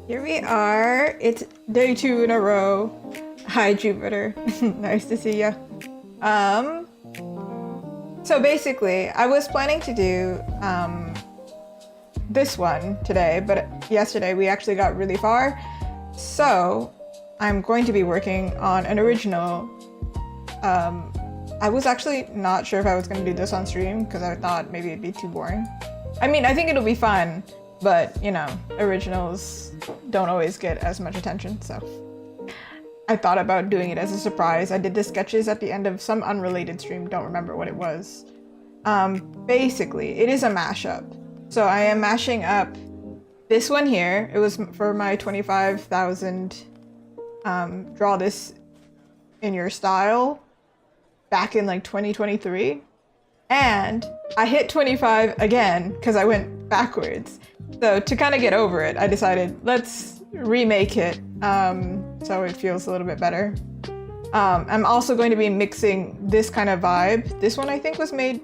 Here we are. It's day 2 in a row. Hi, Jupiter. Nice to see ya. So basically, I was planning to do this one today, but yesterday we actually got really far. So I'm going to be working on an original. I was actually not sure if I was going to do this on stream because I thought maybe it'd be too boring. I mean, I think it'll be fun, but you know, originals don't always get as much attention, so I thought about doing it as a surprise. I did the sketches at the end of some unrelated stream, don't remember what it was. Basically, it is a mashup. So I am mashing up this one here. It was for my 25,000 draw this in your style back in like 2023. And I hit 25 again because I went backwards. So to kind of get over it, I decided let's remake it so it feels a little bit better. I'm also going to be mixing this kind of vibe. This one I think was made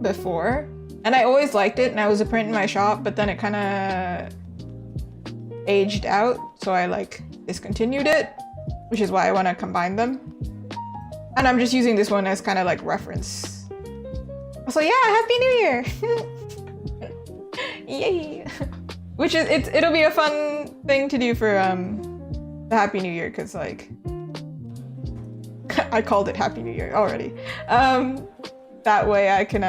before, and I always liked it, and I was a print in my shop, but then it kind of aged out, so I like discontinued it, which is why I want to combine them. And I'm just using this one as kind of like reference. So yeah, Happy New Year! Yay! Which is it'll be a fun thing to do for the Happy New Year, because like I called it Happy New Year already. That way I can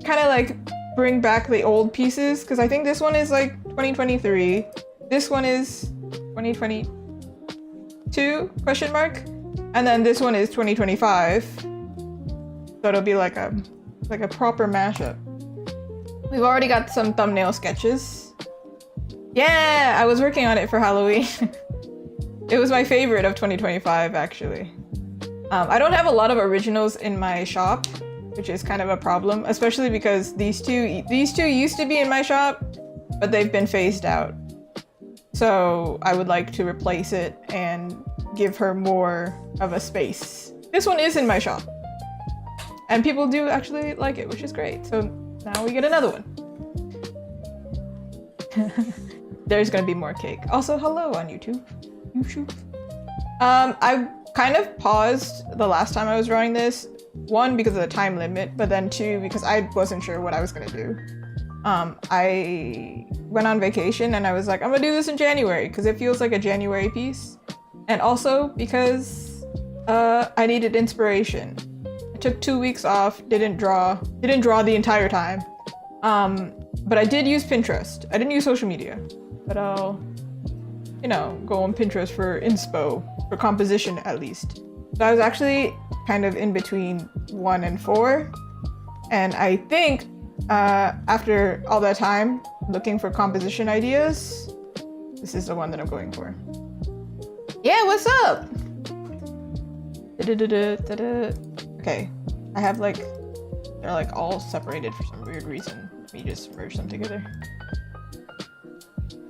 kind of like bring back the old pieces, because I think this one is like 2023. This one is 2022 question mark, and then this one is 2025. So it'll be like a proper mashup. We've already got some thumbnail sketches. Yeah, I was working on it for Halloween. It was my favorite of 2025, actually. I don't have a lot of originals in my shop, which is kind of a problem, especially because these two used to be in my shop, but they've been phased out. So I would like to replace it and give her more of a space. This one is in my shop, and people do actually like it, which is great. So now we get another one. There's gonna be more cake. Also, hello on YouTube. I kind of paused the last time I was drawing this. One, because of the time limit, but then two, because I wasn't sure what I was gonna do. I went on vacation and I was like, I'm gonna do this in January because it feels like a January piece. And also because I needed inspiration. I took 2 weeks off, didn't draw the entire time. But I did use Pinterest. I didn't use social media, but I'll, you know, go on Pinterest for inspo, for composition at least. So I was actually kind of in between 1 and 4. And I think after all that time looking for composition ideas, this is the one that I'm going for. Yeah, what's up? Okay, I have like, they're like all separated for some weird reason. Let me just merge them together.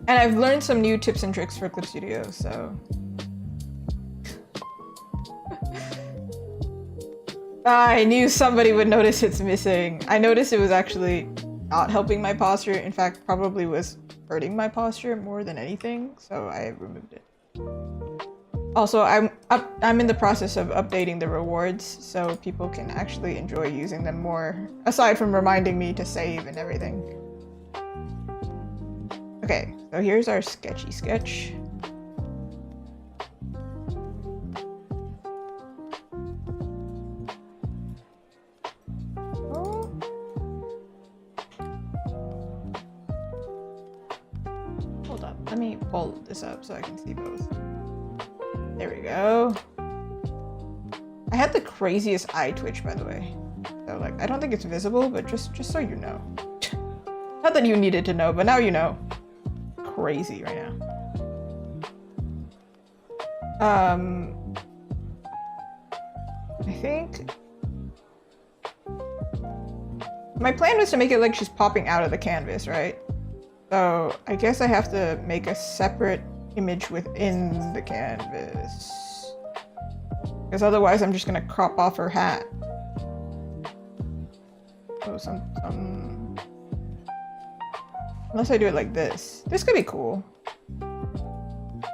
And I've learned some new tips and tricks for Clip Studio, so. I knew somebody would notice it's missing. I noticed it was actually not helping my posture. In fact, probably was hurting my posture more than anything, so I removed it. Also, I'm in the process of updating the rewards so people can actually enjoy using them more, aside from reminding me to save and everything. Okay, so here's our sketchy sketch. Hold up, let me pull this up so I can see both. There we go. I had the craziest eye twitch, by the way. So like, I don't think it's visible, but just so you know. Not that you needed to know, but now you know. Crazy right now. I think my plan was to make it like she's popping out of the canvas, right? So I guess I have to make a separate image within the canvas, because otherwise I'm just gonna crop off her hat. So unless I do it like this. This could be cool.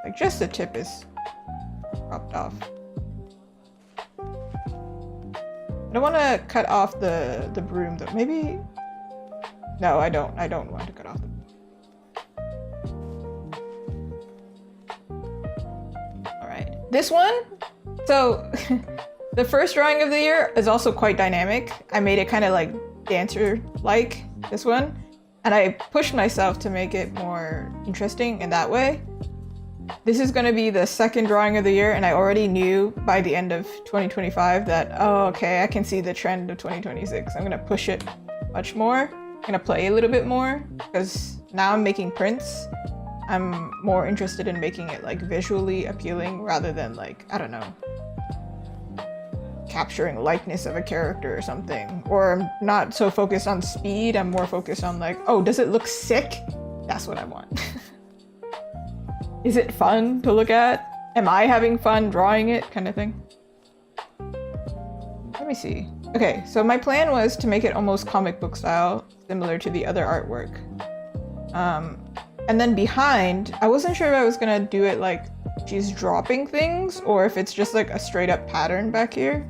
Like just the tip is cropped off. I don't want to cut off the broom though. Maybe. No, I don't want to cut off the broom. This one, so the first drawing of the year is also quite dynamic. I made it kind of like dancer-like, this one, and I pushed myself to make it more interesting in that way. This is going to be the second drawing of the year, and I already knew by the end of 2025 that, oh, okay, I can see the trend of 2026. I'm going to push it much more. I'm going to play a little bit more, because now I'm making prints. I'm more interested in making it like visually appealing rather than like, I don't know, capturing likeness of a character or something. Or I'm not so focused on speed, I'm more focused on like, oh, does it look sick? That's what I want. Is it fun to look at? Am I having fun drawing it, kind of thing? Let me see. Okay, so my plan was to make it almost comic book style, similar to the other artwork. And then behind, I wasn't sure if I was gonna do it like she's dropping things or if it's just like a straight up pattern back here.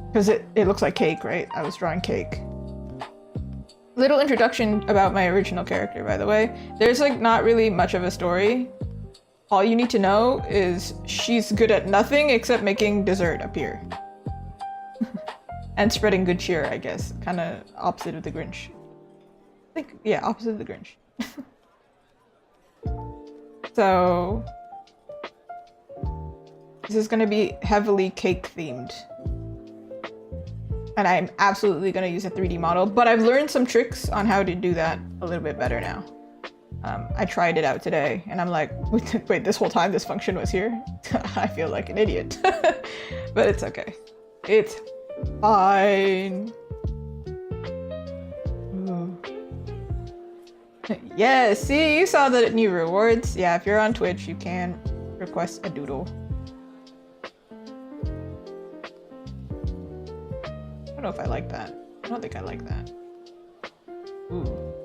Because it looks like cake, right? I was drawing cake. Little introduction about my original character, by the way. There's like not really much of a story. All you need to know is she's good at nothing except making dessert appear. And spreading good cheer, I guess. Kind of opposite of the Grinch. Yeah, opposite of the Grinch. So this is gonna be heavily cake themed. And I'm absolutely gonna use a 3D model, but I've learned some tricks on how to do that a little bit better now. I tried it out today and I'm like, wait, this whole time this function was here? I feel like an idiot. But it's okay. It's fine. Ooh. Yeah, see, you saw the new rewards. Yeah, if you're on Twitch, you can request a doodle. I don't know if I like that. I don't think I like that. Ooh.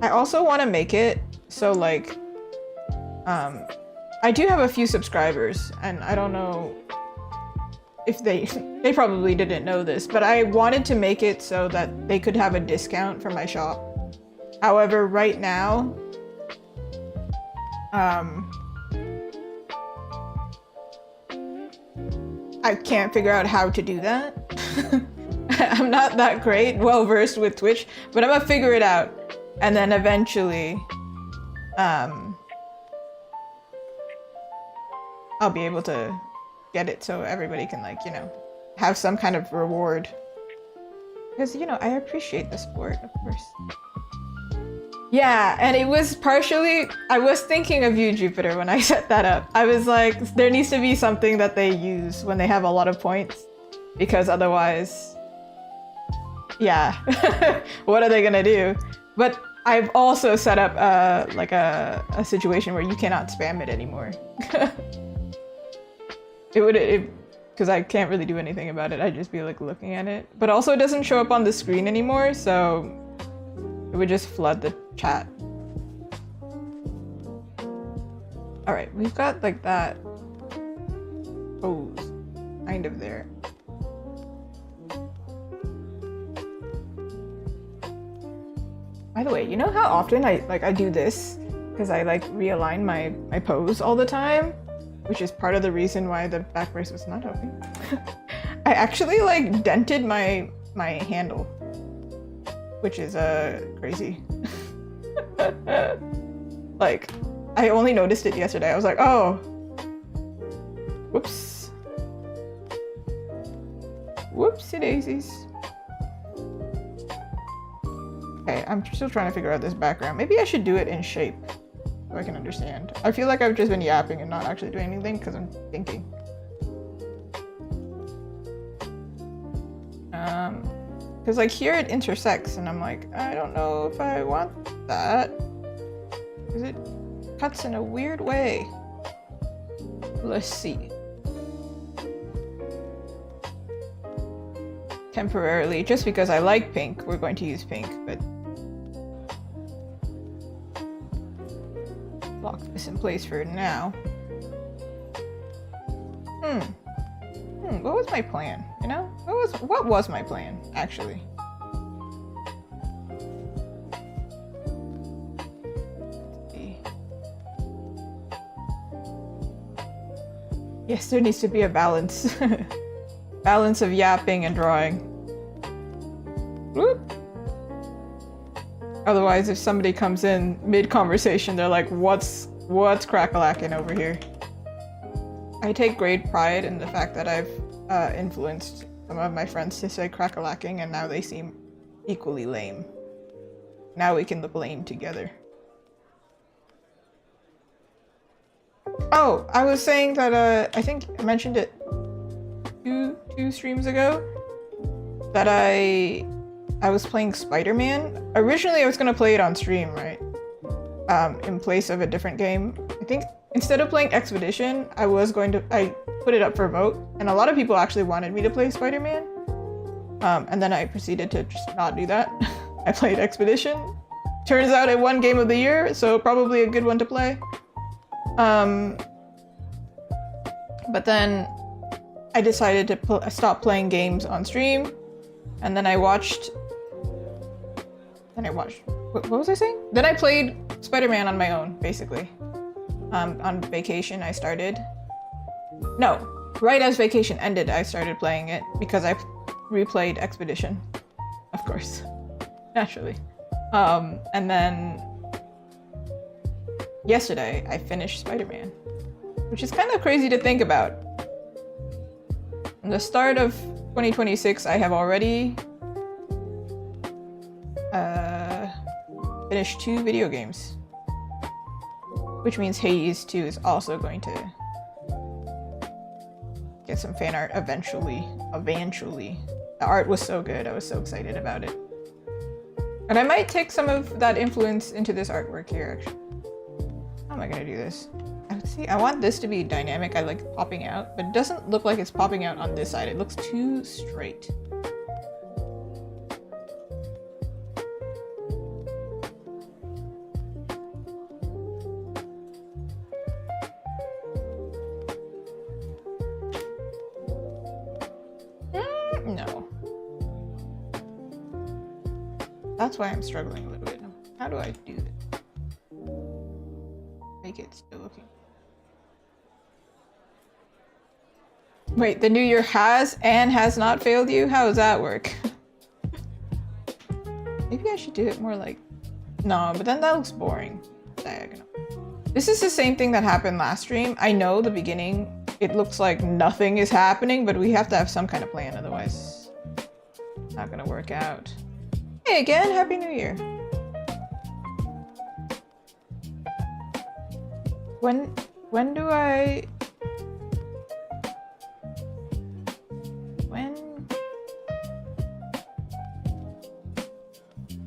I also want to make it so like, I do have a few subscribers and I don't know if they probably didn't know this, but I wanted to make it so that they could have a discount for my shop. However, right now, I can't figure out how to do that. I'm not that great, well versed with Twitch, but I'm gonna figure it out. And then eventually, I'll be able to get it so everybody can, like, you know, have some kind of reward. Because, you know, I appreciate the support, of course. Yeah, and it was partially, I was thinking of you, Jupiter, when I set that up. I was like, there needs to be something that they use when they have a lot of points. Because otherwise, yeah, what are they gonna do? But I've also set up like a situation where you cannot spam it anymore. Because I can't really do anything about it. I'd just be like looking at it. But also it doesn't show up on the screen anymore, so it would just flood the chat. All right, we've got like that pose kind of there. By the way, you know how often I do this because I like realign my pose all the time, which is part of the reason why the back brace was not helping. I actually like dented my handle, which is crazy. Like, I only noticed it yesterday. I was like, oh, whoops, whoopsie daisies. Okay, I'm still trying to figure out this background. Maybe I should do it in shape so I can understand. I feel like I've just been yapping and not actually doing anything because I'm thinking. Because like here it intersects and I'm like, I don't know if I want that. Because it cuts in a weird way. Let's see. Temporarily, just because I like pink, we're going to use pink, but lock this in place for now. What was my plan? You know? What was my plan, actually? Let's see. Yes, there needs to be a balance. Balance of yapping and drawing. Whoop. Otherwise, if somebody comes in mid-conversation, they're like, what's crack-a-lackin' over here? I take great pride in the fact that I've influenced some of my friends to say crack-a-lacking, and now they seem equally lame. Now we can look lame together. Oh, I was saying that, I think I mentioned it two streams ago, that I was playing Spider-Man. Originally I was gonna play it on stream, right? In place of a different game. I think instead of playing Expedition, I put it up for vote, and a lot of people actually wanted me to play Spider-Man. And then I proceeded to just not do that. I played Expedition. Turns out it won Game of the Year, so probably a good one to play. But then I decided to stop playing games on stream, and then I watched. What was I saying? Then I played Spider-Man on my own, basically. On vacation, I started. No, right as vacation ended, I started playing it because I replayed Expedition, of course, naturally. And then yesterday, I finished Spider-Man, which is kind of crazy to think about. In the start of 2026, I have already finished 2 video games. Which means Hades 2 is also going to get some fan art eventually. Eventually. The art was so good, I was so excited about it. And I might take some of that influence into this artwork here, actually. How am I gonna do this? See, I want this to be dynamic. I like popping out, but it doesn't look like it's popping out on this side. It looks too straight. No. That's why I'm struggling a little bit. How do I do this? Make it still looking. Wait, the new year has and has not failed you? How does that work? Maybe I should do it more like... No, but then that looks boring. Diagonal. This is the same thing that happened last stream. I know the beginning, it looks like nothing is happening, but we have to have some kind of plan, otherwise it's not gonna work out. Hey again, Happy New Year. When do I...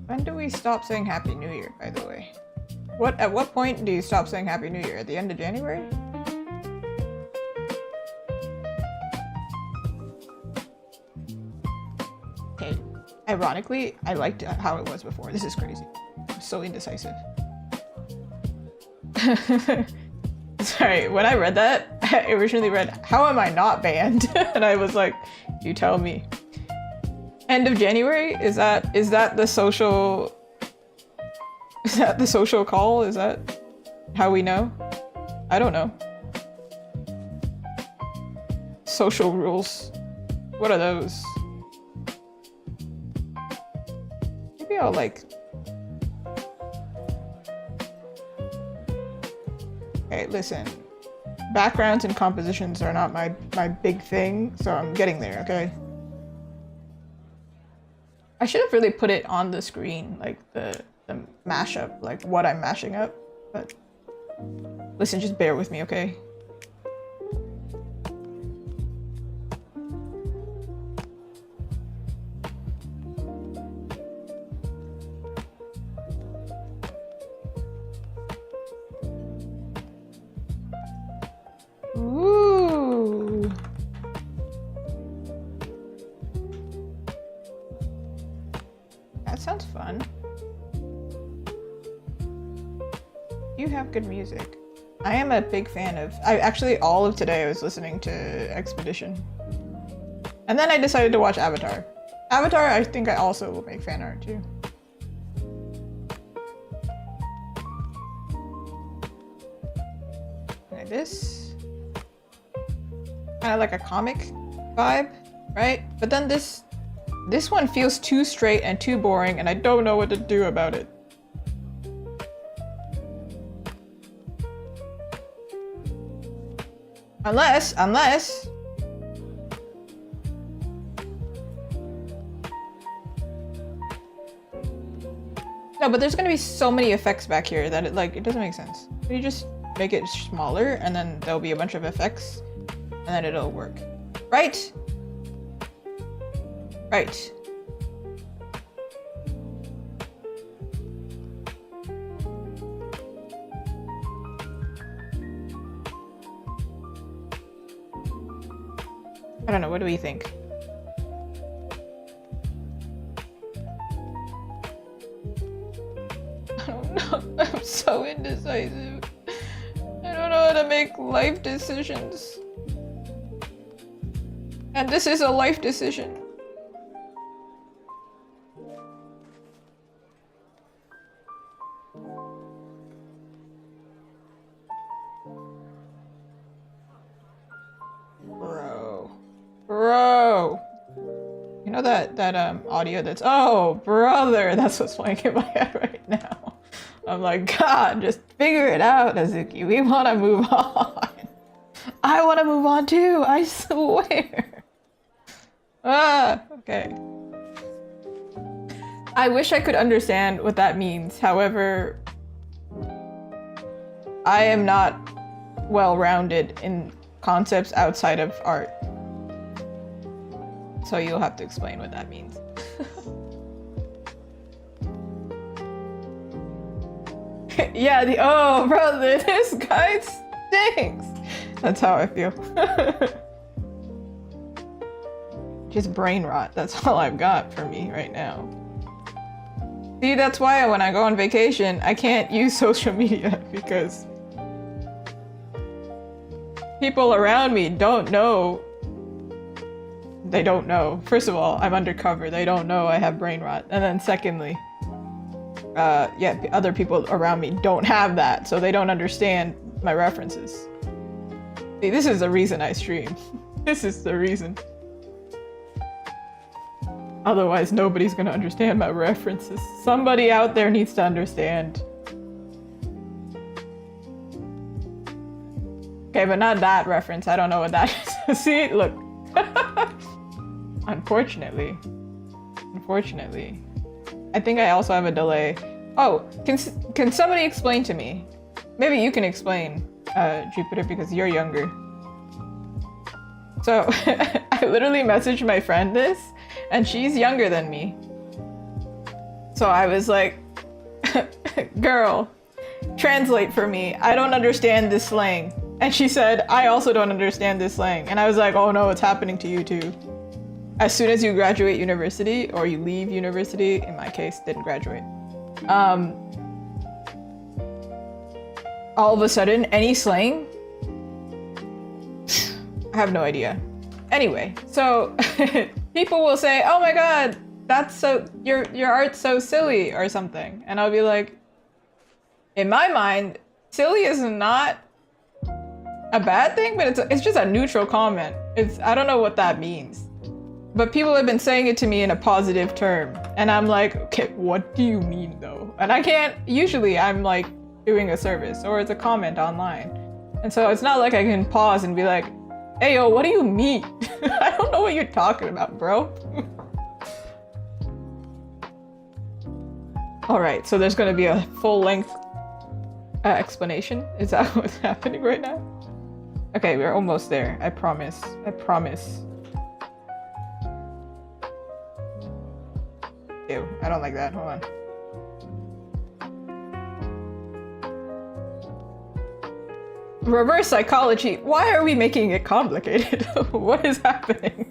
When do we stop saying Happy New Year, by the way? At what point do you stop saying Happy New Year? At the end of January? Okay. Ironically, I liked how it was before. This is crazy. I'm so indecisive. Sorry, when I read that, I originally read, how am I not banned? And I was like, you tell me. End of January? Is that the social... Is that the social call? Is that how we know? I don't know. Social rules. What are those? Maybe I'll like... Okay, listen. Backgrounds and compositions are not my big thing, so I'm getting there, okay? I should have really put it on the screen, like the mashup, like what I'm mashing up, but listen, just bear with me, okay? Ooh. That sounds fun. You have good music. I am a big fan of... actually, all of today I was listening to Expedition. And then I decided to watch Avatar. Avatar, I think I also will make fan art too. Like this. Kind of like a comic vibe, right? But then this one feels too straight and too boring, and I don't know what to do about it. Unless... No, but there's gonna be so many effects back here that it doesn't make sense. Can you just make it smaller, and then there'll be a bunch of effects, and then it'll work. Right? Right. I don't know, what do we think? I don't know, I'm so indecisive. I don't know how to make life decisions. And this is a life decision. Bro. You know that audio that's... Oh, brother! That's what's playing in my head right now. I'm like, God, just figure it out, Azuki. We want to move on. I want to move on too, I swear. Ah, okay. I wish I could understand what that means. However, I am not well-rounded in concepts outside of art. So you'll have to explain what that means. Yeah, oh, brother, this guy stinks. That's how I feel. Just brain rot. That's all I've got for me right now. See, that's why when I go on vacation, I can't use social media because people around me don't know. They don't know. First of all, I'm undercover. They don't know I have brain rot. And then secondly, yeah, other people around me don't have that, so they don't understand my references. See, this is the reason I stream. This is the reason. Otherwise, nobody's gonna understand my references. Somebody out there needs to understand. Okay, but not that reference. I don't know what that is. See, look. Unfortunately. Unfortunately. I think I also have a delay. Oh, can somebody explain to me? Maybe you can explain, Jupiter, because you're younger. So, I literally messaged my friend this, and she's younger than me. So I was like, girl, translate for me. I don't understand this slang. And she said, I also don't understand this slang. And I was like, oh no, it's happening to you too. As soon as you graduate university, or you leave university, in my case, didn't graduate. All of a sudden, any slang? I have no idea. Anyway, so people will say, oh my god, that's so, your art's so silly or something. And I'll be like, in my mind, silly is not a bad thing, but it's just a neutral comment. I don't know what that means. But people have been saying it to me in a positive term. And I'm like, okay, what do you mean though? And I can't, usually I'm like doing a service or it's a comment online. And so it's not like I can pause and be like, hey yo, what do you mean? I don't know what you're talking about, bro. All right, so there's gonna be a full-length explanation. Is that what's happening right now? Okay, we're almost there. I promise. I promise. Ew, I don't like that. Hold on. Reverse psychology. Why are we making it complicated? What is happening?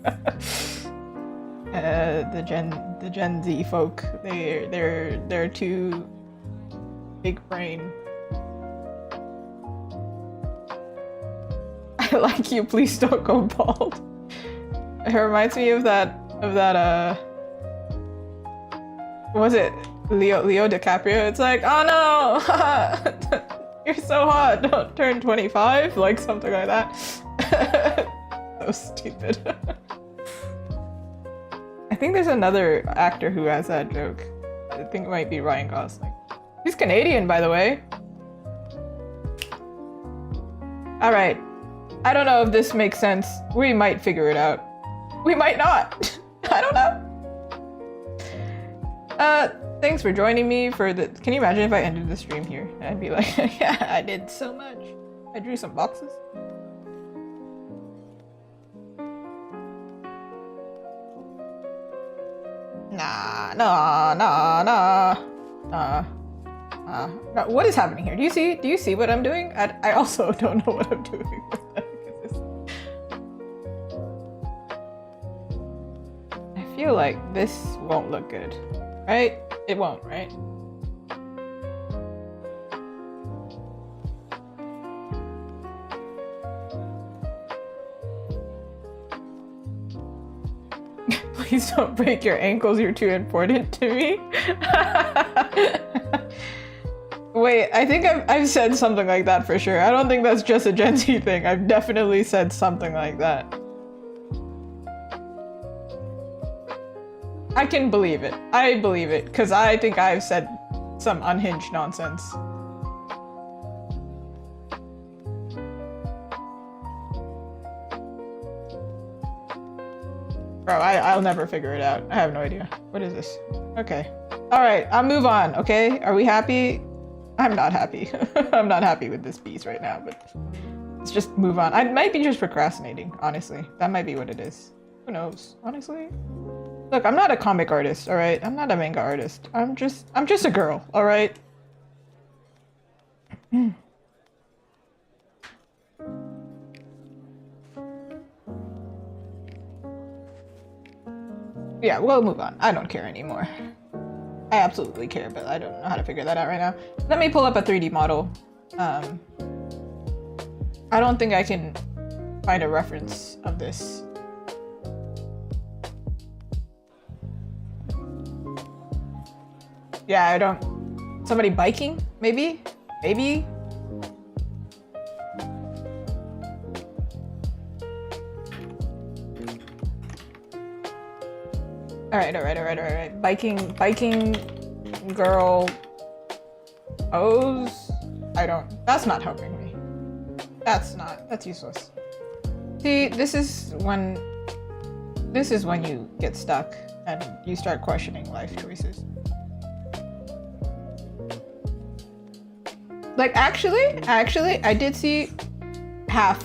The Gen Z folk. They're too big brain. I like you. Please don't go bald. It reminds me of that. Was it Leo DiCaprio? It's like, oh no, you're so hot. Don't turn 25, like something like that. So stupid. I think there's another actor who has that joke. I think it might be Ryan Gosling. He's Canadian, by the way. All right. I don't know if this makes sense. We might figure it out. We might not. I don't know. Thanks for joining me for the... Can you imagine if I ended the stream here? I'd be like, yeah, I did so much. I drew some boxes. No, what is happening here? Do you see what I'm doing? I also don't know what I'm doing. I feel like this won't look good, right? It won't, right? Please don't break your ankles, you're too important to me. Wait, I think I've said something like that for sure. I don't think that's just a Gen Z thing. I've definitely said something like that. I can believe it. I believe it, because I think I've said some unhinged nonsense. Bro, I'll never figure it out. I have no idea. What is this? Okay. All right, I'll move on, okay? Are we happy? I'm not happy. I'm not happy with this piece right now, but let's just move on. I might be just procrastinating, honestly. That might be what it is. Who knows, honestly? Look, I'm not a comic artist, all right? I'm not a manga artist. I'm just a girl, all right? Yeah, we'll move on. I don't care anymore. I absolutely care, but I don't know how to figure that out right now. Let me pull up a 3D model. I don't think I can find a reference of this. Yeah, I don't... Somebody biking? Maybe? Maybe? Alright. Biking girl pose? That's not helping me. That's useless. See, this is when you get stuck and you start questioning life choices. Like, actually, I did see half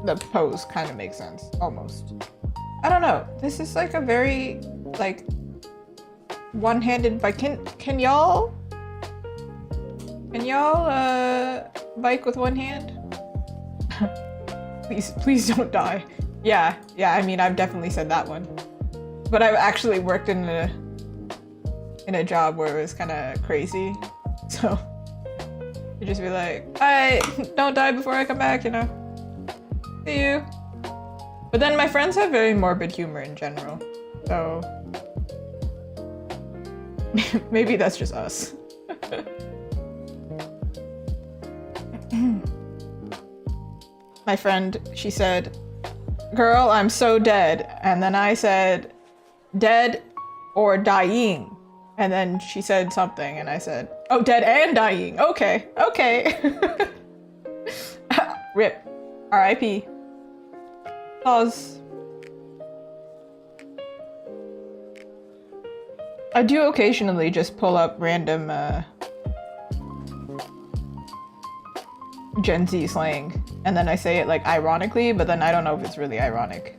the pose kind of makes sense, almost. I don't know. This is like a very, like, one-handed bike. Can y'all bike with one hand? Please don't die. Yeah, I mean, I've definitely said that one. But I've actually worked in a job where it was kind of crazy. So you just be like, alright, don't die before I come back, you know? See you. But then my friends have very morbid humor in general. So maybe that's just us. My friend, she said, girl, I'm so dead. And then I said, dead or dying. And then she said something and I said, oh, dead and dying. Okay. Rip. R.I.P. Pause. I do occasionally just pull up random Gen Z slang and then I say it like ironically, but then I don't know if it's really ironic.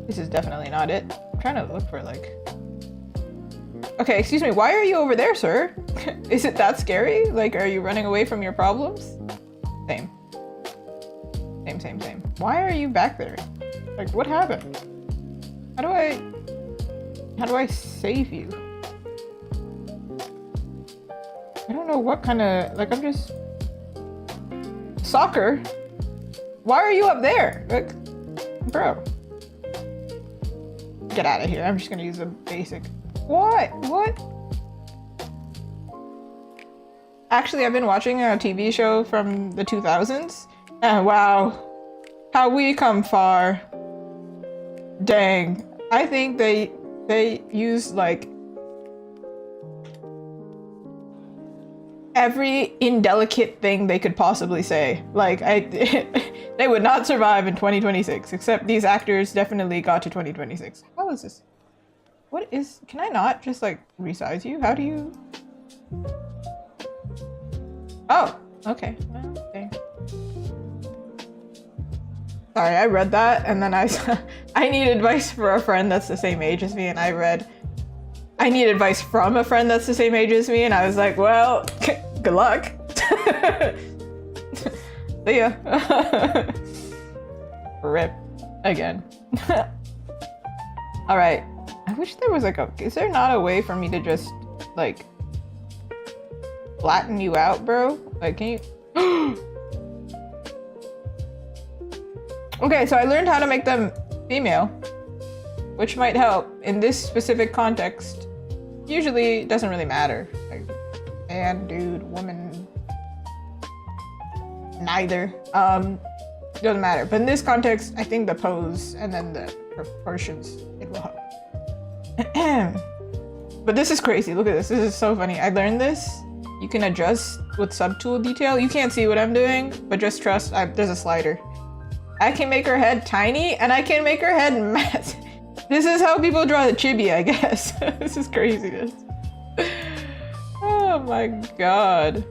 This is definitely not it. I'm trying to look for like... Okay, excuse me, why are you over there, sir? Is it that scary? Like, are you running away from your problems? Same. Why are you back there? Like, what happened? How do I save you? I don't know what kind of, like, I'm just... Soccer? Why are you up there? Like, bro. Get out of here. I'm just gonna use a basic... What? Actually, I've been watching a TV show from the 2000s. And wow. How we come far. Dang. I think they use like every indelicate thing they could possibly say. Like they would not survive in 2026, except these actors definitely got to 2026. How is this? What is, can I not just like resize you? How do you? Oh, okay. Well, okay. Sorry, I read that and then I need advice for a friend that's the same age as me, and I read, I need advice from a friend that's the same age as me, and I was like, well, good luck. See ya. Rip. Again. Alright. I wish there was like a, is there not a way for me to just like flatten you out, bro? Like, can you? Okay, so I learned how to make them female, which might help in this specific context. Usually it doesn't really matter. Like, man, dude, woman, neither. Doesn't matter. But in this context, I think the pose and then the proportions, it will help. But this is crazy. Look at this. This is so funny. I learned this. You can adjust with subtool detail. You can't see what I'm doing, but just trust. There's a slider. I can make her head tiny and I can make her head massive. This is how people draw the chibi, I guess. This is craziness. Oh my god.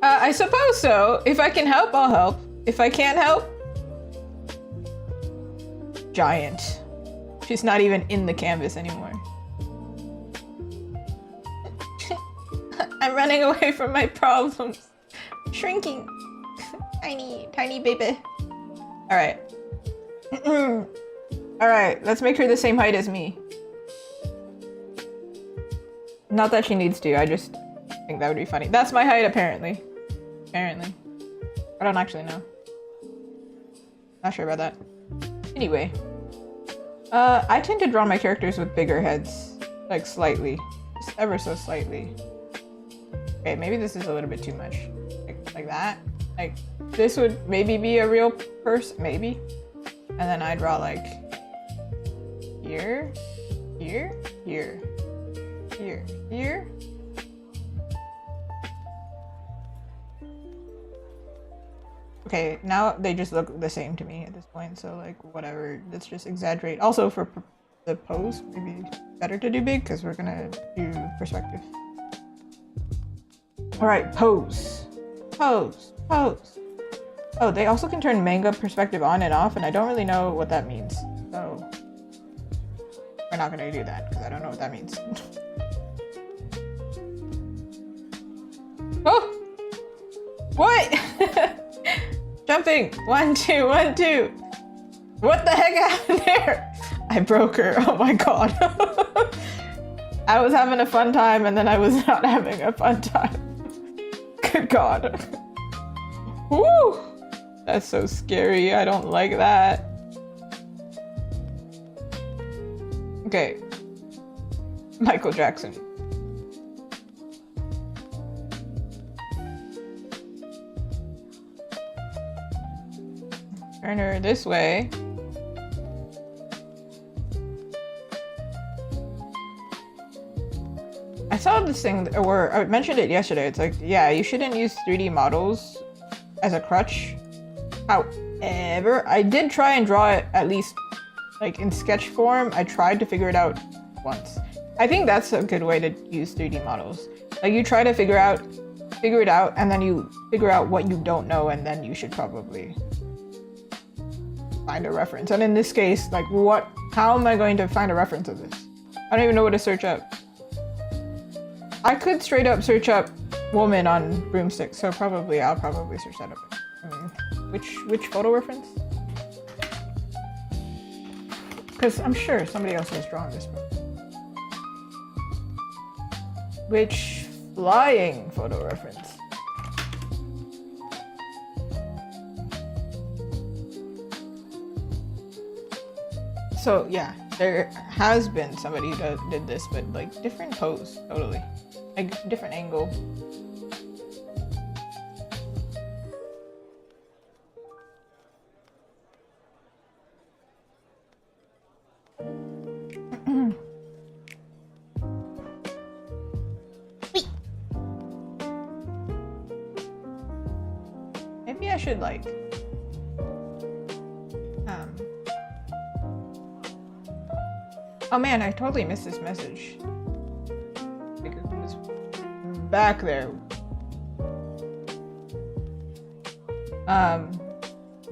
I suppose so. If I can help, I'll help. If I can't help... Giant. She's not even in the canvas anymore. I'm running away from my problems. Shrinking. Tiny, tiny baby. Alright. Alright, let's make her the same height as me. Not that she needs to, I just think that would be funny. That's my height, apparently. Apparently. I don't actually know. Not sure about that. Anyway. I tend to draw my characters with bigger heads. Like, slightly. Just ever so slightly. Okay, maybe this is a little bit too much. Like that. Like, this would maybe be a real person. Maybe. And then I draw, like... Here. Here. Here. Here. Here. Okay, now they just look the same to me at this point, so like whatever, let's just exaggerate. Also for the pose, maybe better to do big because we're gonna do perspective. Alright, pose. Pose. Pose. Oh, they also can turn manga perspective on and off, and I don't really know what that means, so we're not gonna do that because I don't know what that means. Oh! What? Jumping! 1, 2, 1, 2! What the heck happened there? I broke her. Oh my god. I was having a fun time and then I was not having a fun time. Good god. Woo! That's so scary. I don't like that. Okay. Michael Jackson. Turn her this way. I saw this thing, or I mentioned it yesterday. It's like, yeah, you shouldn't use 3D models as a crutch. However, I did try and draw it at least like in sketch form. I tried to figure it out once. I think that's a good way to use 3D models. Like you try to figure it out, and then you figure out what you don't know, and then you should probably find a reference. And in this case, like how am I going to find a reference of this? I don't even know what to search up. I could straight up search up woman on broomstick, so I'll probably search that up. I mean, which photo reference? Because I'm sure somebody else has drawn this book. Which flying photo reference? So yeah, there has been somebody who did this, but like different pose, totally. Like different angle. Maybe I should like oh man, I totally missed this message. Like it was back there.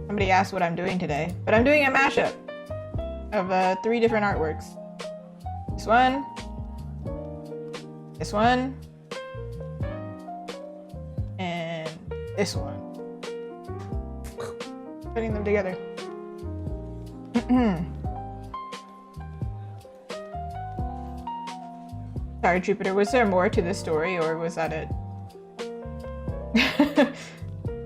Somebody asked what I'm doing today, but I'm doing a mashup of 3 different artworks. This one, and this one. Putting them together. Sorry, Jupiter, was there more to this story, or was that it?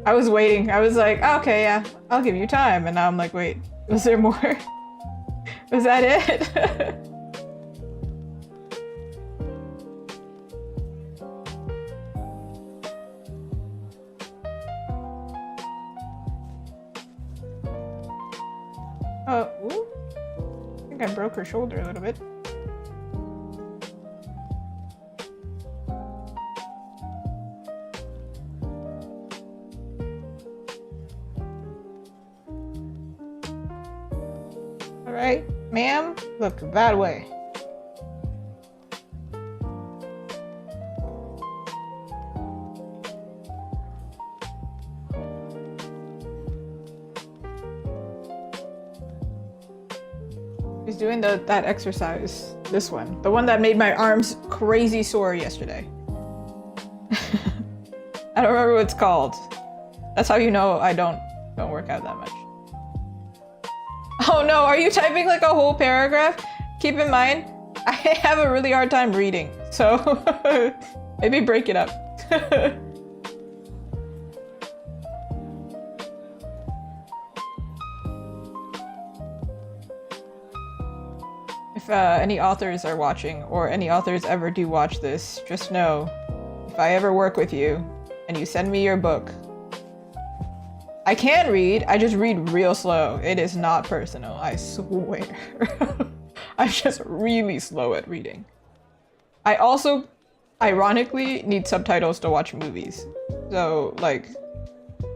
I was waiting. I was like, oh, okay, yeah, I'll give you time. And now I'm like, wait, was there more? Was that it? Ooh. I think I broke her shoulder a little bit. Alright, ma'am, look that way. He's doing that exercise. This one. The one that made my arms crazy sore yesterday. I don't remember what it's called. That's how you know I don't work out that much. Oh no, are you typing like a whole paragraph? Keep in mind, I have a really hard time reading, so maybe break it up. If any authors are watching, or any authors ever do watch this, just know, if I ever work with you, and you send me your book, I can read, I just read real slow. It is not personal, I swear. I'm just really slow at reading. I also, ironically, need subtitles to watch movies. So, like,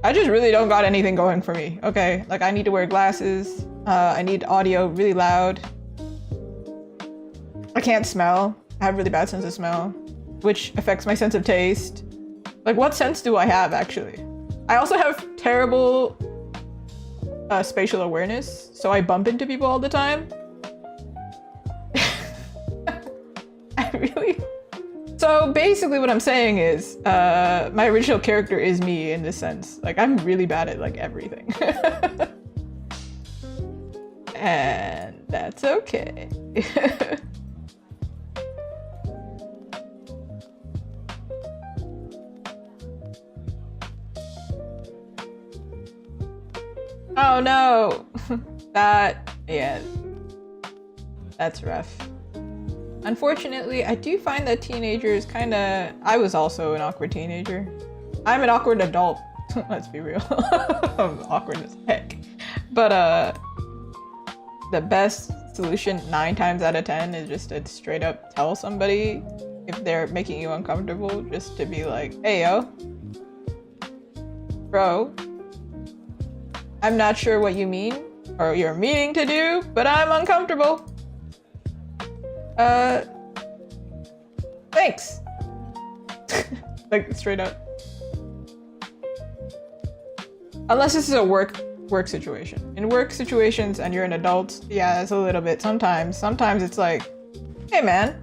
I just really don't got anything going for me, okay? Like, I need to wear glasses, I need audio really loud. I can't smell. I have really bad sense of smell, which affects my sense of taste. Like, what sense do I have, actually? I also have terrible spatial awareness, so I bump into people all the time. I really... So basically what I'm saying is, my original character is me in this sense. Like, I'm really bad at, like, everything. And that's okay. Oh no! Yeah. That's rough. Unfortunately, I do find that teenagers kinda... I was also an awkward teenager. I'm an awkward adult. Let's be real. I'm awkward as heck. But the best solution 9 times out of 10 is just to straight up tell somebody if they're making you uncomfortable, just to be like, hey yo, bro, I'm not sure what you mean or you're meaning to do, but I'm uncomfortable. Thanks. Like, straight up. Unless this is a work situation. In work situations and you're an adult, yeah, it's a little bit sometimes. Sometimes it's like, hey man,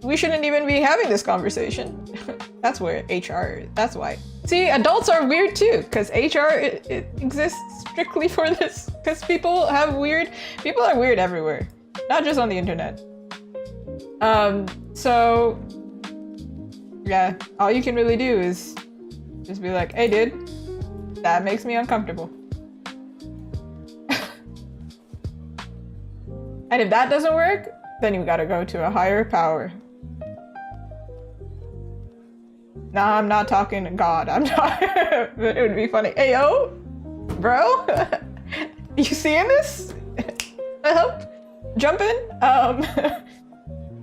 we shouldn't even be having this conversation. That's where HR, that's why. See, adults are weird too, because HR it exists strictly for this, because people are weird everywhere, not just on the internet. So yeah, all you can really do is just be like, hey dude, that makes me uncomfortable. And if that doesn't work, then you gotta go to a higher power. Nah, I'm not talking to God. I'm not. But it would be funny. Hey, yo, bro, you seeing this? Help, jump in.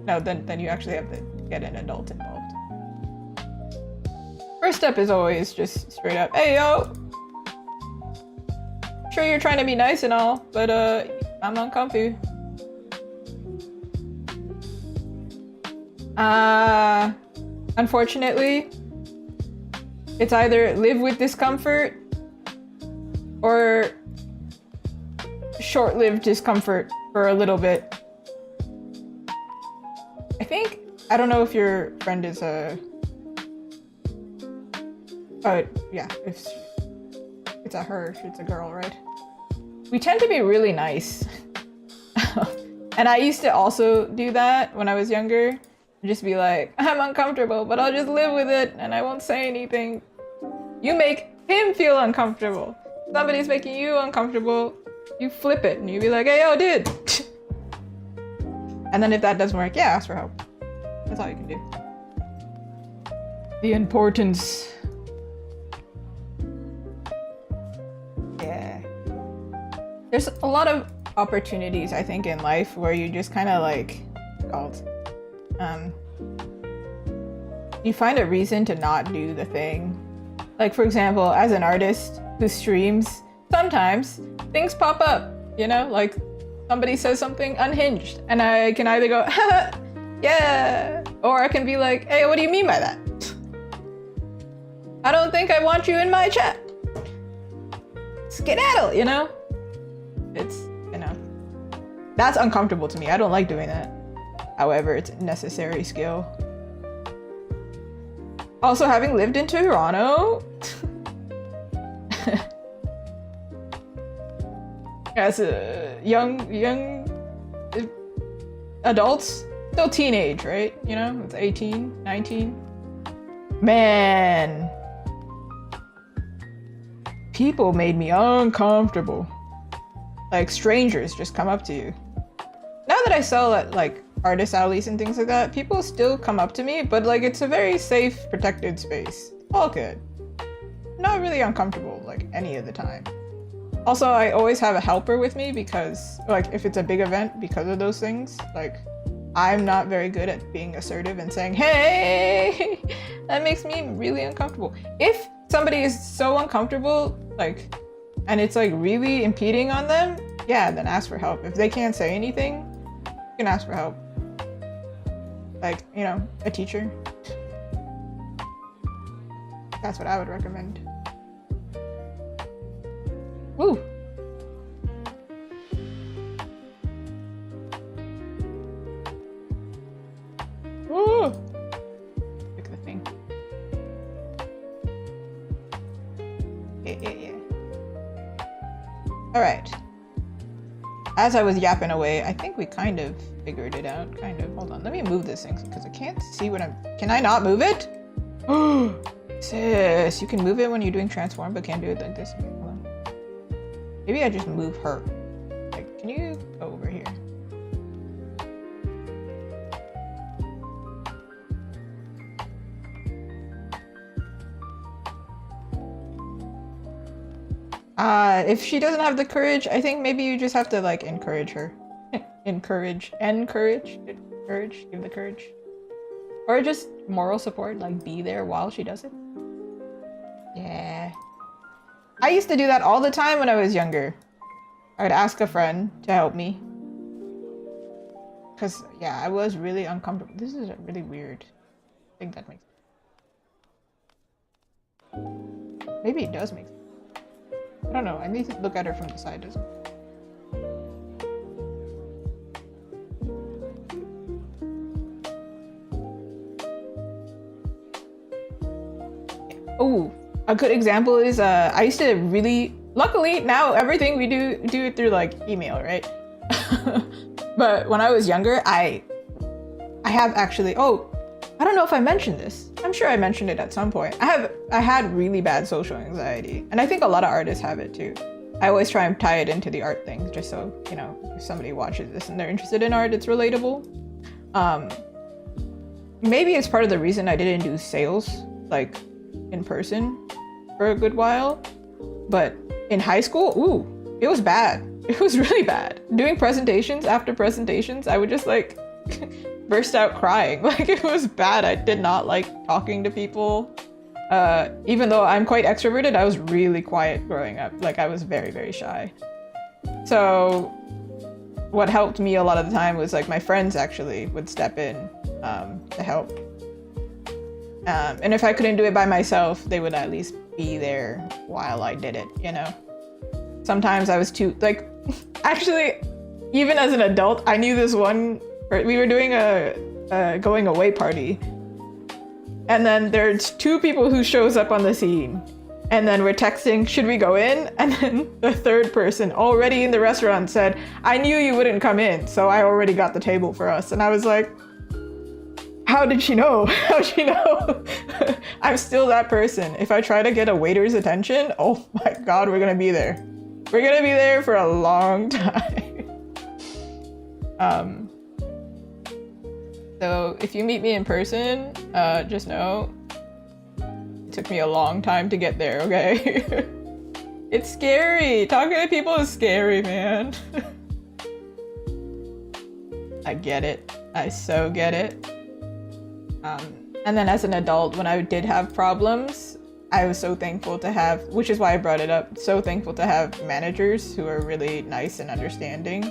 No, then you actually have to get an adult involved. First step is always just straight up, hey, yo. Sure, you're trying to be nice and all, but I'm uncomfy. Unfortunately, it's either live with discomfort or short-lived discomfort for a little bit. I don't know if your friend is yeah, if it's a her, it's a girl, right? We tend to be really nice. And I used to also do that when I was younger. Just be like, I'm uncomfortable, but I'll just live with it and I won't say anything. You make him feel uncomfortable. Somebody's making you uncomfortable, you flip it and you be like, hey, yo, dude. And then if that doesn't work, yeah, ask for help. That's all you can do. The importance. Yeah. There's a lot of opportunities, I think, in life where you just kind of like, you find a reason to not do the thing. Like, for example, as an artist who streams, sometimes things pop up you know? Like, somebody says something unhinged, and I can either go, yeah, or I can be like, hey, what do you mean by that? I don't think I want you in my chat. Skedaddle, you know? It's, you know, that's uncomfortable to me. I don't like doing that. However, it's a necessary skill. Also, having lived in Toronto, as a young adults, still teenage, right? You know, it's 18, 19. Man, people made me uncomfortable. Like, strangers just come up to you. Now that I sell at like artist alleys and things like that, people still come up to me, but like it's a very safe, protected space. All good. Not really uncomfortable like any of the time. Also, I always have a helper with me because like if it's a big event, because of those things, like I'm not very good at being assertive and saying, hey, that makes me really uncomfortable. If somebody is so uncomfortable, like, and it's like really impeding on them, yeah, then ask for help. If they can't say anything, you can ask for help. Like, you know, a teacher. That's what I would recommend. Woo! Woo! Look at the thing. Yeah. Alright. As I was yapping away, I think we kind of figured it out. Kind of. Hold on. Let me move this thing because I can't see what I'm... Can I not move it? Sis, you can move it when you're doing transform, but can't do it like this. Okay, hold on. Maybe I just move her. Like, can you go over here? If she doesn't have the courage, I think maybe you just have to like encourage her. encourage, give the courage. Or just moral support, like be there while she does it. Yeah. I used to do that all the time when I was younger. I would ask a friend to help me. Cause yeah, I was really uncomfortable. This is really weird. I think that makes sense. Maybe it does make sense. I don't know. I need to look at her from the side, doesn't it? Oh, a good example is I used to really, luckily now everything we do it through like email, right? But when I was younger, I have actually, oh, I don't know if I mentioned this. I'm sure I mentioned it at some point. I had really bad social anxiety, and I think a lot of artists have it too. I always try and tie it into the art thing, just so, you know, if somebody watches this and they're interested in art, it's relatable. Maybe it's part of the reason I didn't do sales, like, in person for a good while. But in high school, ooh, it was bad. It was really bad. Doing presentations after presentations, I would just like burst out crying. Like, it was bad. I did not like talking to people. Even though I'm quite extroverted, I was really quiet growing up. Like, I was very, very shy. So what helped me a lot of the time was like my friends actually would step in to help. And if I couldn't do it by myself, they would at least be there while I did it, you know? Sometimes I was too, like, actually, even as an adult, I knew this one, we were doing a going away party. And then there's two people who shows up on the scene. And then we're texting, should we go in? And then the third person already in the restaurant said, I knew you wouldn't come in, so I already got the table for us. And I was like, how did she know? How'd she know? I'm still that person. If I try to get a waiter's attention, oh my God, we're gonna be there. We're gonna be there for a long time. So if you meet me in person, just know it took me a long time to get there, okay? It's scary. Talking to people is scary, man. I get it. I so get it. And then as an adult, when I did have problems, I was so thankful to have, which is why I brought it up, so thankful to have managers who are really nice and understanding.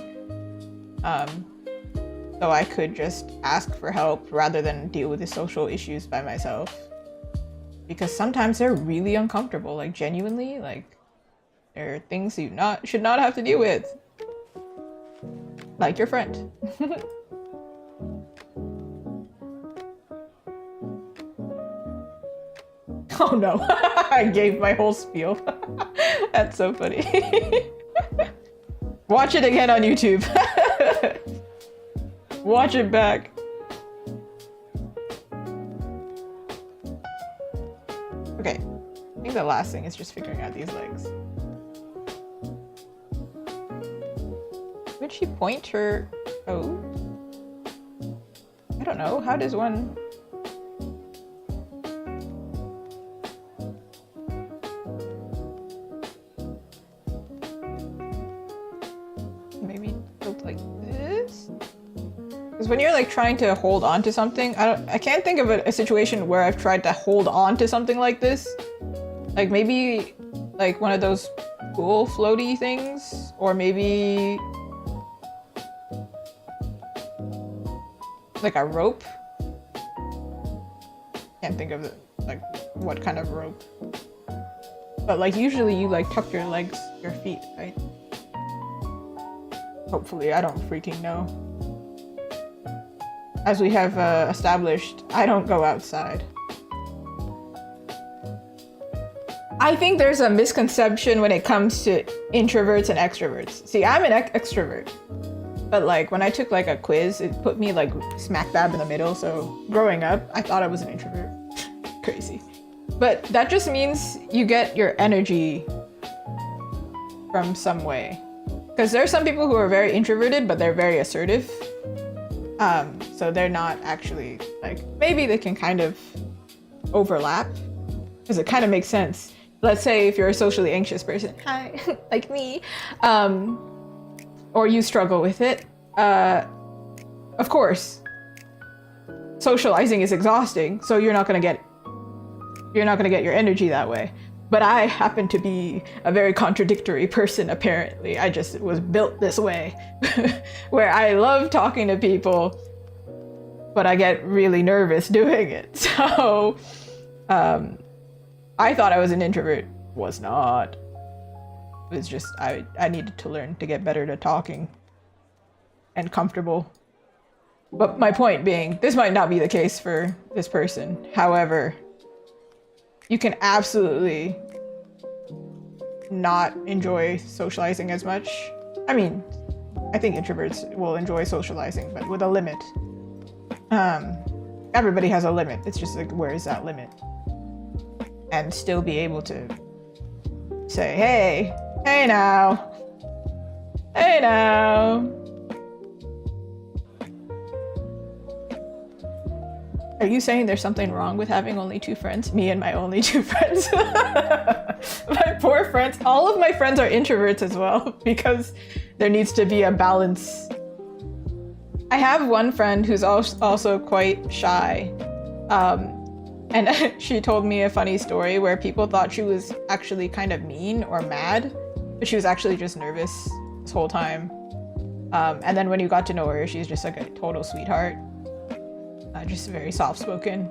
So I could just ask for help rather than deal with the social issues by myself. Because sometimes they're really uncomfortable, like genuinely, like there are things you should not have to deal with. Like your friend. Oh no, I gave my whole spiel. That's so funny. Watch it again on YouTube. Watch it back. Okay, I think the last thing is just figuring out these legs. Would she point her toes? I don't know, how does one... Maybe tilt like this? Because when you're like trying to hold on to something, I can't think of a situation where I've tried to hold on to something like this. Like maybe like one of those pool floaty things, or maybe like a rope. Can't think of like what kind of rope. But like usually you like tuck your legs, your feet, right? Hopefully, I don't freaking know. As we have established, I don't go outside. I think there's a misconception when it comes to introverts and extroverts. See, I'm an extrovert, but like when I took like a quiz, it put me like smack dab in the middle. So growing up, I thought I was an introvert. Crazy. But that just means you get your energy from some way. Because there are some people who are very introverted, but they're very assertive. So they're not actually like, maybe they can kind of overlap because it kind of makes sense. Let's say if you're a socially anxious person, hi, like me, or you struggle with it, of course, socializing is exhausting. So you're not gonna get your energy that way. But I happen to be a very contradictory person, apparently. I just was built this way, where I love talking to people, but I get really nervous doing it. So I thought I was an introvert. Was not. It was just, I needed to learn to get better at talking and comfortable. But my point being, this might not be the case for this person. However, you can absolutely not enjoy socializing as much. I mean, I think introverts will enjoy socializing, but with a limit. Everybody has a limit. It's just like, where is that limit? And still be able to say, hey now. Hey now. Are you saying there's something wrong with having only 2 friends? Me and my only 2 friends. My poor friends. All of my friends are introverts as well, because there needs to be a balance. I have one friend who's also quite shy. And she told me a funny story where people thought she was actually kind of mean or mad, but she was actually just nervous this whole time. And then when you got to know her, she's just like a total sweetheart. Just very soft-spoken.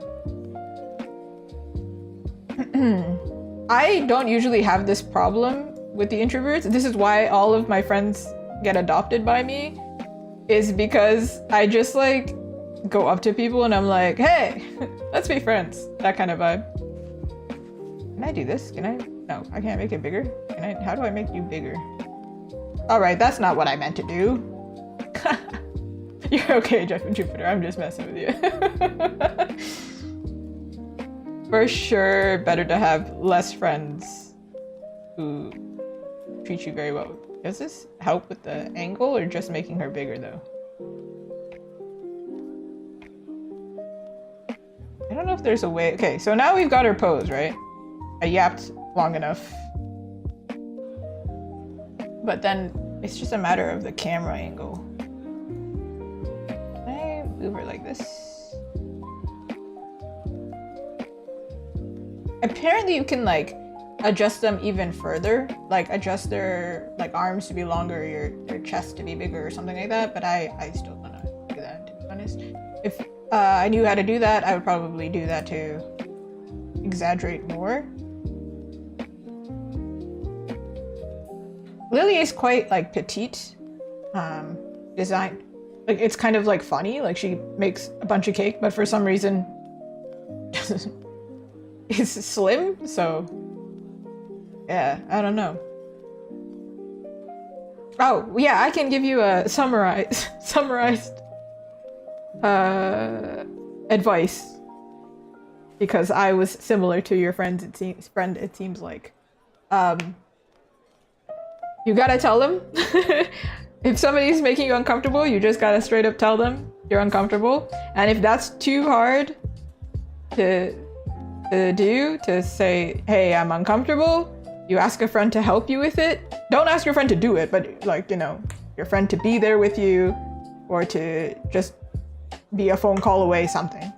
I don't usually have this problem with the introverts. This is why all of my friends get adopted by me, is because I just like go up to people and I'm like, hey, let's be friends. That kind of vibe. Can I do this? Can I? No, I can't make it bigger. Can I? How do I make you bigger? All right, that's not what I meant to do. You're okay, Jeff and Jupiter. I'm just messing with you. For sure, better to have less friends who treat you very well. Does this help with the angle or just making her bigger though? I don't know if there's a way. Okay, so now we've got her pose, right? I yapped long enough. But then it's just a matter of the camera angle. Move her like this. Apparently you can like adjust them even further, like adjust their like arms to be longer, their chest to be bigger or something like that, but I still don't know how to do that, to be honest. If I knew how to do that, I would probably do that to exaggerate more. Lili is quite like petite design. Like it's kind of like funny, like she makes a bunch of cake, but for some reason it's slim, so yeah, I don't know. Oh, yeah, I can give you a summarized advice. Because I was similar to your friend, it seems like. You gotta tell them. If somebody's making you uncomfortable, you just gotta straight up tell them you're uncomfortable. And if that's too hard to say, hey, I'm uncomfortable, you ask a friend to help you with it. Don't ask your friend to do it, but like, you know, your friend to be there with you or to just be a phone call away, something.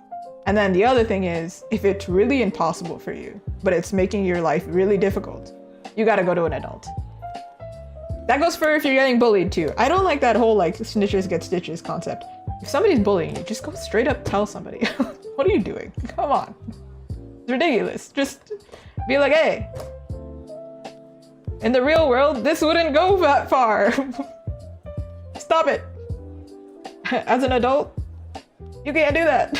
And then the other thing is, if it's really impossible for you, but it's making your life really difficult, you gotta go to an adult. That goes for if you're getting bullied too. I don't like that whole like snitches get stitches concept. If somebody's bullying you, just go straight up tell somebody. What are you doing? Come on. It's ridiculous. Just be like, hey, in the real world, this wouldn't go that far. Stop it. As an adult, you can't do that.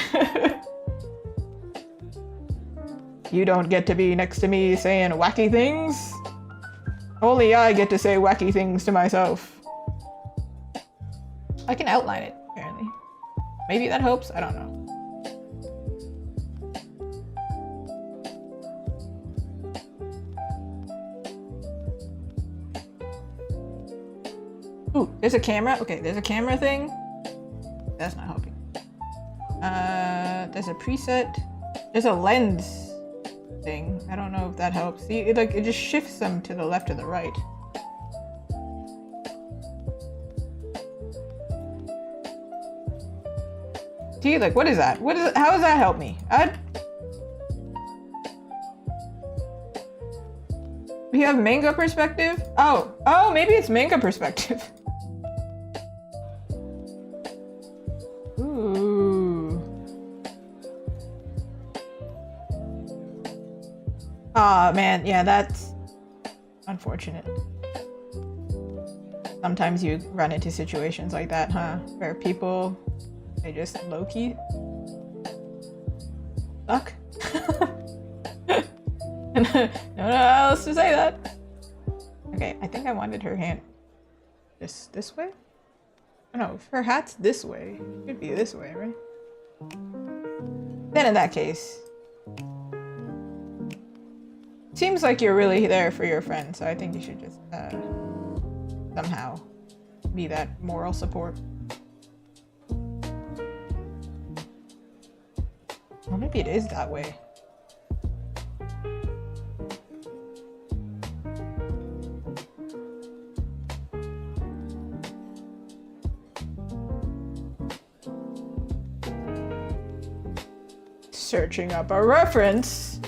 You don't get to be next to me saying wacky things. Only I get to say wacky things to myself. I can outline it, apparently. Maybe that helps? I don't know. Ooh, there's a camera. Okay, there's a camera thing. That's not helping. There's a preset. There's a lens thing. I don't know if that helps. See, it just shifts them to the left or the right. See, like, what is that? What is it? How does that help me? We have manga perspective? Oh, maybe it's manga perspective. Ooh. Aw, man, yeah, that's unfortunate. Sometimes you run into situations like that, huh? Where people, they just low-key suck. No one else to say that. Okay, I think I wanted her hand this way? Oh, no, if her hat's this way, it should be this way, right? Then in that case, seems like you're really there for your friend, so I think you should just somehow be that moral support. Or maybe it is that way. Searching up a reference.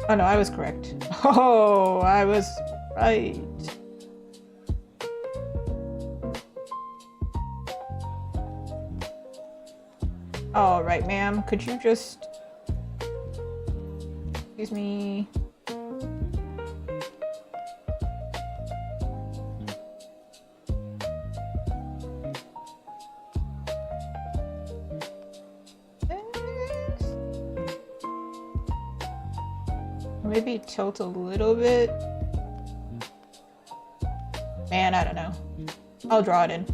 Oh no, I was correct. Oh, I was right. All right, ma'am, could you just... Excuse me. Maybe tilt a little bit. Man, I don't know. I'll draw it in.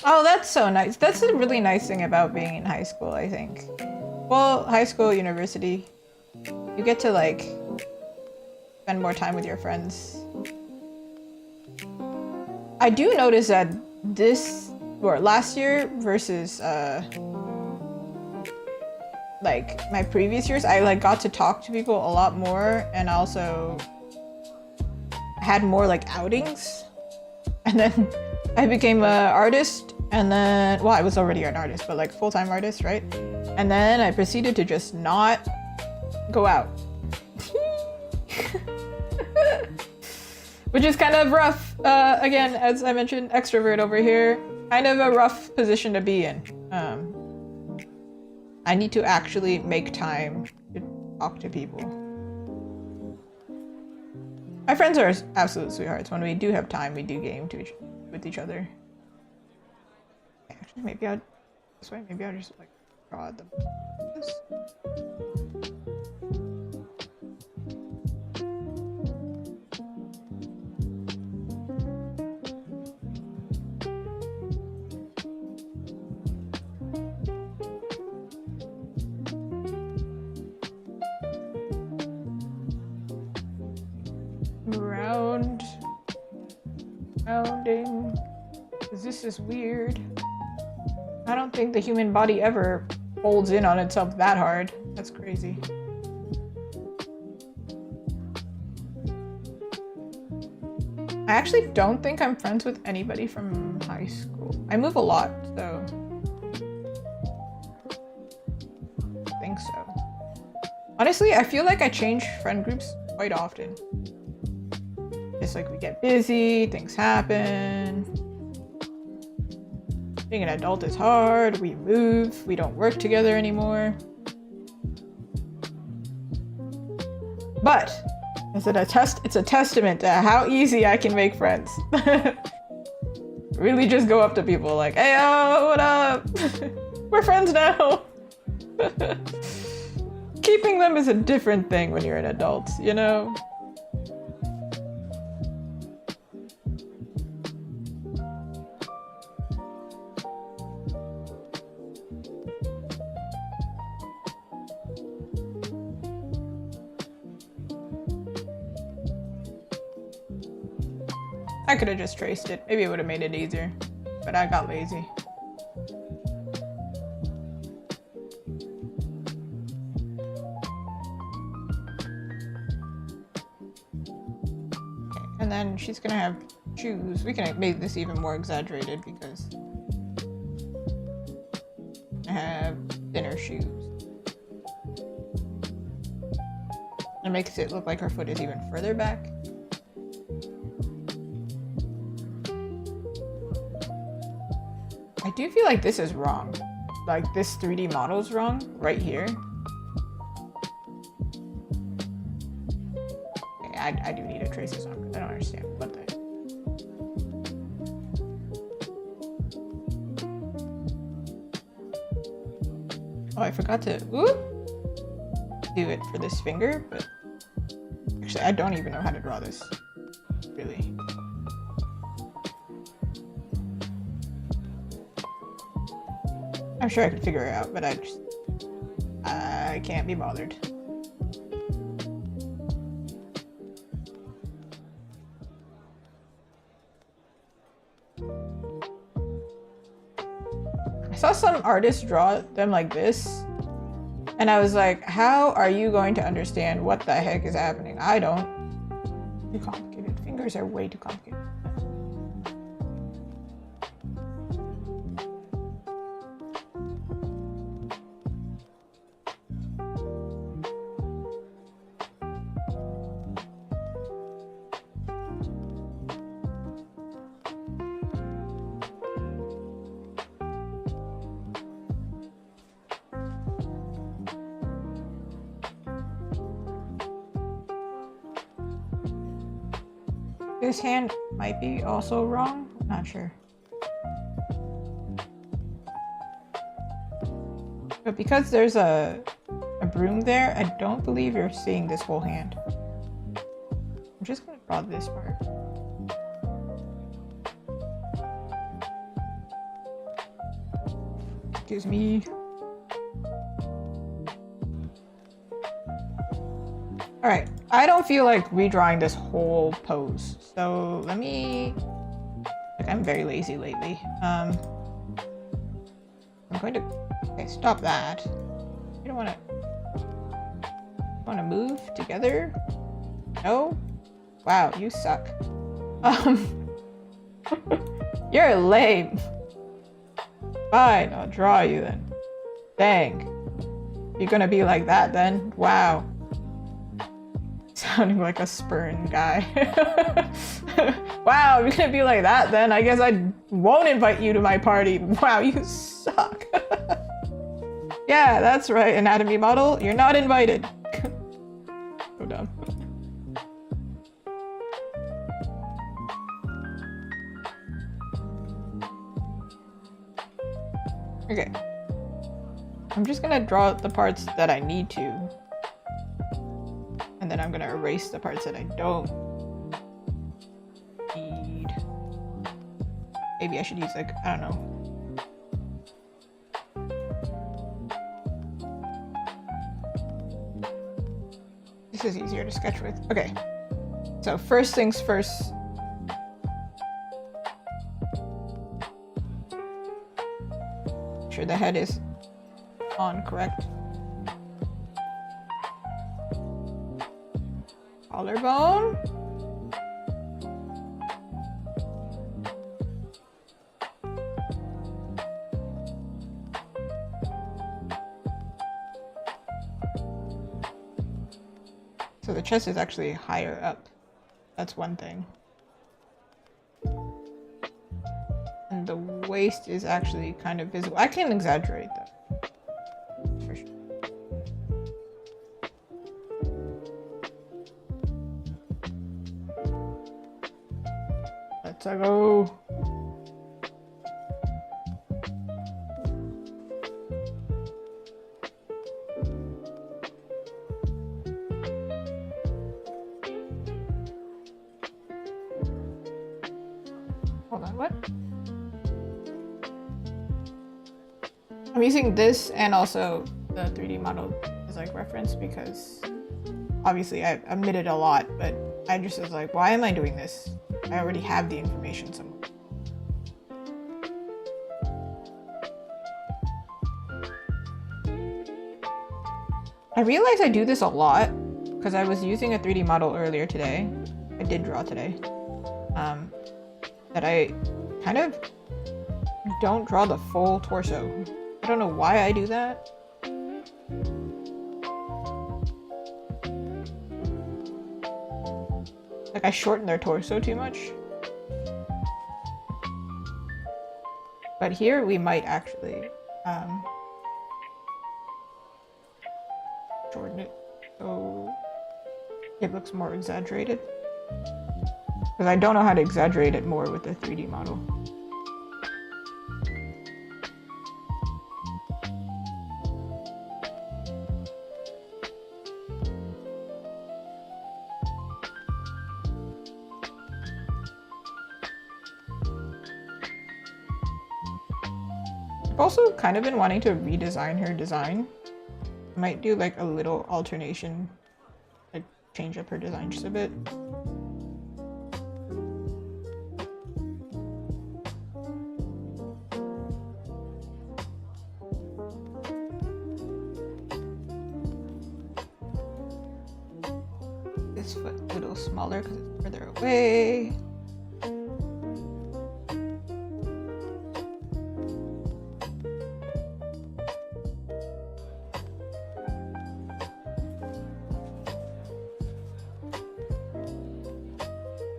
Oh, that's so nice. That's a really nice thing about being in high school, I think. Well, high school, university. You get to, like, spend more time with your friends. I do notice that last year versus, like my previous years, I like got to talk to people a lot more, and also had more like outings, and then I became an artist, and then, well, I was already an artist, but like full-time artist, right? And then I proceeded to just not go out. Which is kind of rough. Again, as I mentioned, extrovert over here. Kind of a rough position to be in. I need to actually make time to talk to people. My friends are absolute sweethearts. When we do have time, we do game with each other. Actually, maybe I'll this way. Maybe I'll just like draw them. Rounding. This is weird. I don't think the human body ever folds in on itself that hard. That's crazy. I actually don't think I'm friends with anybody from high school. I move a lot, so I think so. Honestly, I feel like I change friend groups quite often. It's like we get busy, things happen. Being an adult is hard, we move, we don't work together anymore. But it's a testament to how easy I can make friends. Really just go up to people like, hey, what up? We're friends now. Keeping them is a different thing when you're an adult, you know? I could have just traced it. Maybe it would have made it easier, but I got lazy. Okay, and then she's gonna have shoes. We can make this even more exaggerated because I have thinner shoes. It makes it look like her foot is even further back. I do feel like this is wrong. Like this 3D model is wrong right here. Okay, I do need to trace this on because I don't understand what the. Oh, I forgot to do it for this finger, but actually I don't even know how to draw this, really. I'm sure I could figure it out, but I can't be bothered. I saw some artists draw them like this, and I was like, how are you going to understand what the heck is happening? I don't. Too complicated. Fingers are way too complicated. This hand might be also wrong. I'm not sure. But because there's a broom there, I don't believe you're seeing this whole hand. I'm just gonna draw this part. Excuse me. Alright, I don't feel like redrawing this whole pose. So let me... Like, I'm very lazy lately. I'm going to... Okay, stop that. You don't want to... Want to move together? No? Wow, you suck. You're lame. Fine, I'll draw you then. Dang. You're gonna be like that then? Wow. Sounding like a spurn guy. Wow, you're gonna be like that then? I guess I won't invite you to my party. Wow, you suck. Yeah, that's right, anatomy model. You're not invited. So dumb. Okay. I'm just gonna draw the parts that I need to. And then I'm gonna erase the parts that I don't need. Maybe I should use like, I don't know. This is easier to sketch with. Okay. So first things first. Make sure the head is on correct. Collarbone. So the chest is actually higher up. That's one thing. And the waist is actually kind of visible. I can exaggerate that. For sure. Let's go. Hold on, what? I'm using this and also the 3D model as like reference because obviously I omitted a lot, but I just was like, why am I doing this? I already have the information somewhere. I realize I do this a lot because I was using a 3D model earlier today. I did draw today. That I kind of don't draw the full torso. I don't know why I do that. Like I shorten their torso too much. But here we might actually shorten it so it looks more exaggerated. Because I don't know how to exaggerate it more with the 3D model. I've also kind of been wanting to redesign her design. I might do like a little alternation, like change up her design just a bit. This foot a little smaller because it's further away.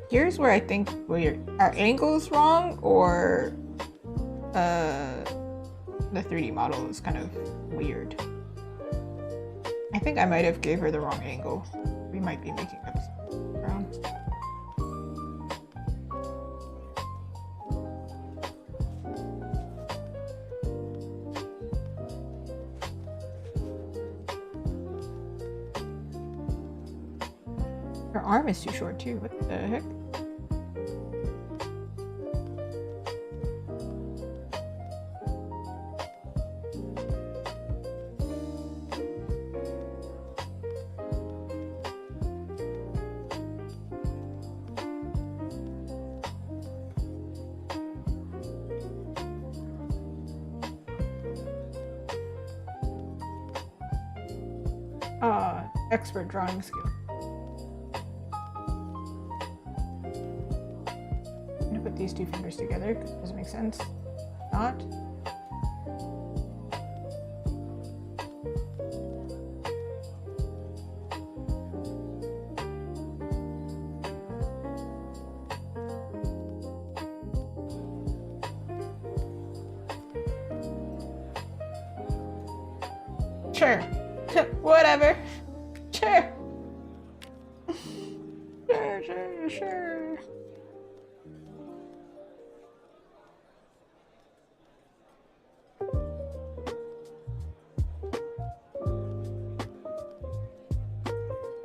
Here's where I think our angle's wrong, or the 3D model is kind of weird. I think I might have gave her the wrong angle. We might be making up some ground. Her arm is too short too. What the heck? Expert drawing skill. these two fingers together, because it doesn't make sense. Not. Sure. Whatever. Sure. Sure.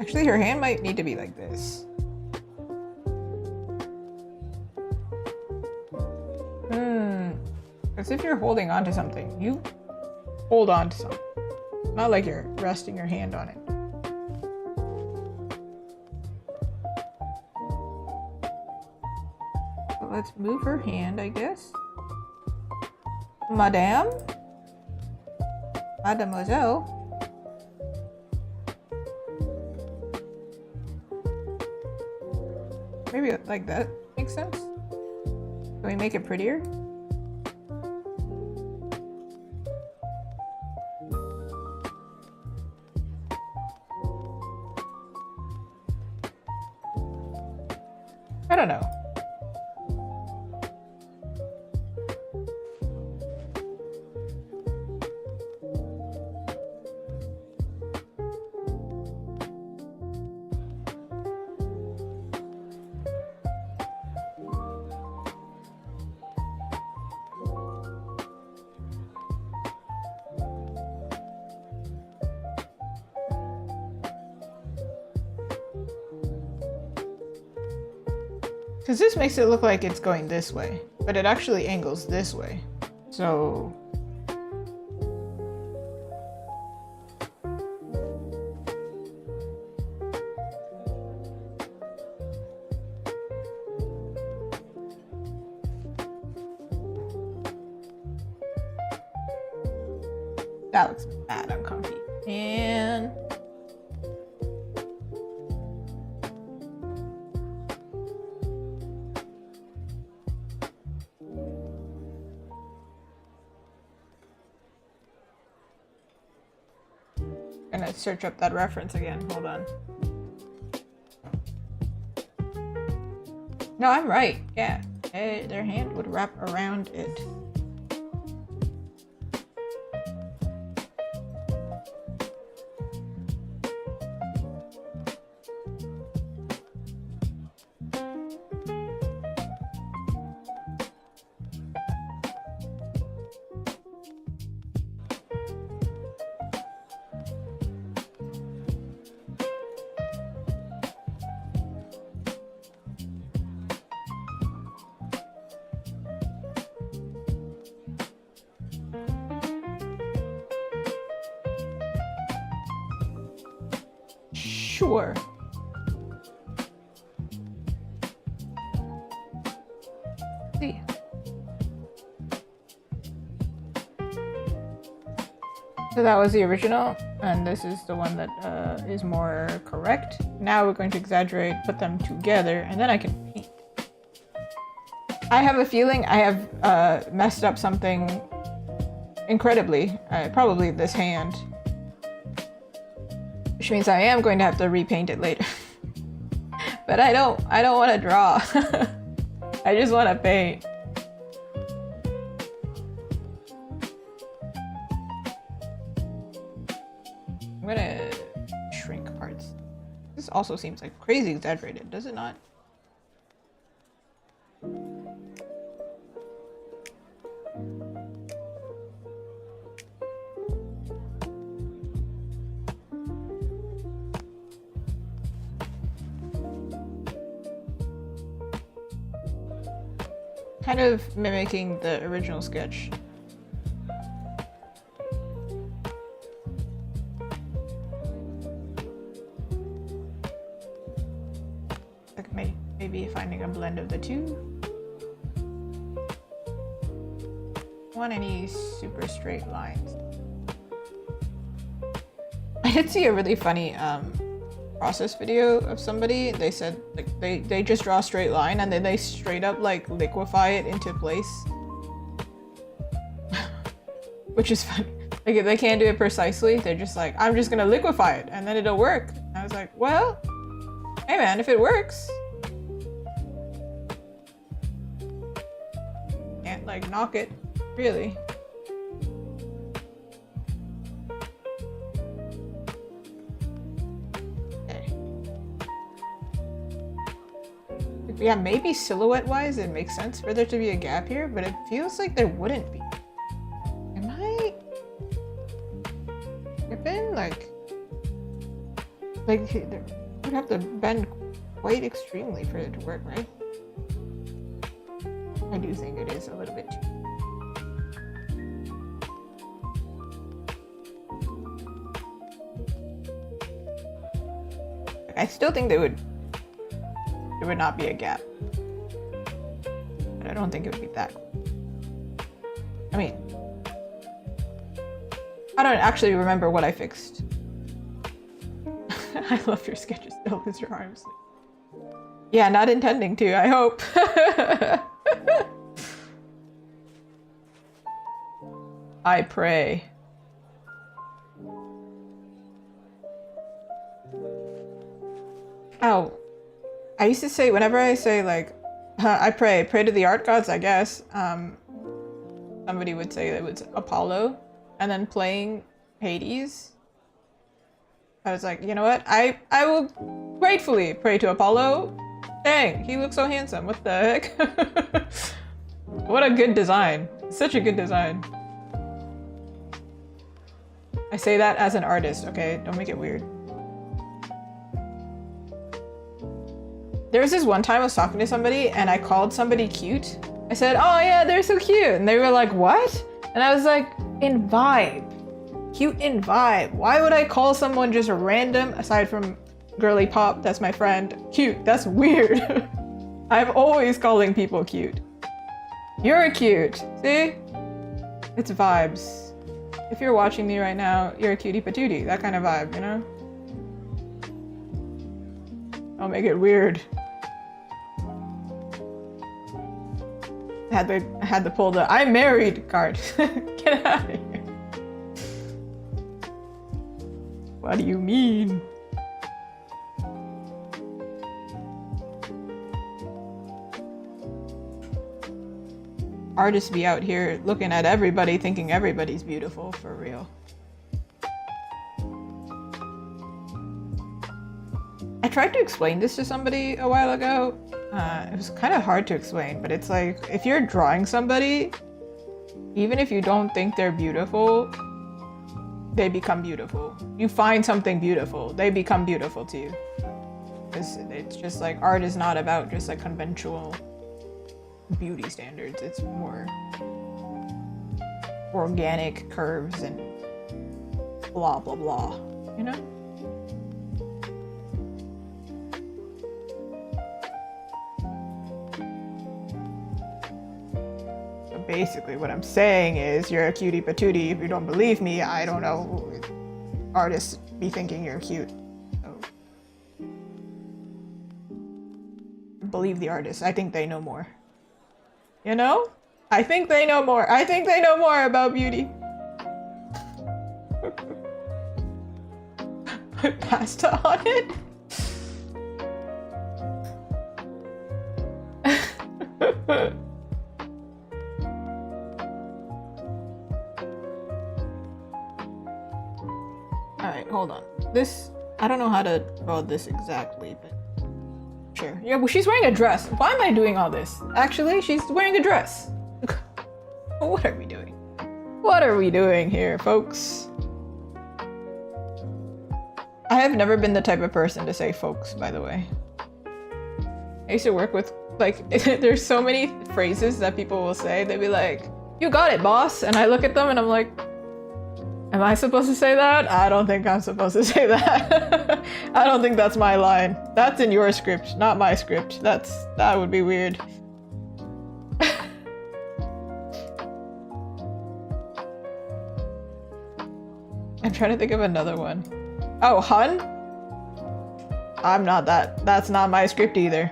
Actually, her hand might need to be like this. As if you're holding on to something. You hold on to something. Not like you're resting your hand on it. So let's move her hand, I guess. Madame? Mademoiselle? Maybe like that makes sense? Can we make it prettier? I don't know. Because this makes it look like it's going this way, but it actually angles this way. So... that looks mad uncomfy. And... gonna search up that reference again. Hold on. No, I'm right. Yeah. Their hand would wrap around it. Sure. See. So that was the original, and this is the one that is more correct. Now we're going to exaggerate, put them together, and then I can paint. I have a feeling I have messed up something incredibly. Probably this hand. Which means I am going to have to repaint it later. But I don't want to draw. I just want to paint. I'm gonna shrink parts. This also seems like crazy exaggerated, does it not? Kind of mimicking the original sketch. Like maybe finding a blend of the two. Want any super straight lines. I did see a really funny process video of somebody. They said like they just draw a straight line and then they straight up like liquefy it into place. Which is funny. Like if they can't do it precisely, they're just like, I'm just gonna liquefy it and then it'll work. And I was like, well, hey man, if it works. Can't like knock it, really. Yeah, maybe silhouette-wise it makes sense for there to be a gap here, but it feels like there wouldn't be. Am I tripping? Like there would have to bend quite extremely for it to work, right? I do think it is a little bit too. I still think there would not be a gap. But I don't think it would be that. I mean, I don't actually remember what I fixed. I love your sketches. Don't lose your arms. Yeah, not intending to, I hope. I pray. Oh. I used to say, whenever I say like, I pray to the art gods, I guess, somebody would say it was Apollo, and then playing Hades. I was like, you know what? I will gratefully pray to Apollo. Dang, he looks so handsome. What the heck? What a good design. Such a good design. I say that as an artist, okay? Don't make it weird. There was this one time I was talking to somebody and I called somebody cute. I said, oh yeah, they're so cute. And they were like, what? And I was like, in vibe. Cute in vibe. Why would I call someone just random, aside from Girly Pop, that's my friend, cute? That's weird. I'm always calling people cute. You're cute. See? It's vibes. If you're watching me right now, you're a cutie patootie. That kind of vibe, you know? I'll make it weird. I had to pull the I'm married card. Get out of here. What do you mean? Artists be out here looking at everybody thinking everybody's beautiful, for real. I tried to explain this to somebody a while ago. It was kind of hard to explain, but it's like, if you're drawing somebody, even if you don't think they're beautiful, they become beautiful. You find something beautiful, they become beautiful to you. It's just like, art is not about just like conventional beauty standards. It's more organic curves and blah, blah, blah, you know? Basically what I'm saying is, you're a cutie patootie. If you don't believe me, I don't know. Artists be thinking you're cute. So believe the artist. I think they know more. You know? I think they know more. I think they know more about beauty. Put pasta on it? Alright, hold on. This, I don't know how to draw this exactly, but sure. Yeah, well, she's wearing a dress. Why am I doing all this? Actually, she's wearing a dress. What are we doing? What are we doing here, folks? I have never been the type of person to say folks, by the way. I used to work with, like, there's so many phrases that people will say. They'll be like, you got it, boss. And I look at them and I'm like, am I supposed to say that? I don't think I'm supposed to say that. I don't think that's my line. That's in your script, not my script. That would be weird. I'm trying to think of another one. Oh, hun? I'm not that. That's not my script either.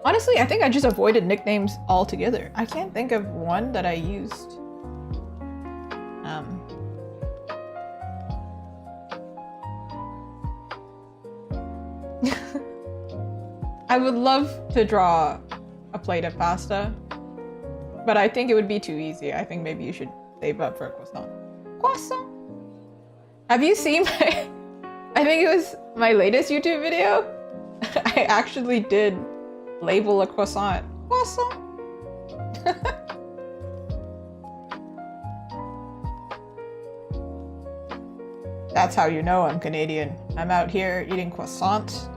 Honestly, I think I just avoided nicknames altogether. I can't think of one that I used. I would love to draw a plate of pasta, but I think it would be too easy. I think maybe you should save up for a croissant. Croissant? Have you seen my... I think it was my latest YouTube video? I actually did label a croissant. Croissant? That's how you know I'm Canadian. I'm out here eating croissants.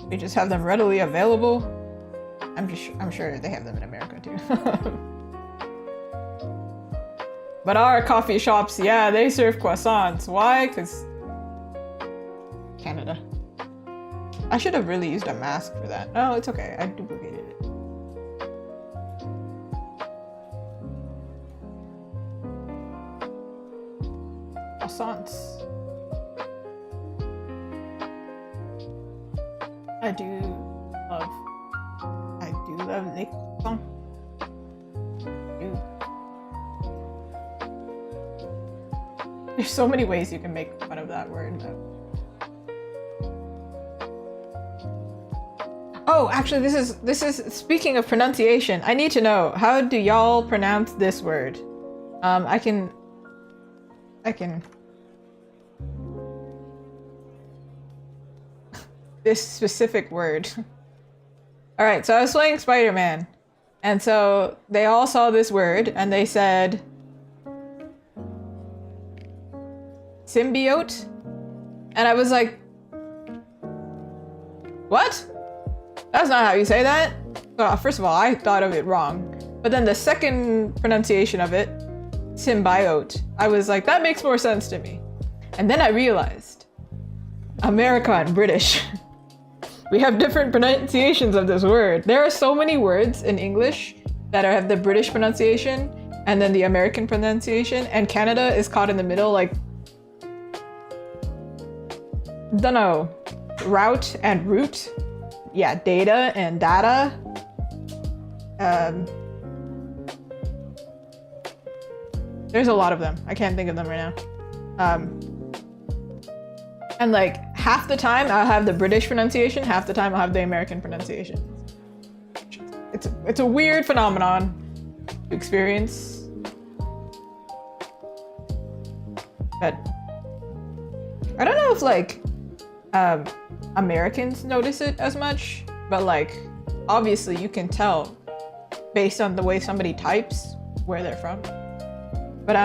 We just have them readily available. I'm sure they have them in America too. But our coffee shops, yeah, they serve croissants. Why? Because Canada. I should have really used a mask for that. No, it's okay. I duplicated it. Croissants. I do love les croissants. There's so many ways you can make fun of that word. Oh, actually, this is speaking of pronunciation. I need to know, how do y'all pronounce this word? I can. This specific word. All right, so I was playing Spider-Man, and so they all saw this word and they said symbiote, and I was like, what? That's not how you say that. Well, first of all, I thought of it wrong, but then the second pronunciation of it, symbiote, I was like, that makes more sense to me. And then I realized, America and British. We have different pronunciations of this word. There are so many words in English that have the British pronunciation and then the American pronunciation, and Canada is caught in the middle, like, dunno, route and route. Yeah, data and data. There's a lot of them. I can't think of them right now. And like half the time I'll have the British pronunciation, half the time I'll have the American pronunciation. It's a weird phenomenon to experience. But I don't know if like Americans notice it as much, but like obviously you can tell based on the way somebody types where they're from. But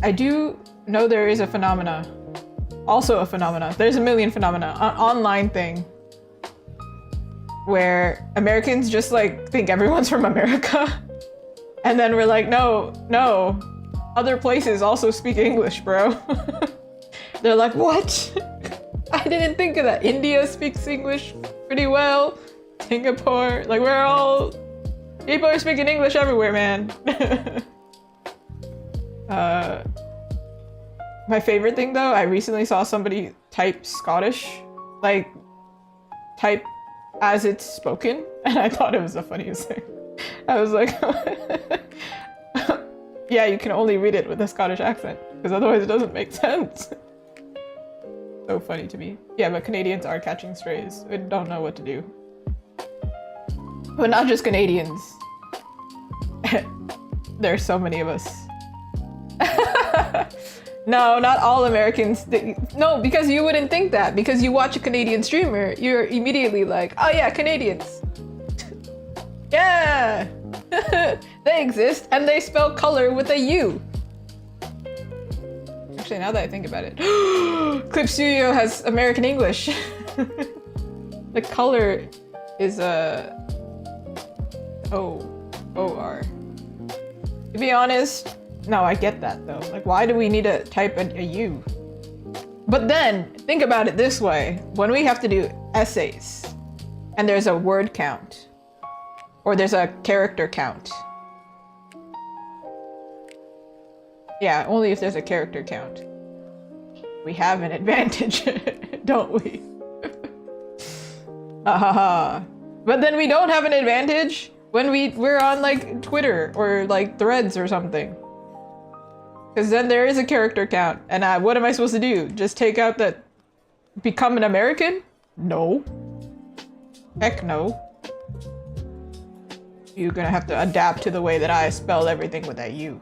I do know there is a phenomena. Also a phenomena. There's a million phenomena. An online thing where Americans just like think everyone's from America. And then we're like, no, other places also speak English, bro. They're like, what? I didn't think of that. India speaks English pretty well. Singapore, like people are speaking English everywhere, man. My favorite thing though, I recently saw somebody type Scottish, like type as it's spoken, and I thought it was the funniest thing. I was like, yeah, you can only read it with a Scottish accent, because otherwise it doesn't make sense. So funny to me. Yeah, but Canadians are catching strays. We don't know what to do. But not just Canadians. There's so many of us. No, not all Americans. No, because you wouldn't think that. Because you watch a Canadian streamer, you're immediately like, oh yeah, Canadians. Yeah! They exist, and they spell color with a U. Actually, now that I think about it. Clip Studio has American English. The color is O-R. To be honest, no, I get that though. Like, why do we need to type a U? But then, think about it this way. When we have to do essays, and there's a word count, or there's a character count. Yeah, only if there's a character count. We have an advantage, don't we? But then we don't have an advantage when we're on like Twitter or like Threads or something. Because then there is a character count, and what am I supposed to do? Just take out that become an American? No. Heck no. You're gonna have to adapt to the way that I spell everything with that U.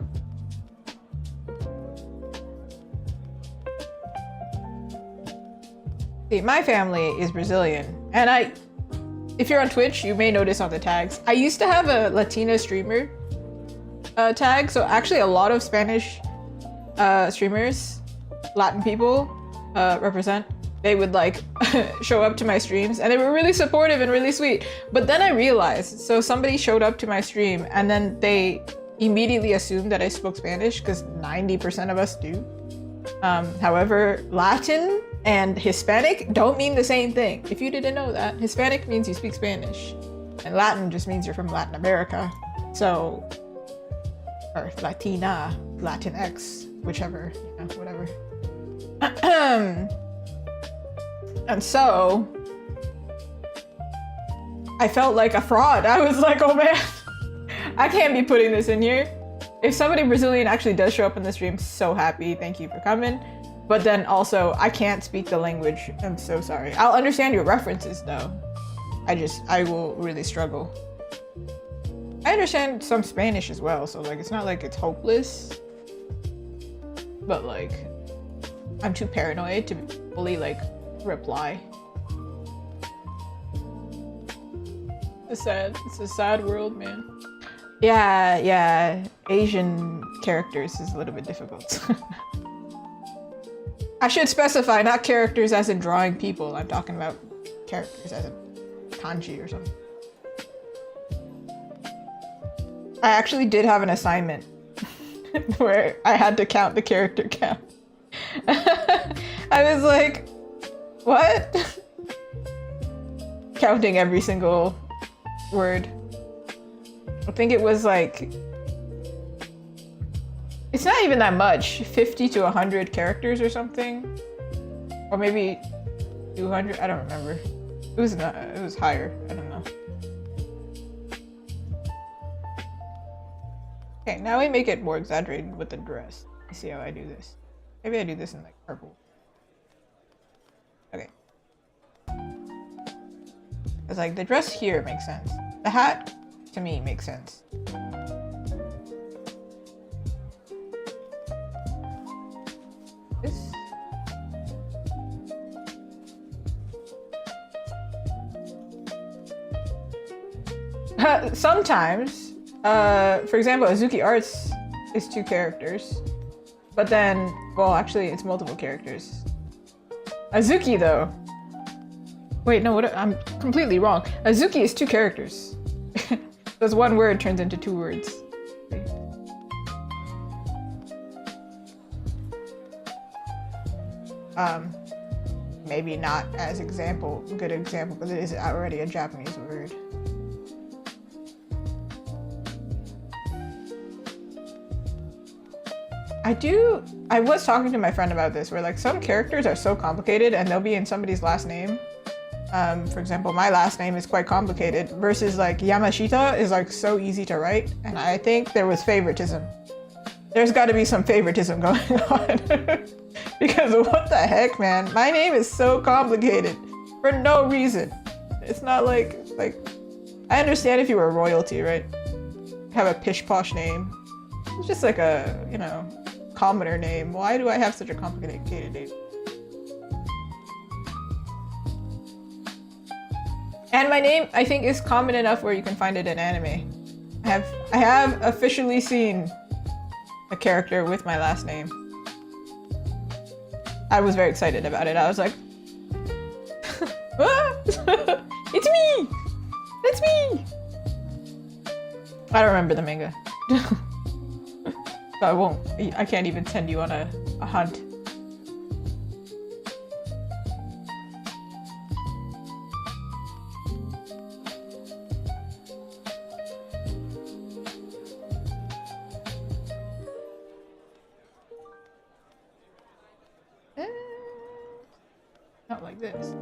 See, my family is Brazilian, and if you're on Twitch, you may notice on the tags, I used to have a Latina streamer tag, so actually a lot of Spanish streamers, Latin people, represent, they would like show up to my streams, and they were really supportive and really sweet. But then I realized, so somebody showed up to my stream, and then they immediately assumed that I spoke Spanish, because 90% of us do. However, Latin and Hispanic don't mean the same thing. If you didn't know that, Hispanic means you speak Spanish, and Latin just means you're from Latin America. So, or Latina, Latinx, whichever, you know, whatever. And so, I felt like a fraud. I was like, oh man, I can't be putting this in here. If somebody Brazilian actually does show up in the stream, so happy, thank you for coming. But then also, I can't speak the language. I'm so sorry. I'll understand your references though. I will really struggle. I understand some Spanish as well, so like, it's not like it's hopeless. But like, I'm too paranoid to fully like reply. It's a sad world, man. Yeah, Asian characters is a little bit difficult. I should specify, not characters as in drawing people. I'm talking about characters as in kanji or something. I actually did have an assignment where I had to count the character count. I was like, what? Counting every single word. I think it was like, it's not even that much, 50 to 100 characters or something, or maybe 200. I don't remember. It was higher. I don't know. Okay, now we make it more exaggerated with the dress. Let's see how I do this. Maybe I do this in like purple. Okay. It's like the dress here makes sense. The hat to me makes sense. This. Sometimes, for example, Azuki Arts is 2 characters, but then, well, actually, it's multiple characters. Azuki, though. Wait, no, I'm completely wrong. Azuki is 2 characters. Because 1 word turns into 2 words. Maybe not as good example, because it is already a Japanese word. I was talking to my friend about this, where like some characters are so complicated and they'll be in somebody's last name. For example, my last name is quite complicated versus like Yamashita is like so easy to write, and I think there was favoritism. There's got to be some favoritism going on. Because what the heck, man? My name is so complicated for no reason. It's not like I understand if you were royalty, right? Have a pish posh name. It's just like a, you know, commoner name. Why do I have such a complicated name? And my name, I think, is common enough where you can find it in anime. I have officially seen a character with my last name. I was very excited about it. I was like, ah! It's me! That's me! I don't remember the manga. So I can't even send you on a hunt. Not like this.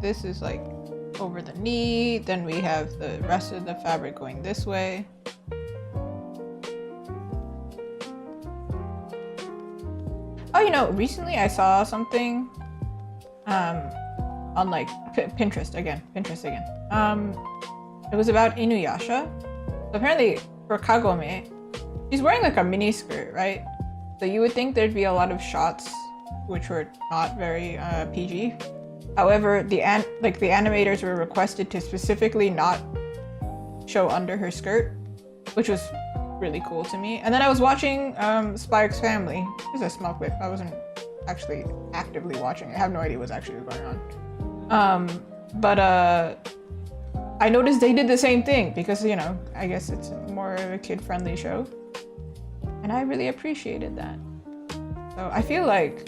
This is like over the knee, then we have the rest of the fabric going this way. Oh, you know, recently I saw something on like Pinterest again. It was about Inuyasha. So apparently for Kagome, she's wearing like a mini skirt, right? So you would think there'd be a lot of shots which were not very PG. However, the animators were requested to specifically not show under her skirt, which was really cool to me. And then I was watching Spike's Family. It's a small clip. I wasn't actually actively watching it. I have no idea what's actually going on. But I noticed they did the same thing because, you know, I guess it's more of a kid-friendly show. And I really appreciated that. So I feel like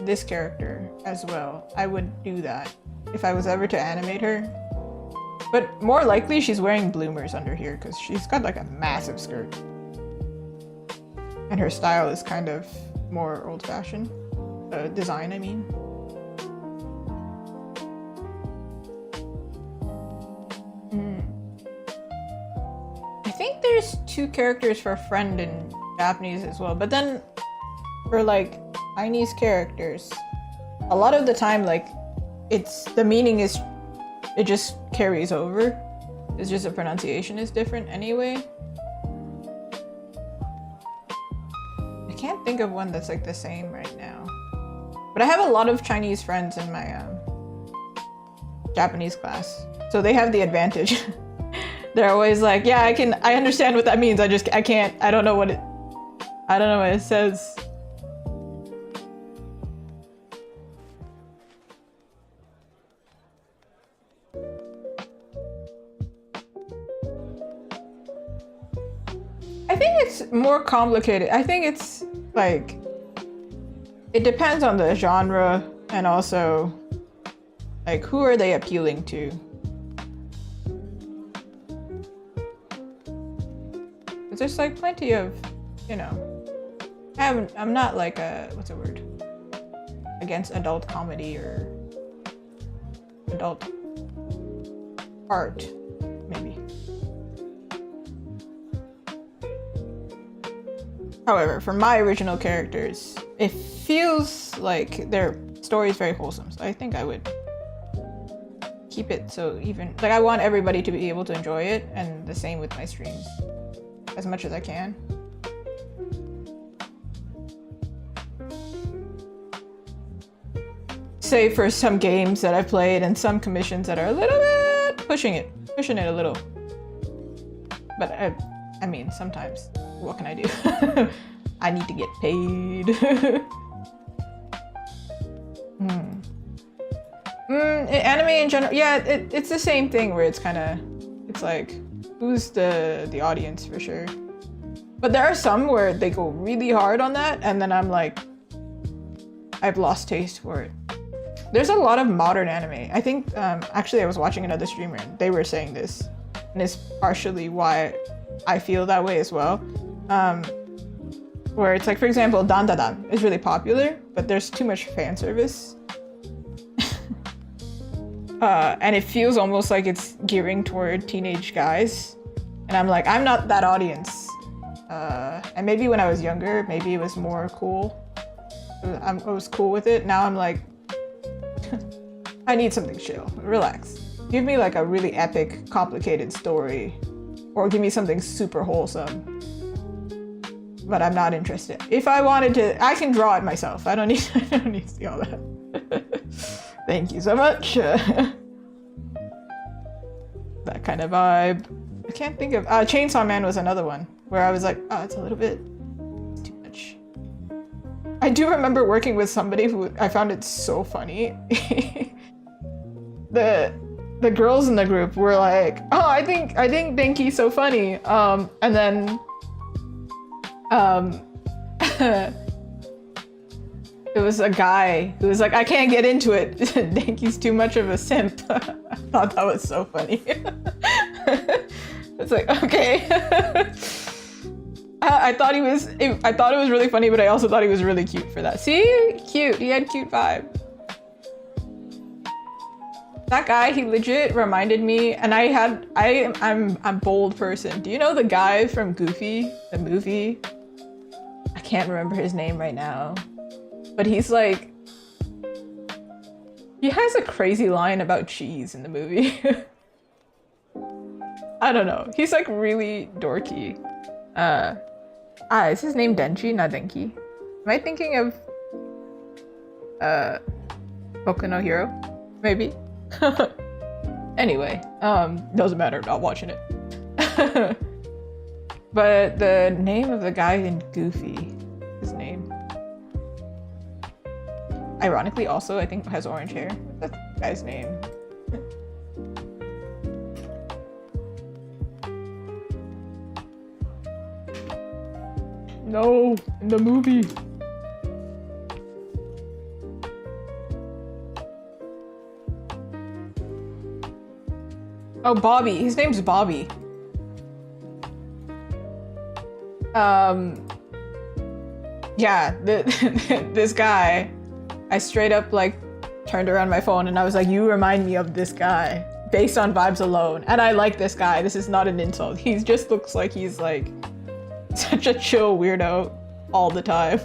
this character as well, I would do that if I was ever to animate her. But more likely she's wearing bloomers under here because she's got like a massive skirt. And her style is kind of more old-fashioned. Design, I mean. I think there's 2 characters for friend in Japanese as well, but then for like Chinese characters, a lot of the time, like, the meaning is, it just carries over. It's just the pronunciation is different anyway. I can't think of one that's like the same right now. But I have a lot of Chinese friends in my Japanese class, so they have the advantage. They're always like, yeah, I understand what that means. I don't know what it says. I think it's more complicated. I think it's like, it depends on the genre and also like who are they appealing to. Because there's like plenty of, you know, I'm not like what's the word? Against adult comedy or adult art, maybe. However, for my original characters, it feels like their story is very wholesome, so I think I would keep it so even, like, I want everybody to be able to enjoy it, and the same with my streams, as much as I can. Save for some games that I've played and some commissions that are a little bit pushing it a little. But I mean, sometimes, what can I do? I need to get paid. Anime in general, yeah, it's the same thing where it's like, who's the audience for sure. But there are some where they go really hard on that, and then I'm like, I've lost taste for it. There's a lot of modern anime. I think, actually I was watching another streamer and they were saying this, and it's partially why I feel that way as well. Where it's like, for example, Dandadan is really popular, but there's too much fan service. And it feels almost like it's gearing toward teenage guys. And I'm like, I'm not that audience. And maybe when I was younger, maybe it was more cool. I was cool with it. Now I'm like, I need something chill, relax. Give me like a really epic, complicated story, or give me something super wholesome. But I'm not interested. If I wanted to, I can draw it myself. I don't need to see all that. Thank you so much. That kind of vibe. I can't think of, Chainsaw Man was another one where I was like, oh, it's a little bit too much. I do remember working with somebody who I found it so funny. The girls in the group were like, "Oh, I think Denki's so funny." And then it was a guy who was like, "I can't get into it. Denki's too much of a simp." I thought that was so funny. It's like, okay. I thought it was really funny, but I also thought he was really cute for that. See? Cute. He had cute vibe. That guy, he legit reminded me, and I'm a bold person. Do you know the guy from Goofy, the movie? I can't remember his name right now. But he's like, he has a crazy line about cheese in the movie. I don't know. He's like really dorky. Is his name Denji, not Denki? Am I thinking of Boku no Hero? Maybe? Anyway, doesn't matter, not watching it. But the name of the guy in Goofy, his name, ironically also I think has orange hair. What's that guy's name? No, in the movie. Oh, Bobby. His name's Bobby. Yeah, this guy, I straight up like turned around my phone and I was like, "You remind me of this guy based on vibes alone." And I like this guy. This is not an insult. He just looks like he's like such a chill weirdo all the time.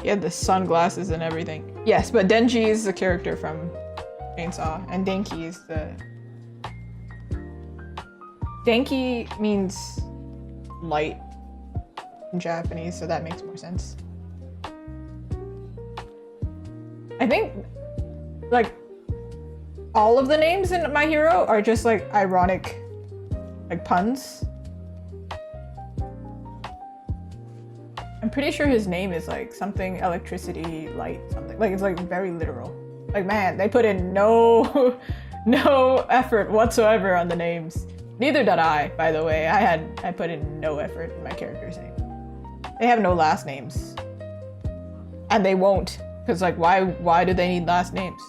He had the sunglasses and everything. Yes, but Denji is the character from Chainsaw, and Denki is the... Denki means light in Japanese, so that makes more sense. I think, like, all of the names in My Hero are just like ironic, like puns. I'm pretty sure his name is like something electricity, light, something. Like it's like very literal. Like man, they put in no effort whatsoever on the names. Neither did I, by the way. I put in no effort in my character's name. They have no last names. And they won't. Because like why do they need last names?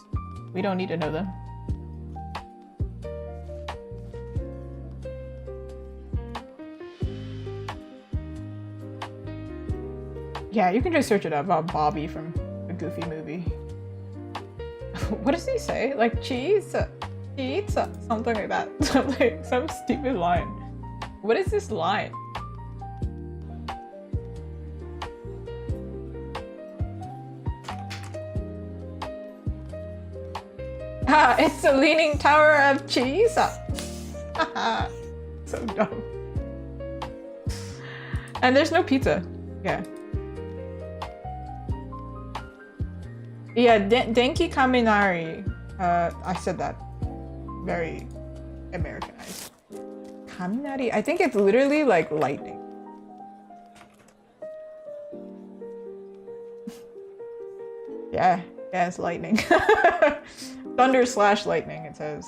We don't need to know them. Yeah, you can just search it up about Bobby from the Goofy movie. What does he say? Like cheese? Cheese? Something like that. Like some stupid line. What is this line? Ah, it's the Leaning Tower of Cheese. So dumb. And there's no pizza. Yeah. Yeah, Denki Kaminari. I said that very Americanized. Kaminari? I think it's literally like lightning. Yeah, it's lightning. Thunder / lightning, it says.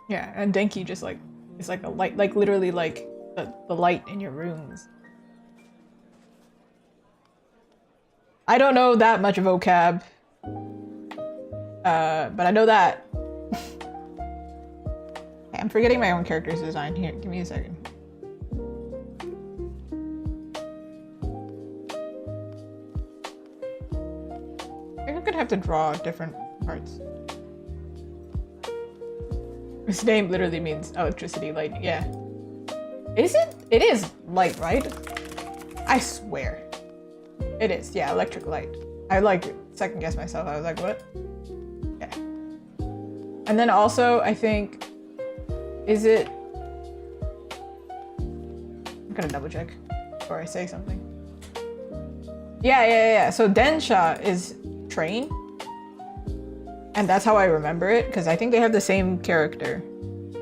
Yeah, and Denki just like, it's like a light, like literally like the light in your rooms. I don't know that much vocab, but I know that. Hey, I'm forgetting my own character's design here. Give me a second. I think I'm gonna have to draw different parts. His name literally means electricity, light. Yeah. Is it? It is light, right? I swear. It is, yeah, electric light. I like second guessed myself. I was like, what? Yeah. And then also, I think, is it? I'm gonna double check before I say something. Yeah. So Densha is train, and that's how I remember it because I think they have the same character.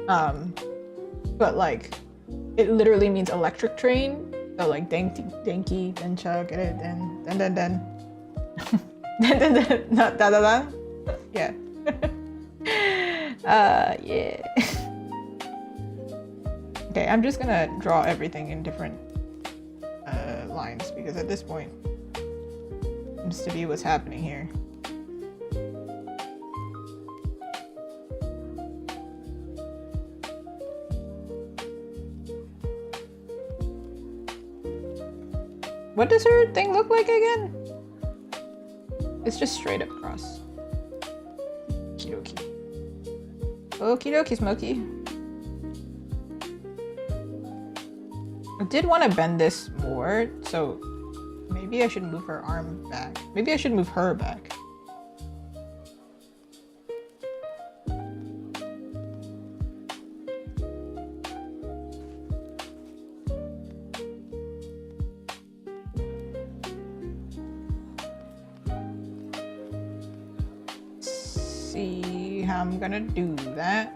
But like it literally means electric train. So like denki, dencha, get it, den. Den, not da. Yeah. Yeah. Okay, I'm just gonna draw everything in different lines because at this point seems to be what's happening here. What does her thing look like again? It's just straight up cross. Okie dokie. Okie dokie, Smokey. I did want to bend this more, so maybe I should move her arm back. Maybe I should move her back. See how I'm gonna do that.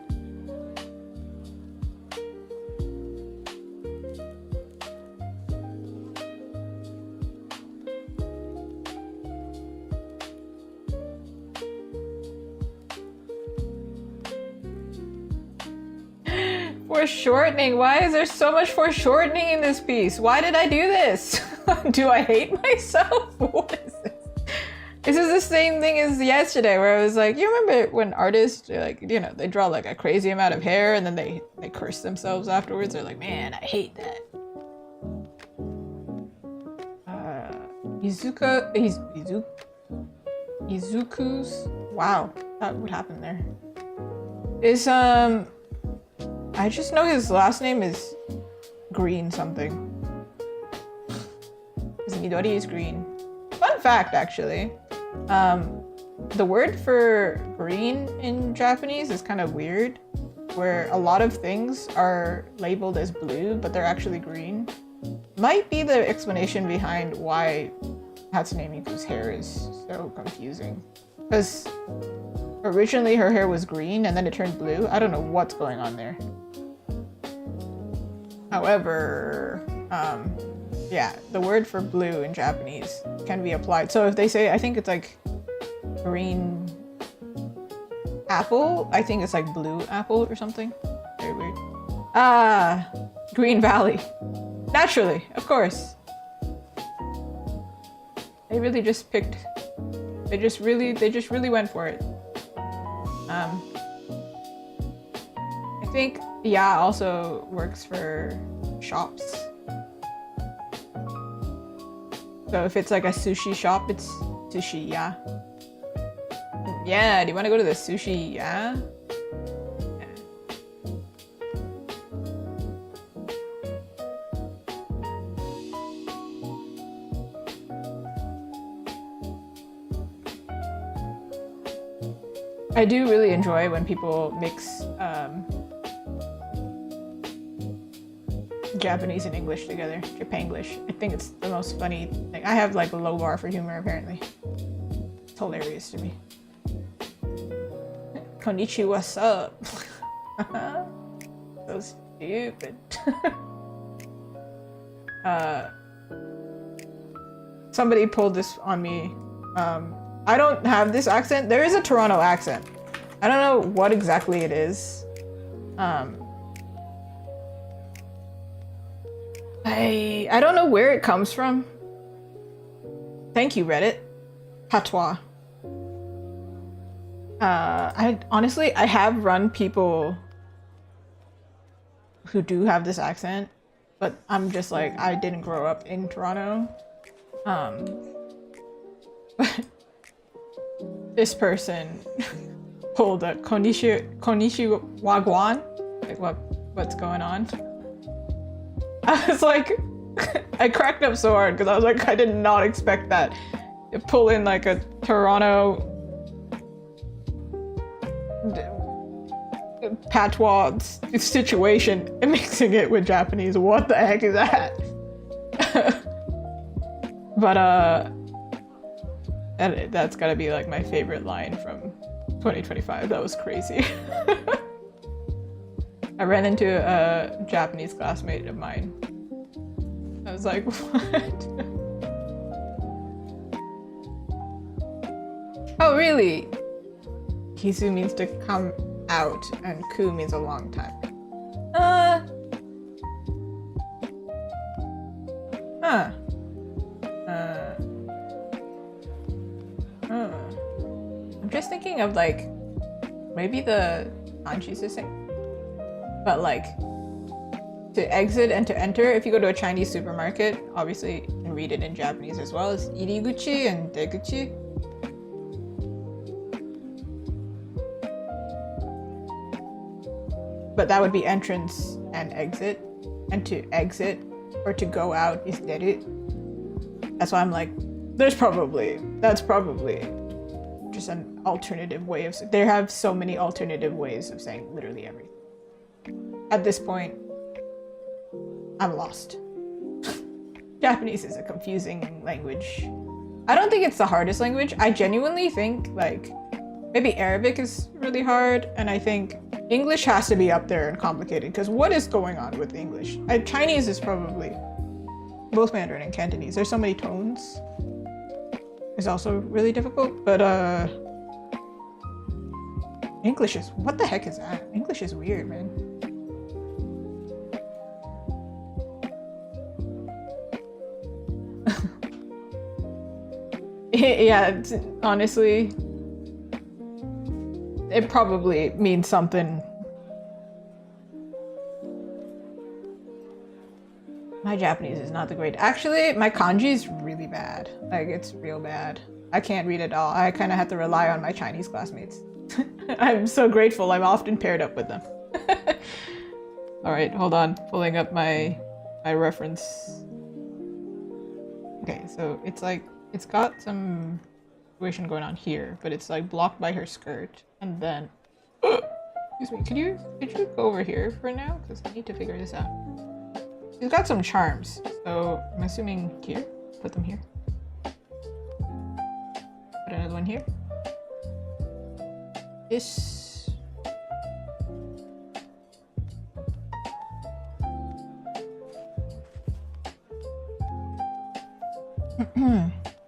Foreshortening. Why is there so much foreshortening in this piece? Why did I do this? Do I hate myself? What is this? This is the same thing as yesterday where I was like, you remember when artists, like, you know, they draw like a crazy amount of hair and then they curse themselves afterwards. They're like, man, I hate that. Izuku's, wow, what happened there? Is, I just know his last name is Green something. His Midori is green. Fun fact, actually. The word for green in Japanese is kind of weird, where a lot of things are labeled as blue, but they're actually green. Might be the explanation behind why Hatsune Miku's hair is so confusing. Because originally her hair was green and then it turned blue. I don't know what's going on there. However, yeah, the word for blue in Japanese can be applied. So if they say, I think it's like green apple, I think it's like blue apple or something. Very weird. Ah, Green Valley. Naturally, of course. They really just picked, they just really went for it. I think Ya also works for shops. So if it's like a sushi shop, it's sushi ya. Yeah, do you want to go to the sushi ya? Yeah. I do really enjoy when people mix Japanese and English together, Japanglish. I think it's the most funny thing. I have like a low bar for humor apparently. It's hilarious to me. Konnichiwa, what's up? So stupid. Somebody pulled this on me. I don't have this accent. There is a Toronto accent. I don't know what exactly it is. I don't know where it comes from. Thank you, Reddit. Patois. I honestly, I have run people who do have this accent, but I'm just like, I didn't grow up in Toronto. But this person pulled a konnichiwa wagwan. Like, what's going on? I was like, I cracked up so hard because I was like, I did not expect that. You pull in like a Toronto patois situation and mixing it with Japanese. What the heck is that? But that's gotta be like my favorite line from 2025. That was crazy. I ran into a Japanese classmate of mine. I was like, what? Oh, really? Kisu means to come out, and ku means a long time. I'm just thinking of like, maybe the kanji's the same. But like, to exit and to enter, if you go to a Chinese supermarket, obviously you can read it in Japanese as well as iriguchi and deguchi. But that would be entrance and exit. And to exit or to go out is deru. That's why I'm like, that's probably just an alternative way of, they have so many alternative ways of saying literally everything. At this point, I'm lost. Japanese is a confusing language. I don't think it's the hardest language. I genuinely think like maybe Arabic is really hard, and I think English has to be up there and complicated because what is going on with English? Chinese is probably both Mandarin and Cantonese. There's so many tones. It's also really difficult, but English is, what the heck is that? English is weird, man. Yeah, honestly, it probably means something. My Japanese is not the great. Actually, my kanji is really bad. Like, it's real bad. I can't read it all. I kind of have to rely on my Chinese classmates. I'm so grateful. I'm often paired up with them. All right, hold on. Pulling up my reference. Okay, so it's like, it's got some situation going on here, but it's like blocked by her skirt. And then, excuse me, could you go over here for now? Because I need to figure this out. She's got some charms, so I'm assuming here. Put them here. Put another one here. This.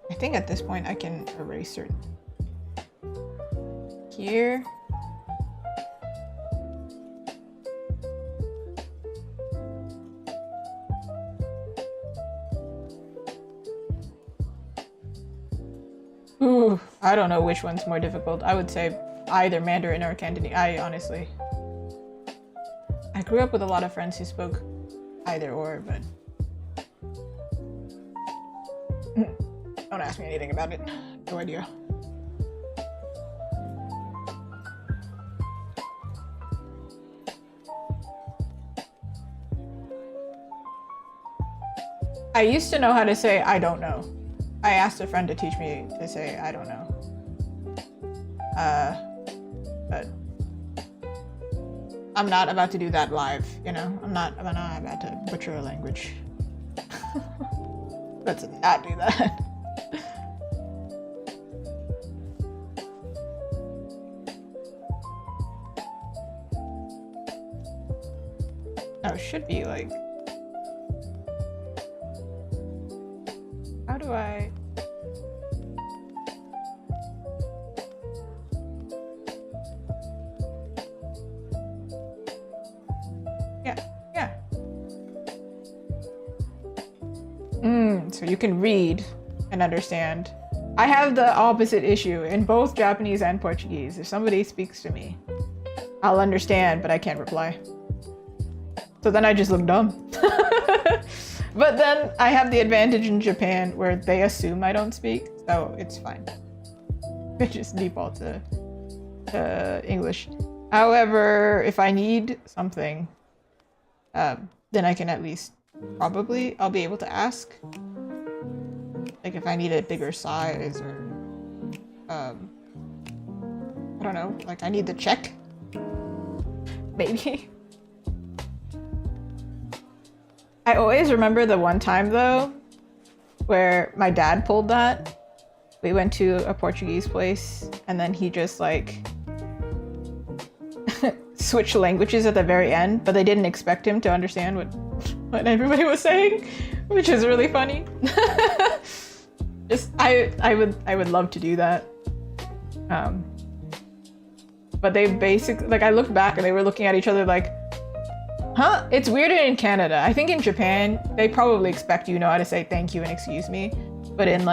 I think at this point I can erase her. Here. Ooh, I don't know which one's more difficult. I would say either Mandarin or Cantonese. I grew up with a lot of friends who spoke either or, but don't ask me anything about it. No idea. I used to know how to say I don't know. I asked a friend to teach me to say I don't know. But I'm not about to do that live, you know? I'm not about to butcher a language. Let's not do that. Oh, it should be like, how do I? Yeah. So you can read and understand. I have the opposite issue in both Japanese and Portuguese. If somebody speaks to me, I'll understand, but I can't reply. So then I just look dumb. But then I have the advantage in Japan where they assume I don't speak, so it's fine. I just default to English. However, if I need something, then I can at least probably, I'll be able to ask. Like if I need a bigger size or, I don't know, like I need the check. Maybe. I always remember the one time though, where my dad pulled that. We went to a Portuguese place and then he just like, switch languages at the very end, but they didn't expect him to understand what everybody was saying, which is really funny. Just I would love to do that. But they basically, like, I looked back and they were looking at each other like, huh? It's weirder in Canada. I think in Japan, they probably expect you know how to say thank you and excuse me. But in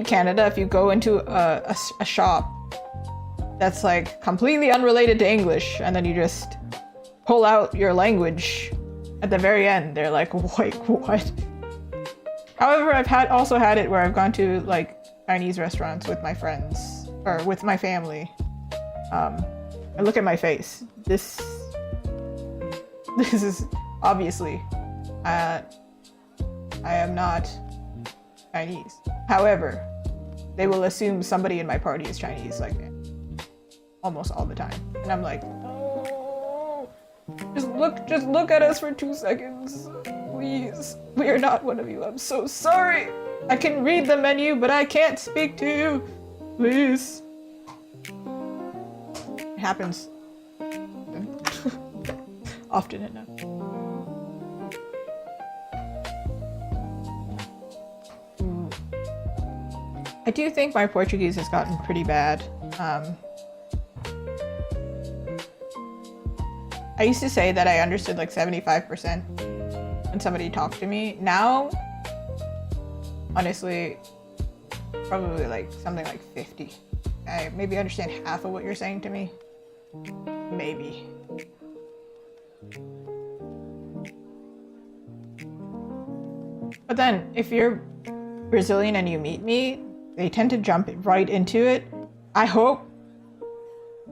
Canada, if you go into a shop that's like completely unrelated to English, and then you just pull out your language at the very end, they're like, wait, what? However, I've also had it where I've gone to like Chinese restaurants with my friends or with my family. And look at my face. This is obviously, I am not Chinese. However, they will assume somebody in my party is Chinese, like almost all the time. And I'm like, no, just look at us for 2 seconds, please. We are not one of you. I'm so sorry. I can read the menu, but I can't speak to you. Please. It happens often enough. I do think my Portuguese has gotten pretty bad. I used to say that I understood like 75% when somebody talked to me. Now, honestly, probably like something like 50. I maybe understand half of what you're saying to me. Maybe. But then, if you're Brazilian and you meet me, they tend to jump right into it. I hope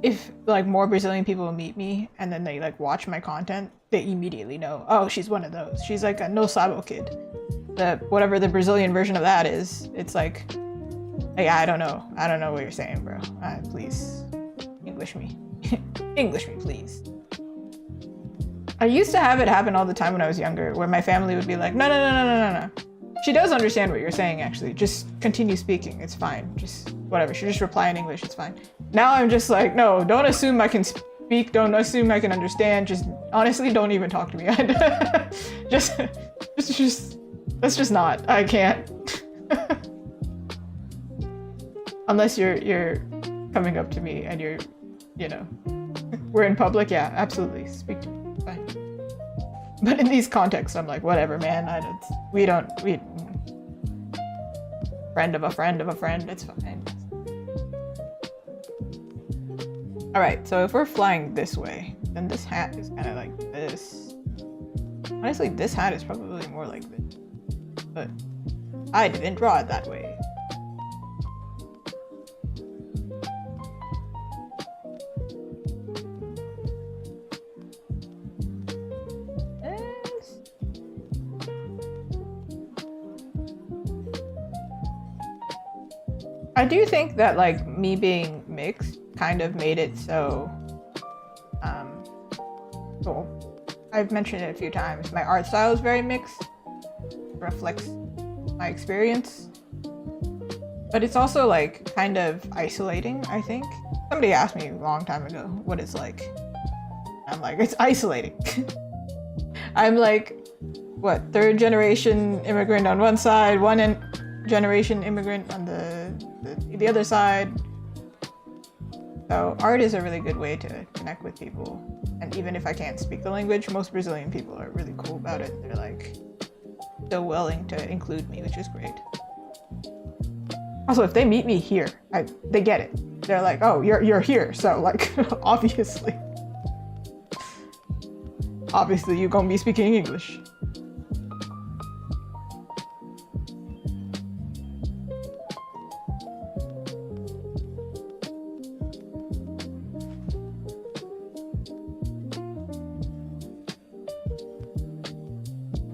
if like more Brazilian people meet me and then they like watch my content, they immediately know, oh, she's one of those. She's like a no sabo kid. Whatever the Brazilian version of that is, it's like, I don't know what you're saying, bro. Please, English me. English me, please. I used to have it happen all the time when I was younger, where my family would be like, no. She does understand what you're saying, actually. Just continue speaking. It's fine. Just whatever. She just reply in English. It's fine. Now I'm just like, no, don't assume I can speak. Don't assume I can understand. Just honestly, don't even talk to me. just, let's just not. I can't. Unless you're coming up to me and you're, we're in public. Yeah, absolutely. Speak to me. It's fine. But in these contexts, I'm like, whatever, man. We friend of a friend of a friend. It's fine. All right. So if we're flying this way, then this hat is kind of like this. Honestly, this hat is probably more like this, but I didn't draw it that way. I do think that like me being mixed kind of made it so, well, I've mentioned it a few times. My art style is very mixed, reflects my experience, but it's also like kind of isolating, I think. Somebody asked me a long time ago what it's like. I'm like, it's isolating. I'm like, what, 3rd generation immigrant on one side, generation immigrant on the other side. So art is a really good way to connect with people. And even if I can't speak the language, most Brazilian people are really cool about it. They're like so willing to include me, which is great. Also, if they meet me here, they get it. They're like, oh, you're here, so like obviously you're gonna be speaking English.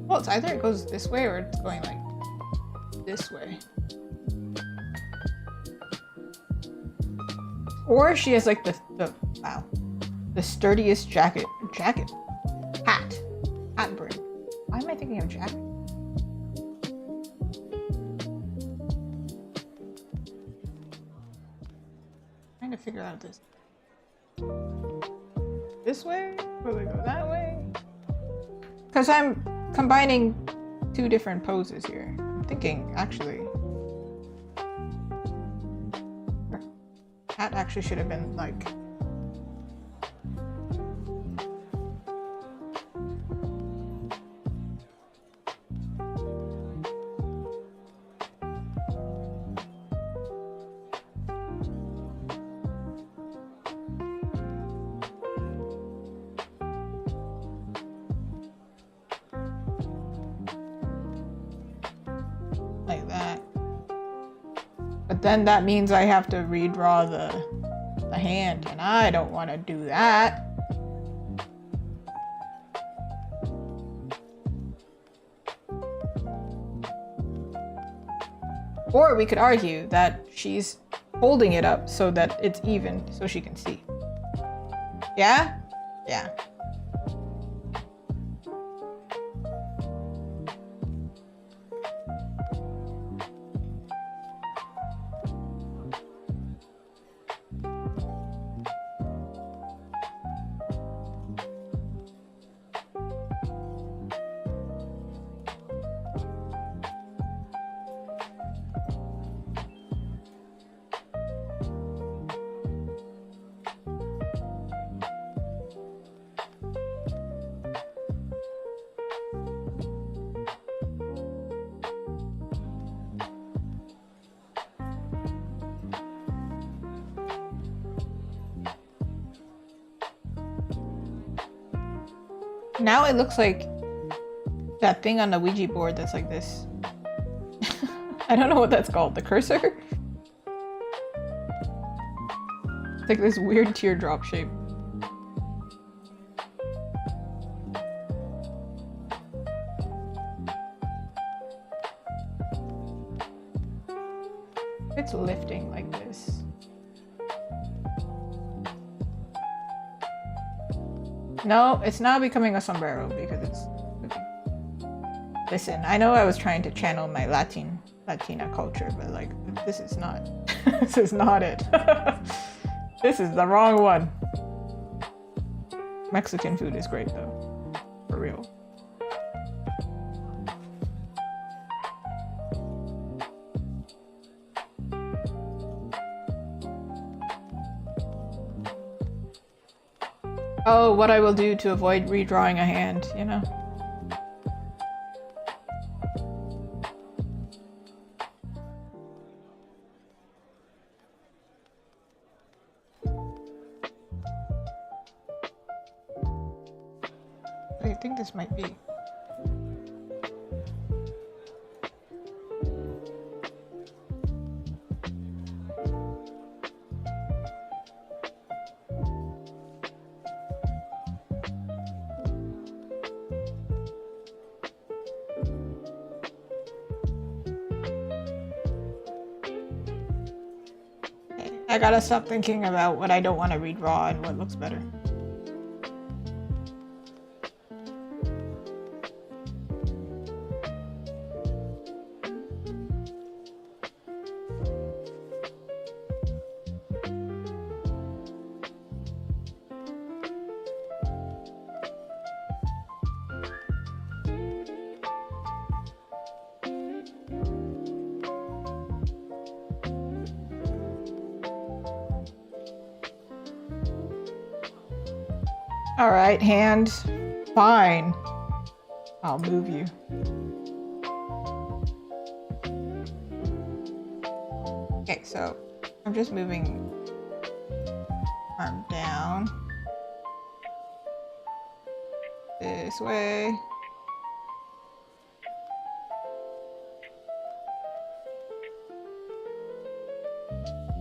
Well, it's either it goes this way or it's going like this way. Or she has like the sturdiest hat brim. Why am I thinking of jacket? Trying to figure out this. this way? Will it go that way? Because I'm combining two different poses here. I'm thinking, actually, that actually should have been like... like that. But then that means I have to redraw the hand, and I don't want to do that. Or we could argue that she's holding it up so that it's even, so she can see. Yeah? Yeah. Now it looks like that thing on the Ouija board that's like this. I don't know what that's called. The cursor? It's like this weird teardrop shape. It's lifting like this. No, it's now becoming a sombrero because it's... Listen, I know I was trying to channel my Latina culture, but like, this is not... this is not it. This is the wrong one. Mexican food is great though. For real. Oh, what I will do to avoid redrawing a hand, you know? I think this might be. I gotta stop thinking about what I don't want to redraw and what looks better. All right, hand. Fine. I'll move you. Okay, so I'm just moving arm down this way.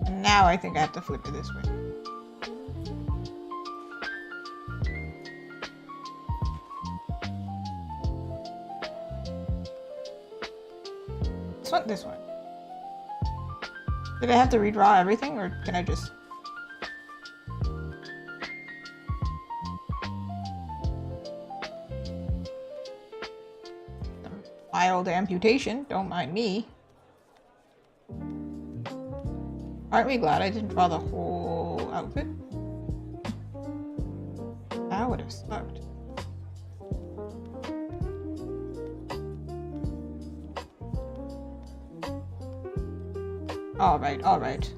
And now I think I have to flip it this way. This one. Did I have to redraw everything, or can I just... Mild amputation, don't mind me. Aren't we glad I didn't draw the whole outfit? would have sucked. All right, all right.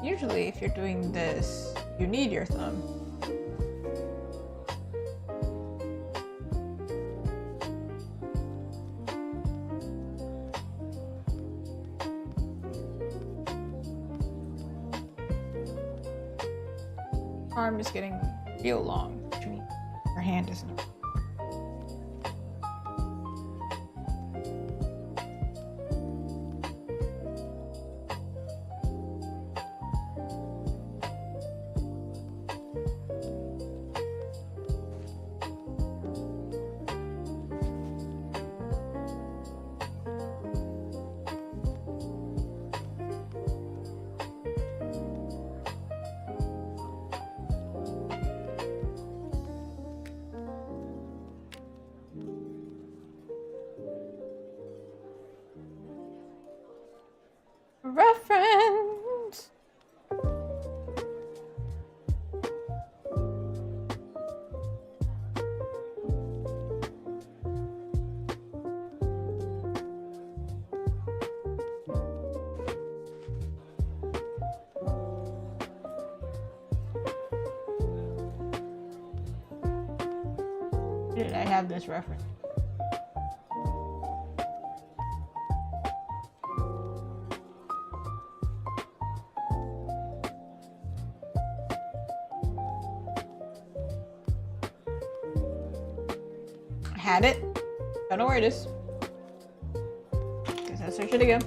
Usually, if you're doing this, you need your thumb. Arm is getting real long, which means her hand isn't. Reference. Did I have this reference? Had it. Don't know where it is. Guess I'll search it again.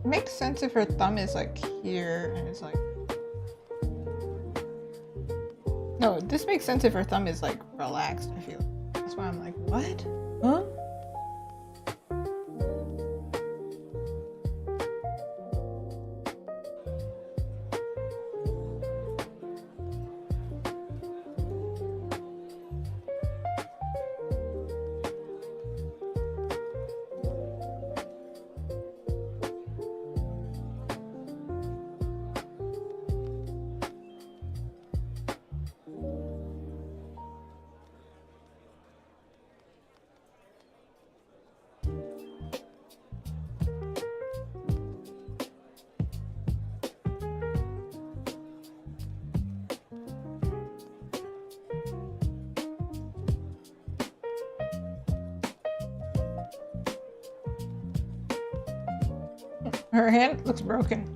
It makes sense if her thumb is like here and it's like... No, this makes sense if her thumb is like relaxed, I feel. That's why I'm like, what? Huh? Her hand looks broken.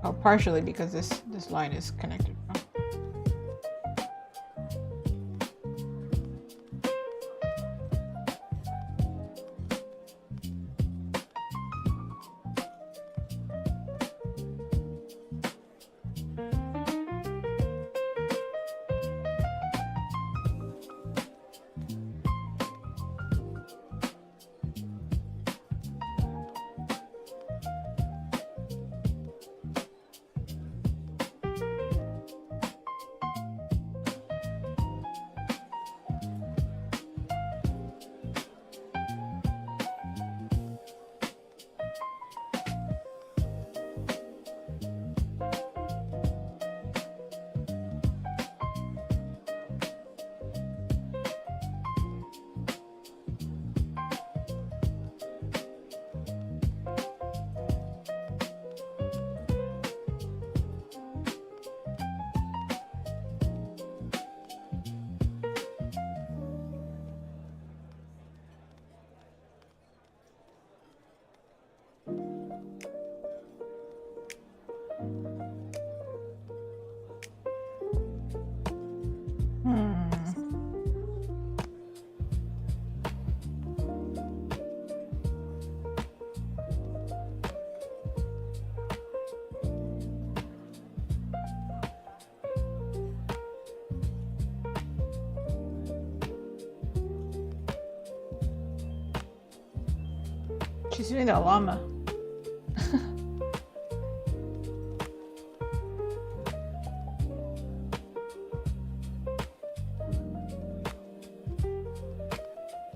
Oh, partially because this line is connected. She's doing the llama.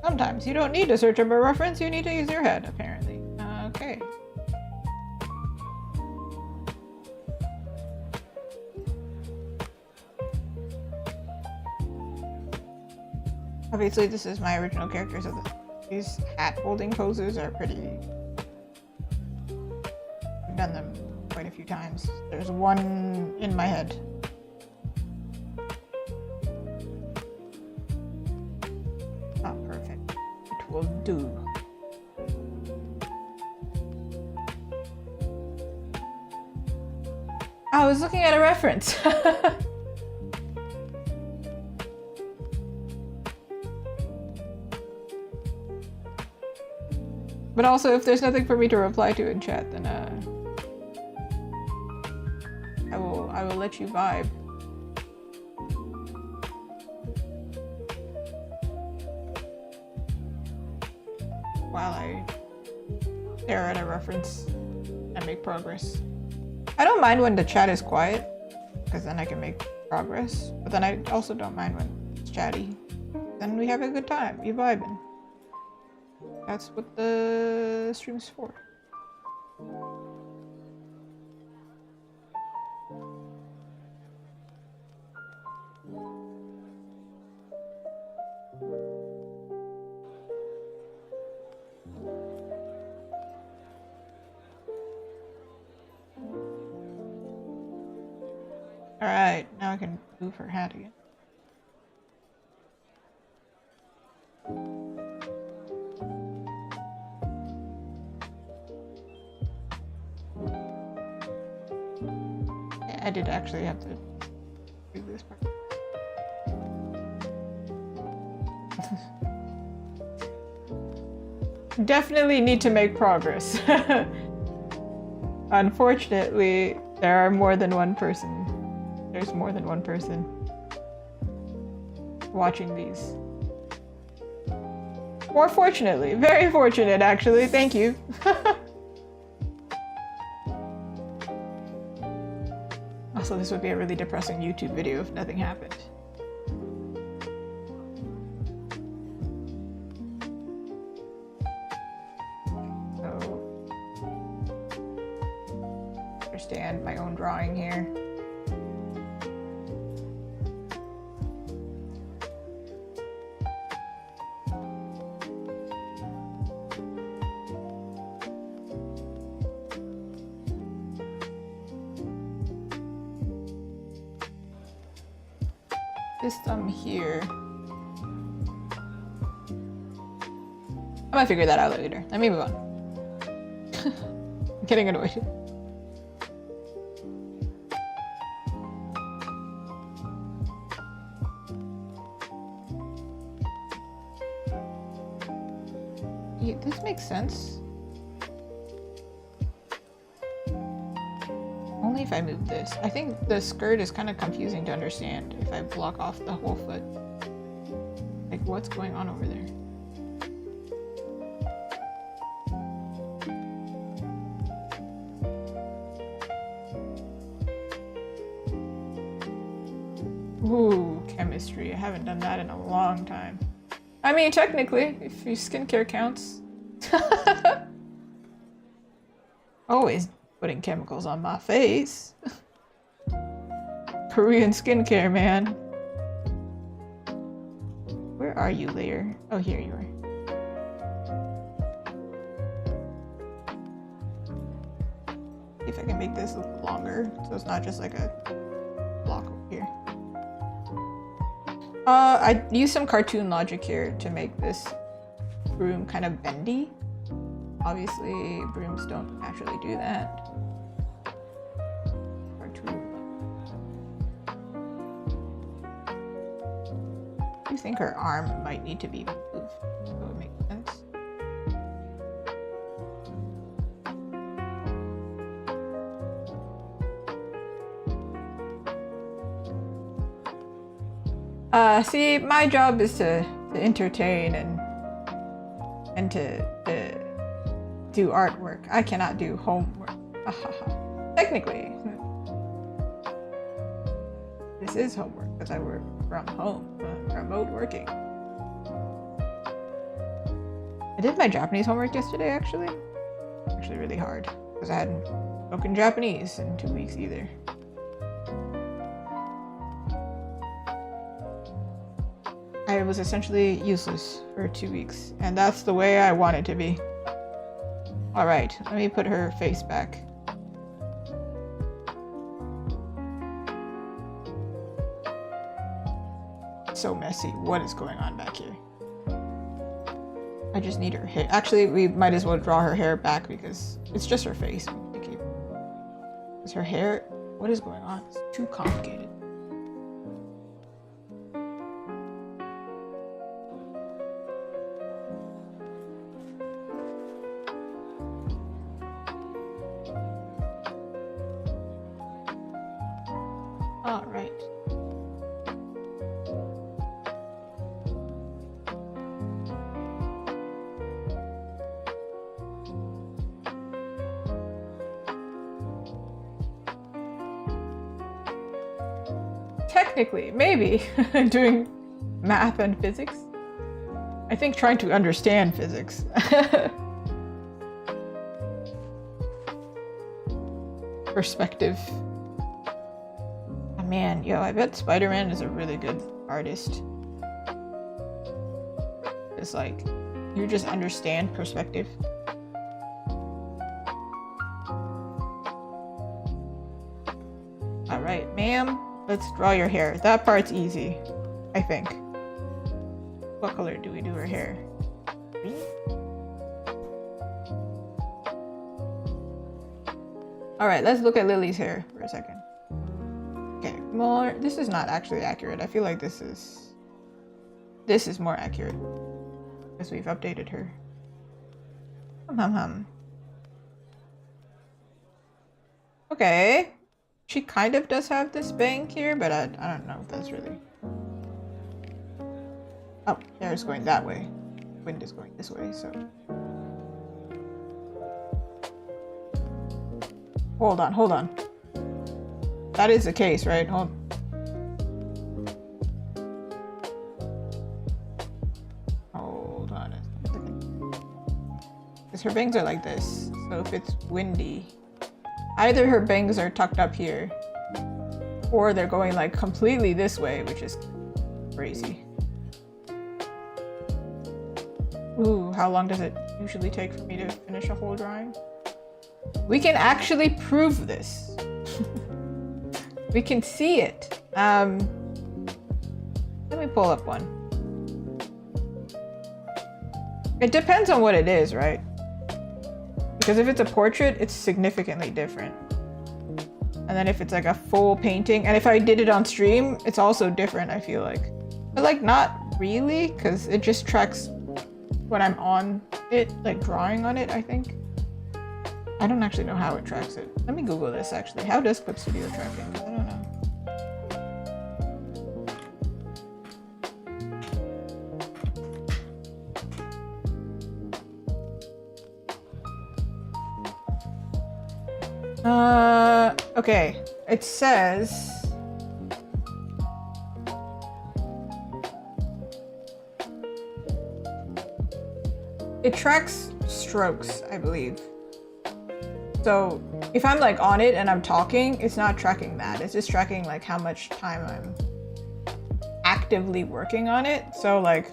Sometimes you don't need to search up a reference, you need to use your head, apparently. Okay. Obviously, this is my original character, so these hat-holding poses are pretty... I've done them quite a few times. There's one in my head. Not perfect. It will do. I was looking at a reference. But also, if there's nothing for me to reply to in chat, then I will let you vibe. While I stare at a reference and make progress. I don't mind when the chat is quiet, because then I can make progress. But then I also don't mind when it's chatty. Then we have a good time, you vibing. That's what the stream's for. Alright, now I can move her hat again. I did actually have to do this part. Definitely need to make progress. Unfortunately, there are more than one person. There's more than one person watching these. More fortunately, very fortunate actually, thank you. Also, this would be a really depressing YouTube video if nothing happened. So, understand my own drawing here. This thumb here. I might figure that out later. Let me move on. I'm getting annoyed. Yeah, this makes sense. Only if I move this. I think the skirt is kind of confusing to understand if I block off the whole foot. Like, what's going on over there? Ooh, chemistry. I haven't done that in a long time. I mean, technically, if your skincare counts. Always putting chemicals on my face. Korean skincare, man. Where are you, layer? Oh, here you are. See if I can make this a little longer, so it's not just like a block over here. I used some cartoon logic here to make this broom kind of bendy. Obviously, brooms don't naturally do that. I think her arm might need to be moved, so it would make sense. See, my job is to entertain and to do artwork. I cannot do homework. Technically, this is homework because I work from home, remote working. I did my Japanese homework yesterday, actually. Actually really hard because I hadn't spoken Japanese in 2 weeks either. I was essentially useless for 2 weeks, and that's the way I want it to be. Alright, let me put her face back. So messy. What is going on back here? I just need her hair. Actually, we might as well draw her hair back because it's just her face. Is her hair? What is going on? It's too complicated. All right. Technically, maybe doing math and physics. I think trying to understand physics. Perspective. Oh, man, yo, I bet Spider-Man is a really good artist. It's like, you just understand perspective. All right, ma'am. Let's draw your hair. That part's easy, I think. What color do we do her hair? Green? All right, let's look at Lily's hair for a second. Okay, more. This is not actually accurate. I feel like this is more accurate because we've updated her. Okay. She kind of does have this bang here, but I don't know if that's really... Oh, hair is going that way. Wind is going this way, so... Hold on. That is the case, right? Hold on a second. Because her bangs are like this, so if it's windy... Either her bangs are tucked up here, or they're going like completely this way, which is crazy. Ooh, how long does it usually take for me to finish a whole drawing? We can actually prove this. We can see it. Let me pull up one. It depends on what it is, right? Because if it's a portrait, it's significantly different. And then if it's like a full painting, and if I did it on stream, it's also different, I feel like. But like not really, because it just tracks when I'm on it, like drawing on it, I think. I don't actually know how it tracks it. Let me Google this actually. How does Clip Studio track it? I don't know. Okay, it says it tracks strokes, I believe. So if I'm like on it and I'm talking, it's not tracking that. It's just tracking like how much time I'm actively working on it. So like,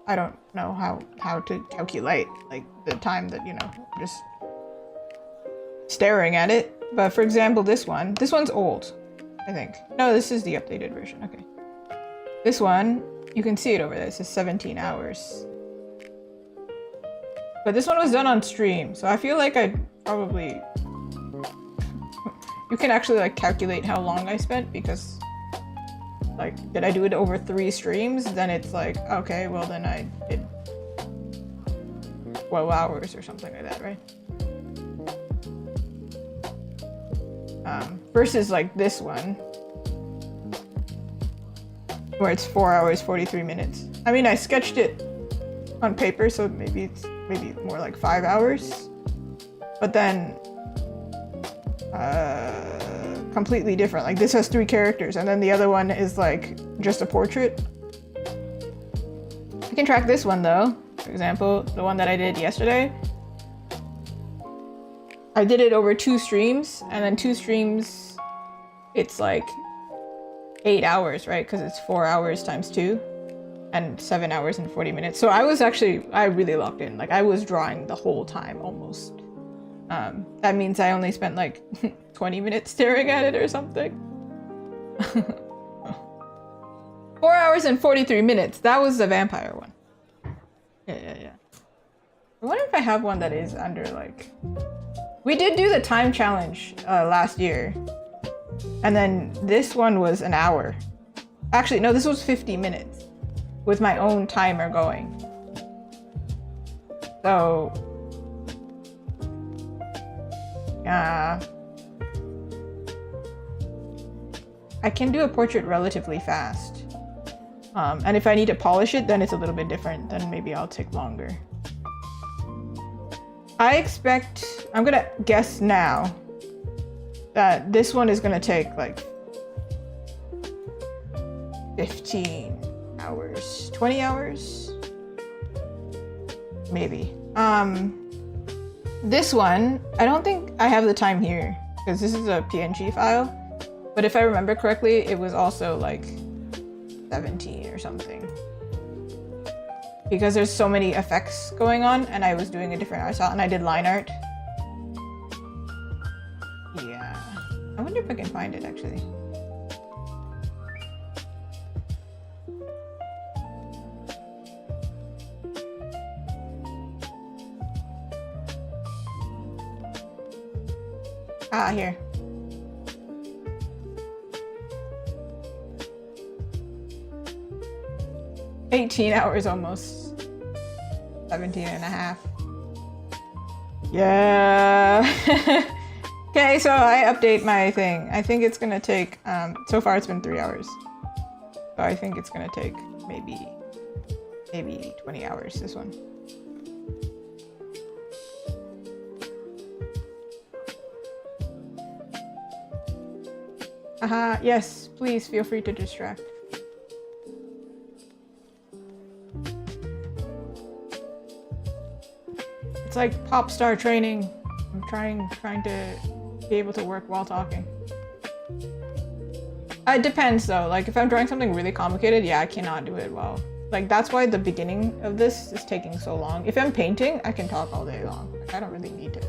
I don't know how to calculate like the time that, you know, just staring at it. But for example, this one's old, I think. No, this is the updated version, okay. This one, you can see it over there, it says 17 hours. But this one was done on stream, so I feel like I'd probably... You can actually like calculate how long I spent because like, did I do it over 3 streams? Then it's like, okay, well then I did 12 hours or something like that, right? Versus like this one, where it's 4 hours, 43 minutes. I mean, I sketched it on paper, so maybe it's more like 5 hours. but then completely different. Like this has 3 characters and then the other one is like just a portrait. I can track this one though. For example, the one that I did yesterday. I did it over 2 streams, and then 2 streams, it's like 8 hours, right? Because it's 4 hours times 2 and 7 hours and 40 minutes. So I really locked in. Like I was drawing the whole time almost. That means I only spent like 20 minutes staring at it or something. 4 hours and 43 minutes. That was the vampire one. Yeah. I wonder if I have one that is under like... We did do the time challenge last year. And then this one was an hour. Actually, no, this was 50 minutes with my own timer going. So... I can do a portrait relatively fast. And if I need to polish it, then it's a little bit different. Then maybe I'll take longer. I expect, I'm gonna guess now, that this one is gonna take like 15 hours, 20 hours? Maybe. This one, I don't think I have the time here, because this is a PNG file. But if I remember correctly, it was also like 17 or something. Because there's so many effects going on, and I was doing a different art style, and I did line art. Yeah. I wonder if I can find it, actually. Ah, here. $18 hours almost. 17 and a half. Yeah. Okay, so I update my thing. I think it's gonna take, so far it's been 3 hours. So I think it's gonna take maybe 20 hours, this one. Yes, please feel free to distract. It's like pop star training. I'm trying to be able to work while talking. It depends though. Like if I'm drawing something really complicated, yeah, I cannot do it well. Like that's why the beginning of this is taking so long. If I'm painting, I can talk all day long. Like, I don't really need to.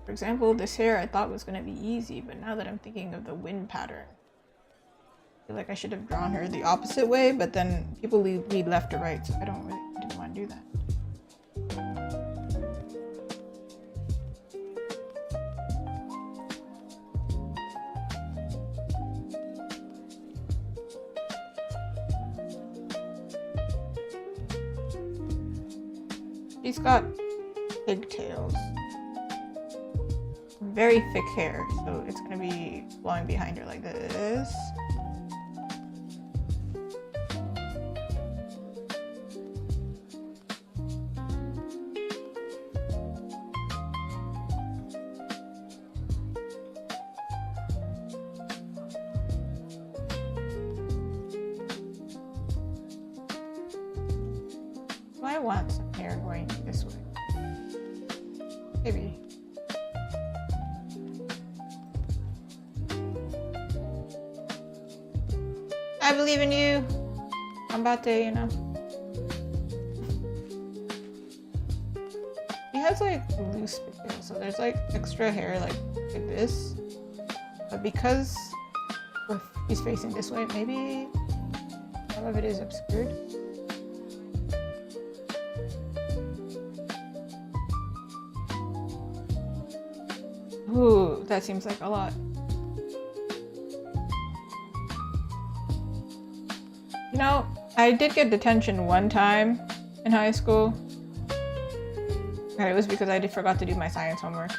For example, this hair I thought was gonna be easy, but now that I'm thinking of the wind pattern, I feel like I should have drawn her the opposite way, but then people read left to right, so I didn't want to do that. She's got pigtails. Very thick hair, so it's gonna be blowing behind her like this. So I want some hair going this way. Maybe. I believe in you. I'm about to, you know. He has like loose pigtails, so there's like extra hair like this. But because he's facing this way, maybe some of it is obscured. Ooh, that seems like a lot. You know, I did get detention one time in high school. And it was because I forgot to do my science homework.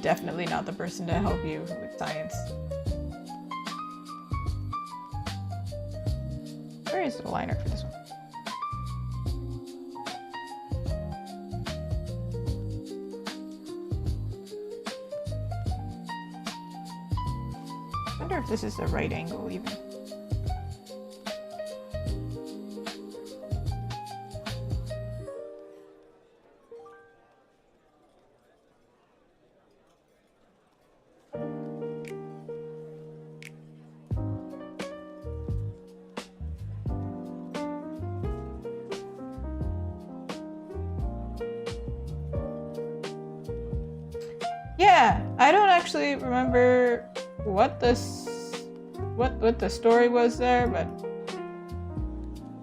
Definitely not the person to help you with science. Where is the liner for this one? I wonder if this is the right angle even. Yeah, I don't actually remember what the story was there, but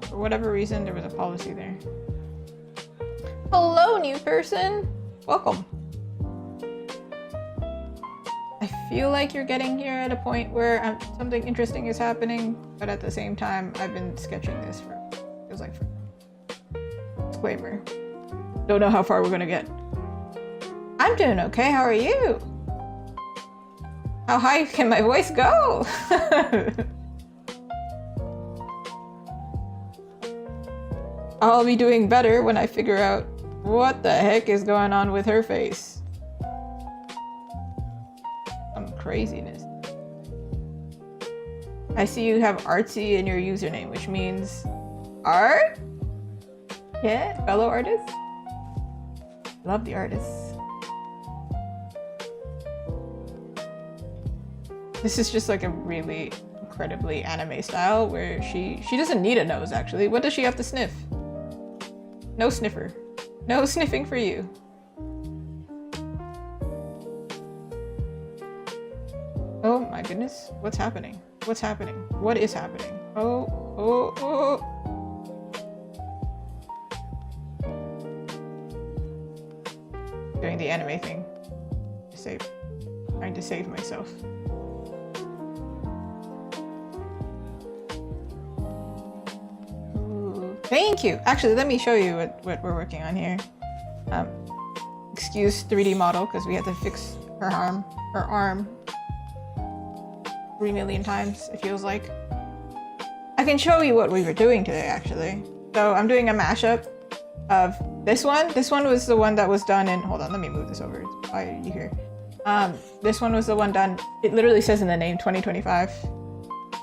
for whatever reason there was a policy there. Hello, new person. Welcome. I feel like you're getting here at a point where something interesting is happening, but at the same time, I've been sketching this for feels like for disclaimer. Don't know how far we're gonna get. I'm doing okay. How are you? How high can my voice go? I'll be doing better when I figure out what the heck is going on with her face. Some craziness. I see you have artsy in your username, which means art? Yeah, fellow artists? Love the artists. This is just like a really incredibly anime style where she doesn't need a nose actually. What does she have to sniff? No sniffer. No sniffing for you. Oh my goodness. What's happening? What's happening? What is happening? Oh. Doing the anime thing. Trying to save myself. Thank you! Actually, let me show you what we're working on here. Excuse 3D model, because we had to fix her arm 3 million times, it feels like. I can show you what we were doing today, actually. So I'm doing a mashup of this one. This one was the one that was done in... Hold on, let me move this over. Why are you here? This one was the one done... It literally says in the name 2025.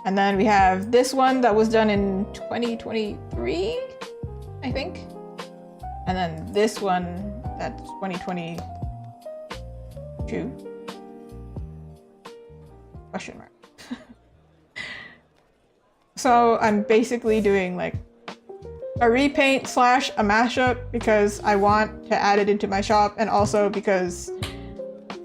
And then we have this one that was done in 2023, I think. And then this one that's 2022. Question mark. So I'm basically doing like a repaint / a mashup because I want to add it into my shop, and also because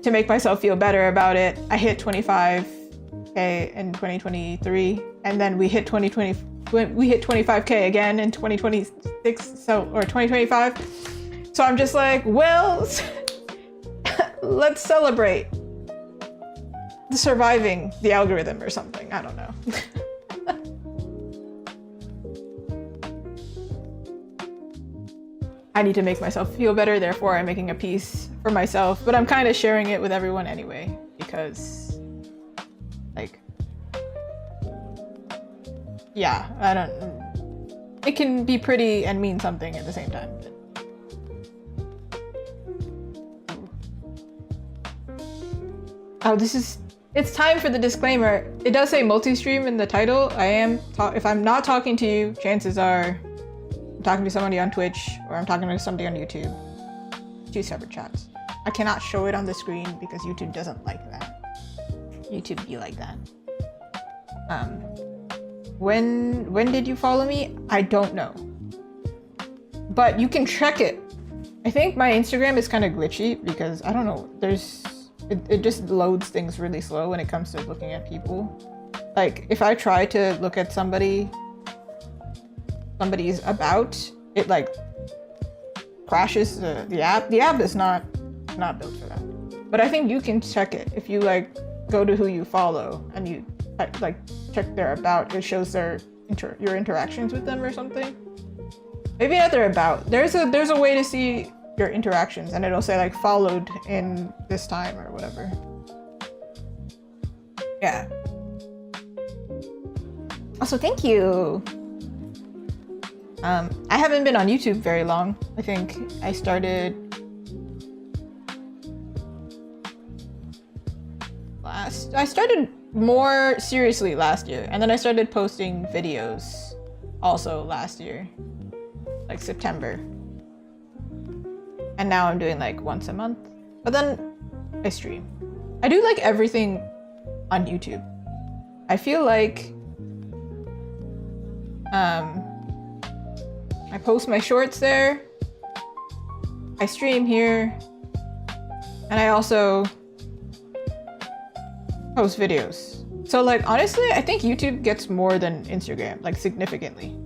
to make myself feel better about it, I hit 25K in 2023, and then we hit 25K again in 2026, or 2025. So I'm just like, well, let's celebrate surviving the algorithm or something. I don't know. I need to make myself feel better, therefore I'm making a piece for myself, but I'm kind of sharing it with everyone anyway, because like, yeah, I don't, it can be pretty and mean something at the same time. Oh, it's time for the disclaimer. It does say multi-stream in the title. If I'm not talking to you, chances are I'm talking to somebody on Twitch or I'm talking to somebody on YouTube. 2 separate chats. I cannot show it on the screen because YouTube doesn't like that. YouTube be like that. When did you follow me? I don't know. But you can check it. I think my Instagram is kind of glitchy because I don't know, it just loads things really slow when it comes to looking at people. Like if I try to look at somebody's about, it like crashes the app. The app is not built for that. But I think you can check it if you like go to who you follow and you like check their about. It shows your interactions with them or something. Maybe not their about. There's a way to see your interactions, and it'll say like followed in this time or whatever. Yeah. Also, thank you I haven't been on YouTube very long. I think I started more seriously last year, and then I started posting videos also last year, like September. And now I'm doing like once a month, but then I stream. I do like everything on YouTube. I feel like I post my shorts there, I stream here, and I also post videos. So like honestly, I think YouTube gets more than Instagram, like significantly.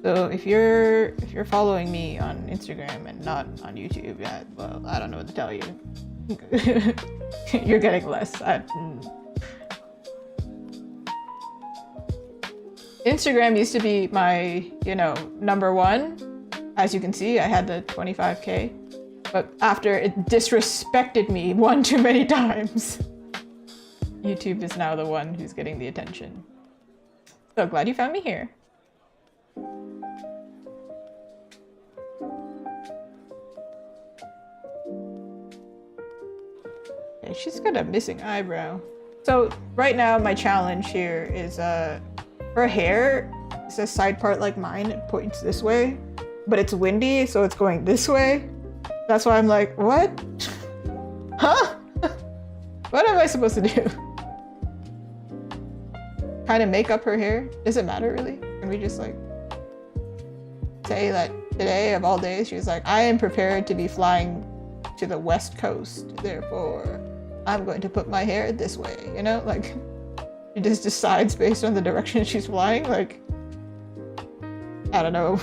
So if you're following me on Instagram and not on YouTube, yeah, well, I don't know what to tell you. You're getting less. Instagram used to be my, number one. As you can see, I had the 25K, but after it disrespected me one too many times, YouTube is now the one who's getting the attention. So glad you found me here. Okay, she's got a missing eyebrow. So right now my challenge here is her hair is a side part like mine. It points this way, but it's windy, so it's going this way. That's why I'm like, what? Huh? What am I supposed to do? Kind of make up her hair? Does it matter really? Can we just like say that today of all days, she's like, I am prepared to be flying to the West Coast, therefore I'm going to put my hair this way, like she just decides based on the direction she's flying, like, I don't know.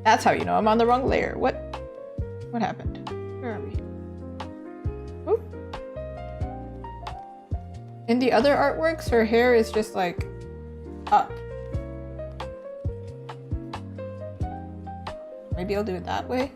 That's how you know I'm on the wrong layer. What happened? Where are we? Oop. In the other artworks, her hair is just like up. Maybe I'll do it that way.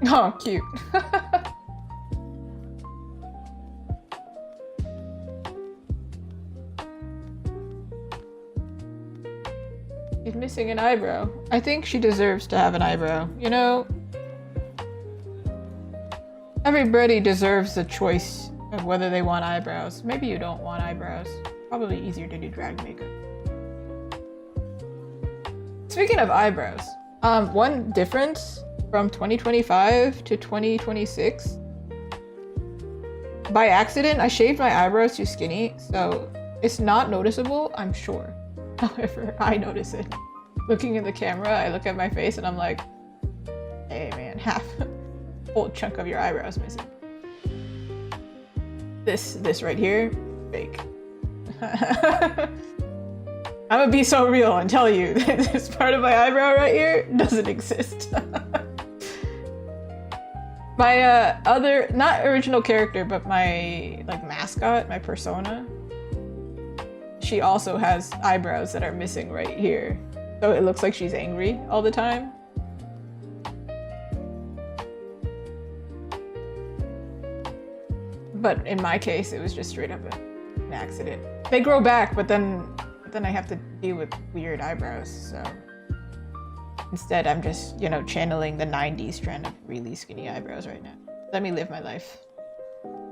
Oh, cute. She's missing an eyebrow. I think she deserves to have an eyebrow. Everybody deserves the choice of whether they want eyebrows. Maybe you don't want eyebrows. Probably easier to do drag makeup. Speaking of eyebrows, one difference from 2025 to 2026, by accident I shaved my eyebrows too skinny, so it's not noticeable, I'm sure. However, I notice it. Looking in the camera, I look at my face and I'm like, hey man, half whole chunk of your eyebrows missing. This right here, fake. I'm gonna be so real and tell you that this part of my eyebrow right here doesn't exist. My other, not original character, but my mascot, my persona, she also has eyebrows that are missing right here. So it looks like she's angry all the time. But in my case, it was just straight up an accident. They grow back, but then I have to deal with weird eyebrows, so. Instead, I'm just, channeling the 90s trend of really skinny eyebrows right now. Let me live my life.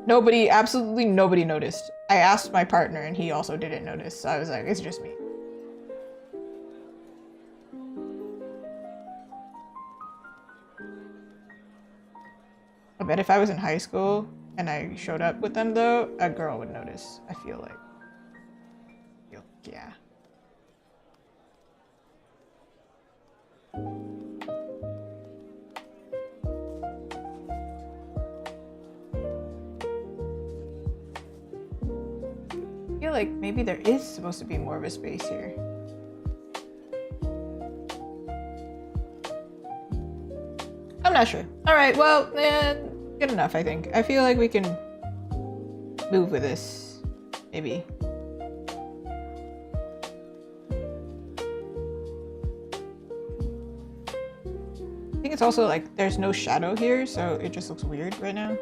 Absolutely nobody noticed. I asked my partner and he also didn't notice, so I was like, it's just me. I bet if I was in high school and I showed up with them though, a girl would notice, I feel like. Yeah. I feel like maybe there is supposed to be more of a space here. I'm not sure. Alright, well, good enough, I think. I feel like we can move with this, maybe. think it's also like there's no shadow here, so it just looks weird right now.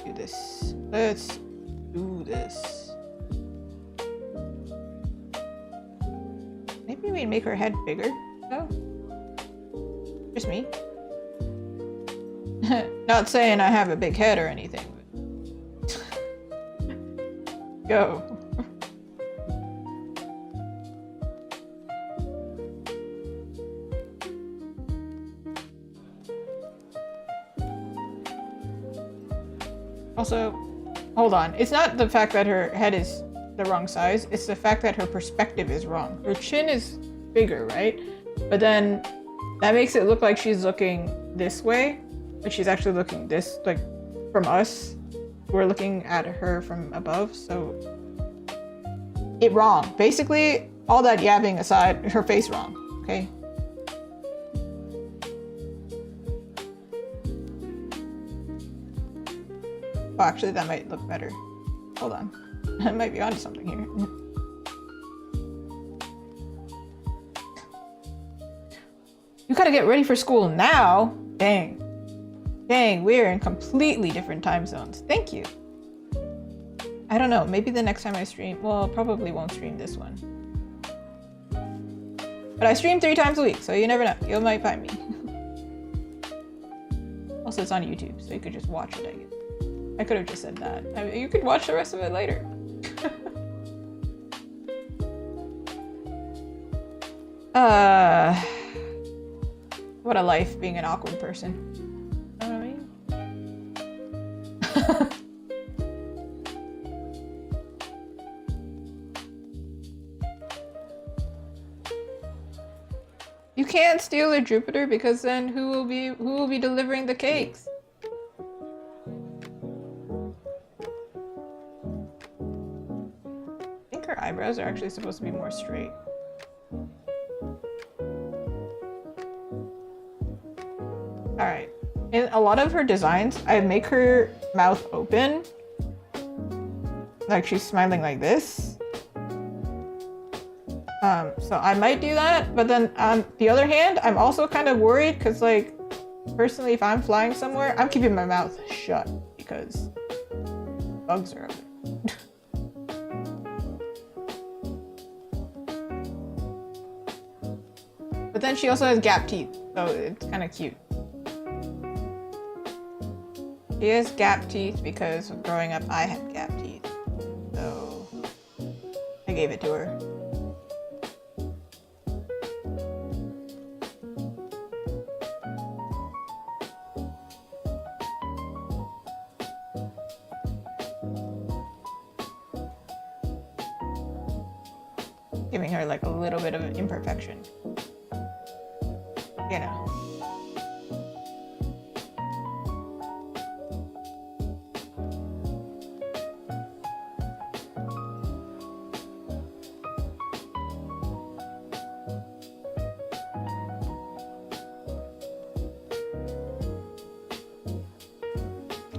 Do this. Let's do this. Maybe we make her head bigger. No? Just me. Not saying I have a big head or anything. But... Go. Also, hold on. It's not the fact that her head is the wrong size. It's the fact that her perspective is wrong. Her chin is bigger, right? But then that makes it look like she's looking this way, but she's actually looking this, like from us. We're looking at her from above, so it wrong. Basically, all that yapping aside, her face wrong, okay? Oh, actually, that might look better. Hold on. I might be onto something here. You gotta get ready for school now? Dang. Dang, we're in completely different time zones. Thank you. I don't know, maybe the next time I stream, well, probably won't stream this one. But I stream 3 times a week, so you never know. You might find me. Also, it's on YouTube, so you could just watch it, I guess. I could have just said that. I mean, you could watch the rest of it later. What a life being an awkward person. You know what I mean? You can't steal a Jupiter because then who will be delivering the cakes? I think her eyebrows are actually supposed to be more straight. Alright. In a lot of her designs, I make her mouth open. Like she's smiling like this. So I might do that, but then on the other hand, I'm also kind of worried because, like, personally, if I'm flying somewhere, I'm keeping my mouth shut because bugs are out there. But then she also has gap teeth, so it's kind of cute. She has gap teeth because growing up I had gap teeth, so I gave it to her. Giving her like a little bit of an imperfection, you know.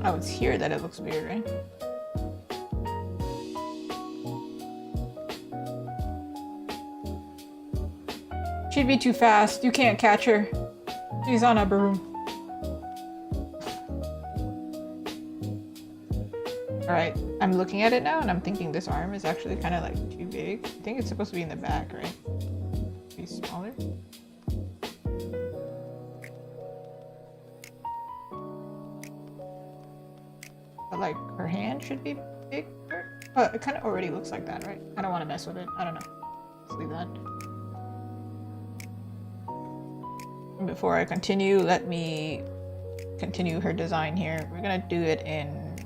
Oh, it's here that it looks weird, right? She'd be too fast. You can't catch her. She's on a broom. Alright, I'm looking at it now and I'm thinking this arm is actually kind of like too big. I think it's supposed to be in the back, right? Be smaller. But like her hand should be bigger. But it kind of already looks like that, right? I don't want to mess with it. I don't know. Let's leave that. Before I continue, let me continue her design here. We're gonna do it in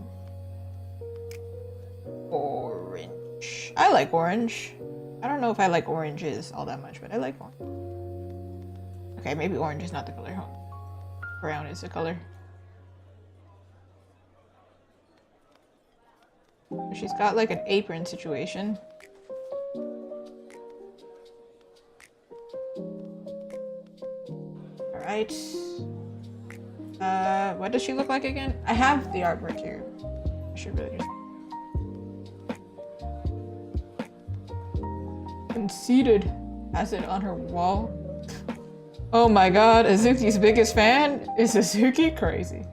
orange. I like orange. I don't know if I like oranges all that much, but I like orange. Okay, maybe orange is not the color. Brown is the color. She's got like an apron situation. Alright. What does she look like again? I have the artwork here. I should really just... Conceited has it on her wall. Oh my god, Azuki's biggest fan? Is Azuki crazy?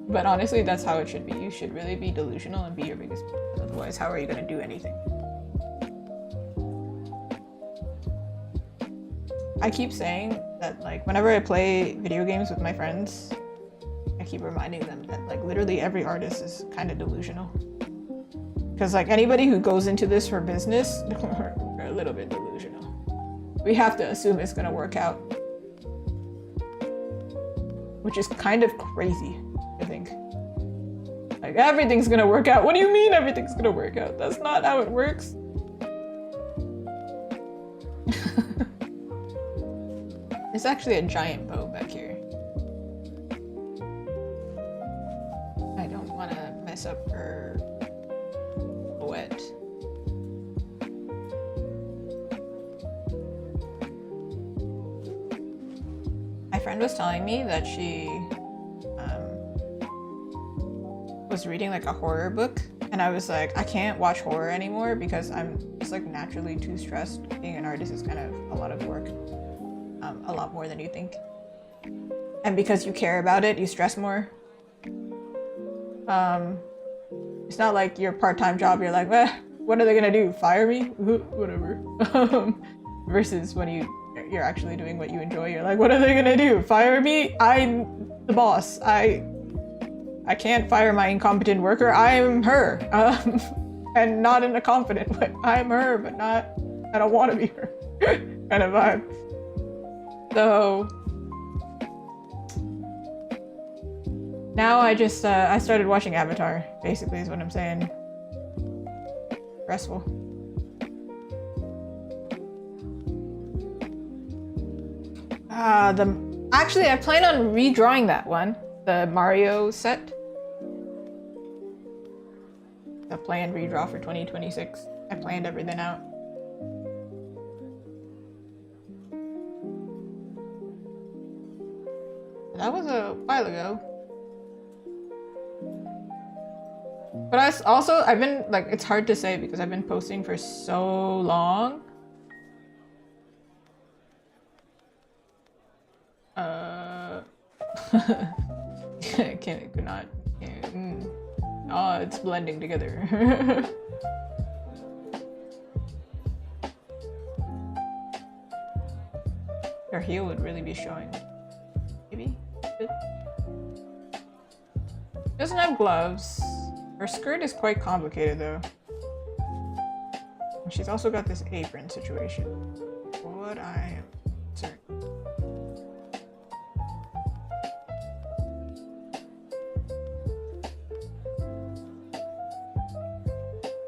But honestly, that's how it should be. You should really be delusional and be your biggest fan. Otherwise, how are you gonna do anything? I keep saying that, like, whenever I play video games with my friends, I keep reminding them that, like, literally every artist is kind of delusional. Because, like, anybody who goes into this for business, are a little bit delusional. We have to assume it's gonna work out. Which is kind of crazy, I think. Like, everything's gonna work out. What do you mean everything's gonna work out? That's not how it works. There's actually a giant bow back here. I don't want to mess up her silhouette. My friend was telling me that she was reading like a horror book, and I was like, I can't watch horror anymore because I'm just like naturally too stressed. Being an artist is kind of a lot of work. A lot more than you think. And because you care about it, you stress more. It's not like your part-time job, you're like, what are they gonna do? Fire me? Whatever. Versus when you're actually doing what you enjoy, you're like, what are they gonna do? Fire me? I'm the boss. I can't fire my incompetent worker. I'm her. And not in a confident way. I'm her, but not, I don't want to be her kind of vibe. So now I just I started watching Avatar, basically is what I'm saying. Stressful. Actually I plan on redrawing that one, the Mario set. The planned redraw for 2026. I planned everything out. That was a while ago. But I've been, like, it's hard to say because I've been posting for so long. Could not. Oh, it's blending together. Her heel would really be showing. Maybe? Doesn't have gloves. Her skirt is quite complicated though. And she's also got this apron situation. What I am concerned.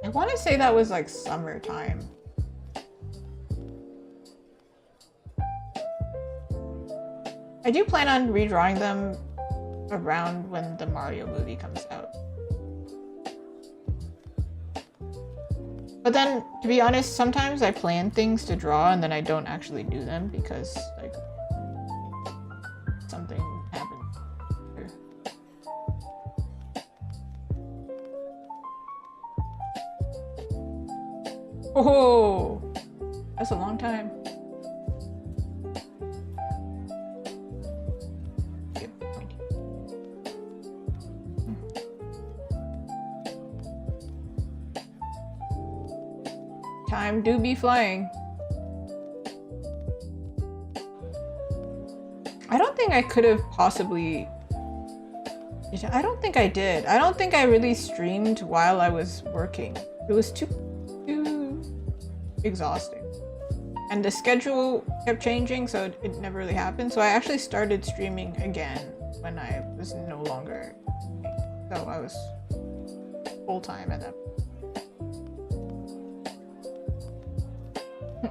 I want to say that was like summertime. I do plan on redrawing them around when the Mario movie comes out. But then, to be honest, sometimes I plan things to draw and then I don't actually do them because, like, something happens. Oh, that's a long time. Time do be flying. I don't think I could have possibly... I don't think I did. I don't think I really streamed while I was working. It was too exhausting. And the schedule kept changing, so it never really happened. So I actually started streaming again when I was no longer... So I was full-time at that point.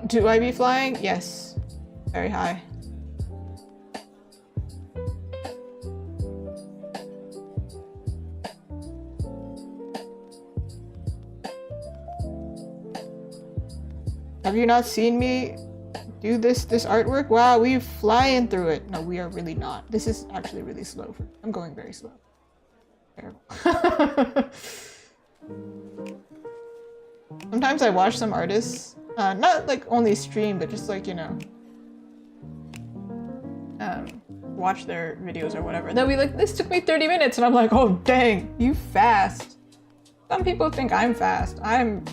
Do I be flying? Yes. Very high. Have you not seen me do this artwork? Wow, we're flying through it. No, we are really not. This is actually really slow. I'm going very slow. Terrible. Sometimes I watch some artists, not like only stream, but just like, you know, watch their videos or whatever, they'll be like, this took me 30 minutes. And I'm like, oh, dang, you fast. Some people think I'm fast. I'm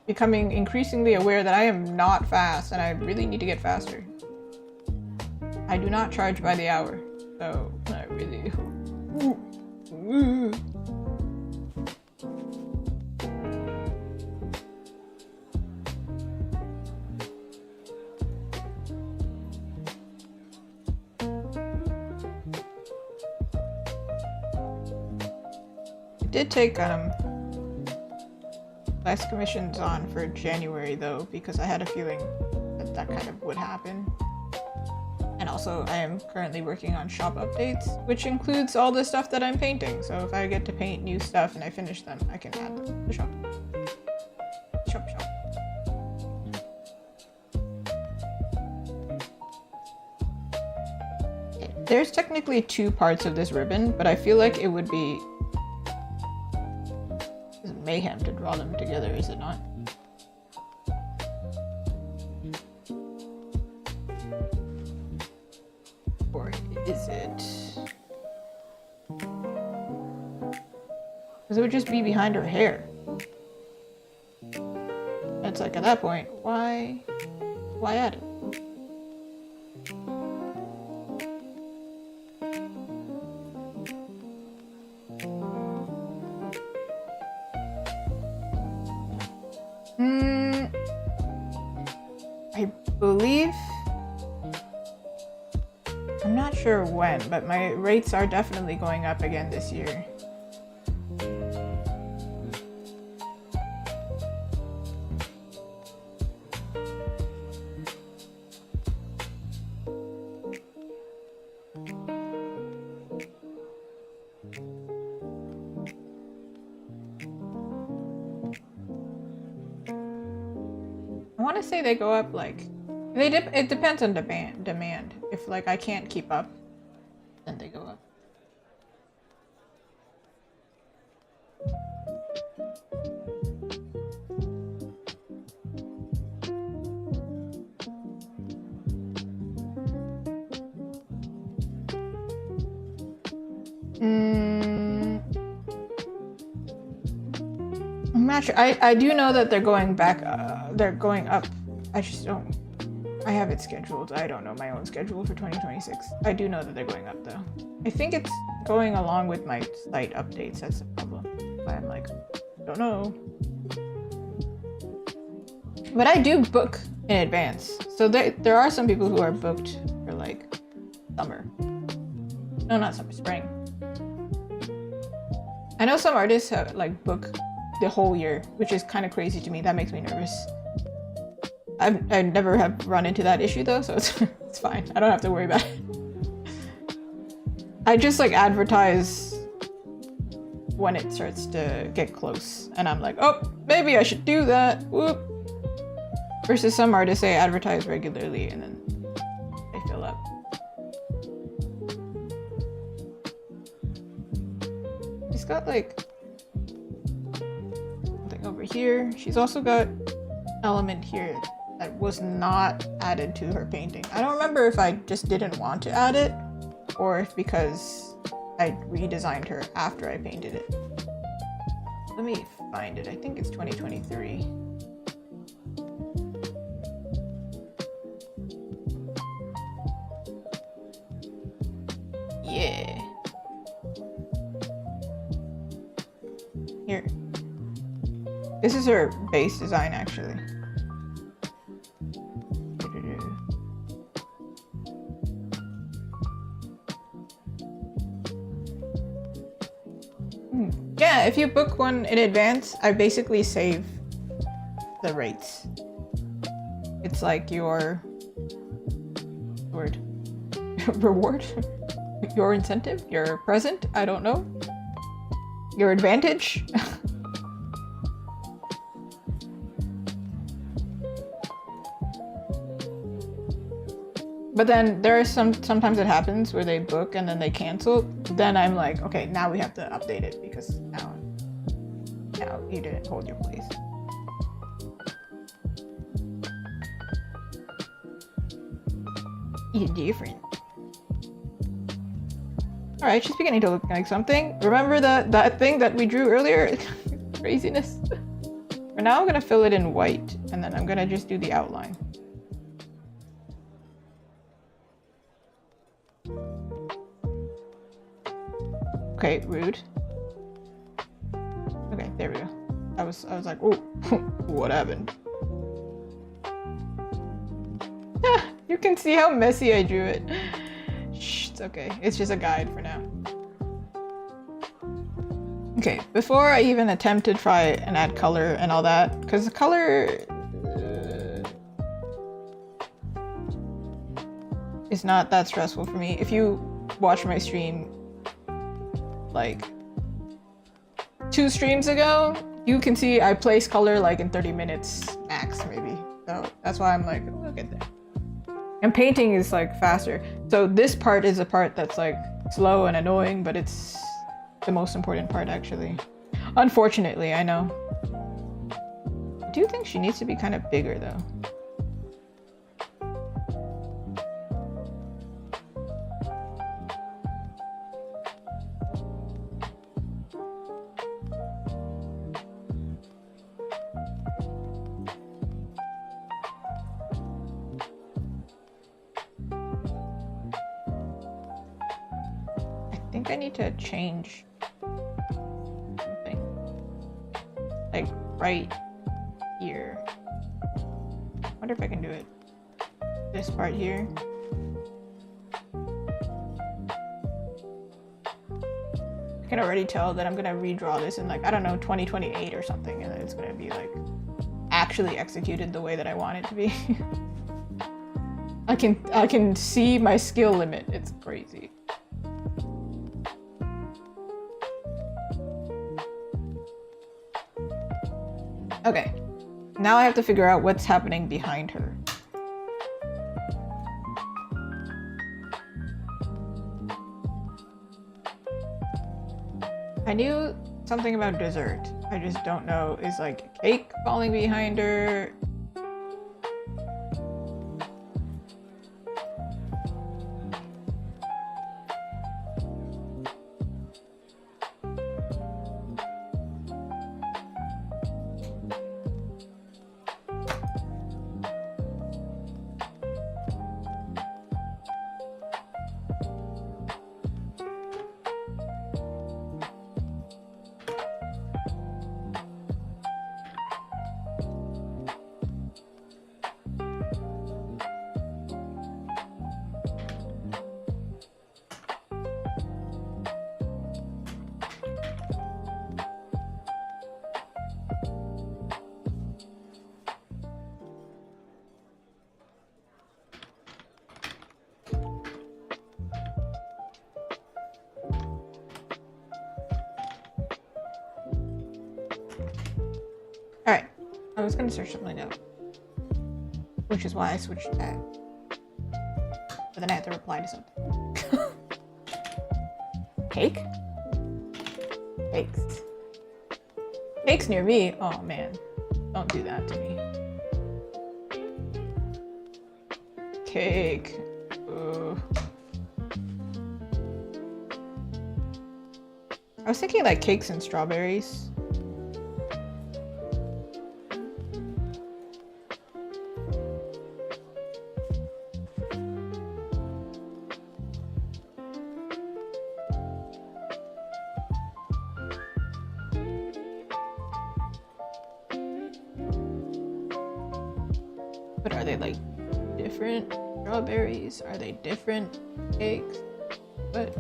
becoming increasingly aware that I am not fast and I really need to get faster. I do not charge by the hour, so I really... did take less commissions on for January though, because I had a feeling that that kind of would happen. And also I am currently working on shop updates, which includes all the stuff that I'm painting. So if I get to paint new stuff and I finish them, I can add them to the shop. Shop. There's technically 2 parts of this ribbon, but I feel like it would be mayhem to draw them together, is it not? Or is it? Because it would just be behind her hair. It's like at that point, why add it? I believe, I'm not sure when, but my rates are definitely going up again this year. I want to say they go up like, it depends on demand. If like I can't keep up, then they go up. I'm not sure. I do know that they're going back, they're going up. I just don't, I have it scheduled. I don't know my own schedule for 2026. I do know that they're going up though. I think it's going along with my site updates. That's the problem. But I'm like, don't know. But I do book in advance. So there are some people who are booked for like summer. No, not summer, spring. I know some artists have like book the whole year, which is kind of crazy to me. That makes me nervous. I never have run into that issue though, so it's fine. I don't have to worry about it. I just like advertise when it starts to get close, and I'm like, oh, maybe I should do that. Whoop. Versus some artists, they advertise regularly and then they fill up. She's got like something over here. She's also got element here that was not added to her painting. I don't remember if I just didn't want to add it or if because I redesigned her after I painted it. Let me find it. I think it's 2023. Yeah. Here. This is her base design actually. Yeah, if you book one in advance, I basically save the rates. It's like your reward, your incentive, your present, I don't know, your advantage. But then there are sometimes it happens where they book and then they cancel. Then I'm like, okay, now we have to update it because now you didn't hold your place. You're different. Alright, she's beginning to look like something. Remember that thing that we drew earlier? Craziness. For now, I'm gonna fill it in white, and then I'm gonna just do the outline. Okay, rude. Okay, there we go. I was like, oh, what happened? You can see how messy I drew it. Shh, it's okay. It's just a guide for now. Okay, before I even attempt to try and add color and all that, because the color is not that stressful for me. If you watch my stream like 2 streams ago, you can see I place color like in 30 minutes max maybe. So that's why I'm like, we'll get there. And painting is like faster. So this part is a part that's like slow and annoying, but it's the most important part actually. Unfortunately, I know. I do think she needs to be kind of bigger though. I need to change something like right here. I wonder if I can do it this part here. I can already tell that I'm gonna redraw this in like, I don't know, 2028 or something, and it's gonna be like actually executed the way that I want it to be. I can see my skill limit. It's crazy. Okay, now I have to figure out what's happening behind her. I knew something about dessert. I just don't know, is like cake falling behind her? Alright, I was gonna search something out, which is why I switched that. But then I had to reply to something. Cake? Cakes. Cakes near me? Oh man, don't do that to me. Cake. Ugh. I was thinking like cakes and strawberries. But are they like different strawberries? Are they different cakes? What?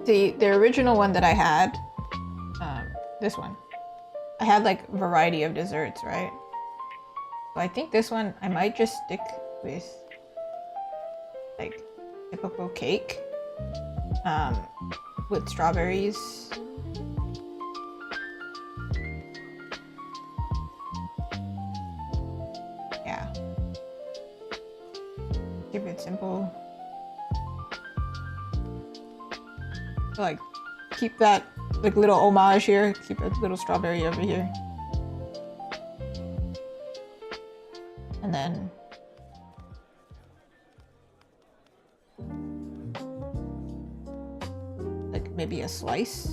See, the original one that I had, this one, I had like a variety of desserts, right? So I think this one, I might just stick with like typical cake with strawberries. Yeah. Keep it simple. I feel like keep that like little homage here. Keep a little strawberry over here. And then like maybe a slice.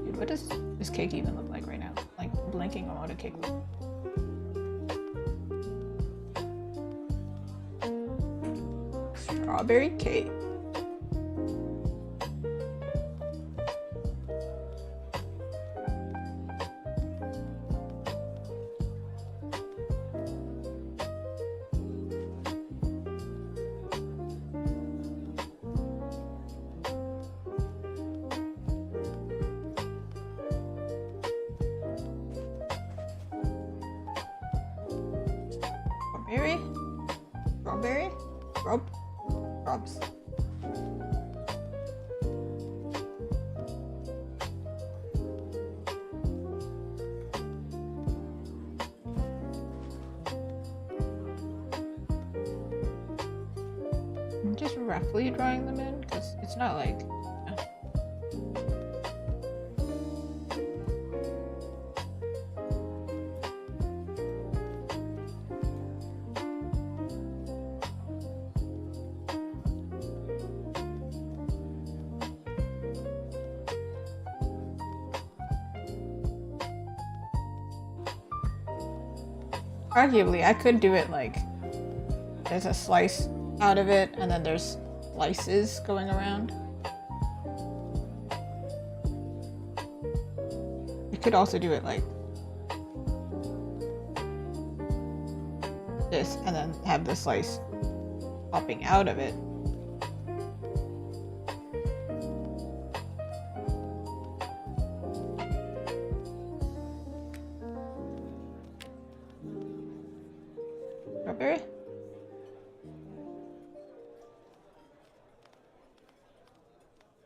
Dude, what does this cake even look like right now? Like blinking on what a cake looks like. Strawberry cake. Strawberry? Strawberry? Rubs. I'm just roughly drawing them in because it's not like. Arguably, I could do it like there's a slice out of it and then there's slices going around. You could also do it like this and then have the slice popping out of it. Strawberry?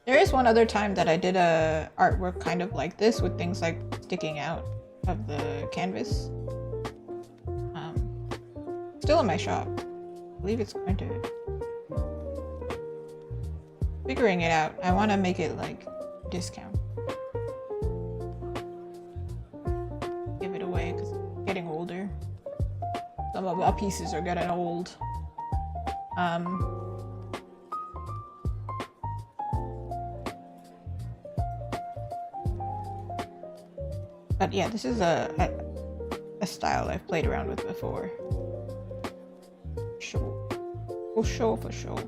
There is one other time that I did a artwork kind of like this with things like sticking out of the canvas. Still in my shop. I believe it's going to. Figuring it out. I want to make it like discount. Give it away because I'm getting older. Some of our pieces are getting old. But yeah, this is a style I've played around with before. For sure.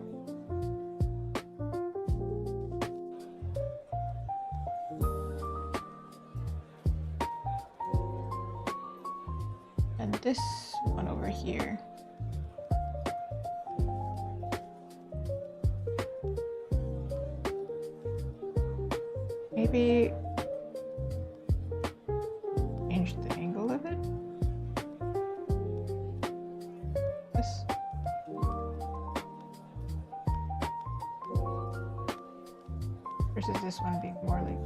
And this one over here. Maybe change the angle of it. This. Versus this one being more like.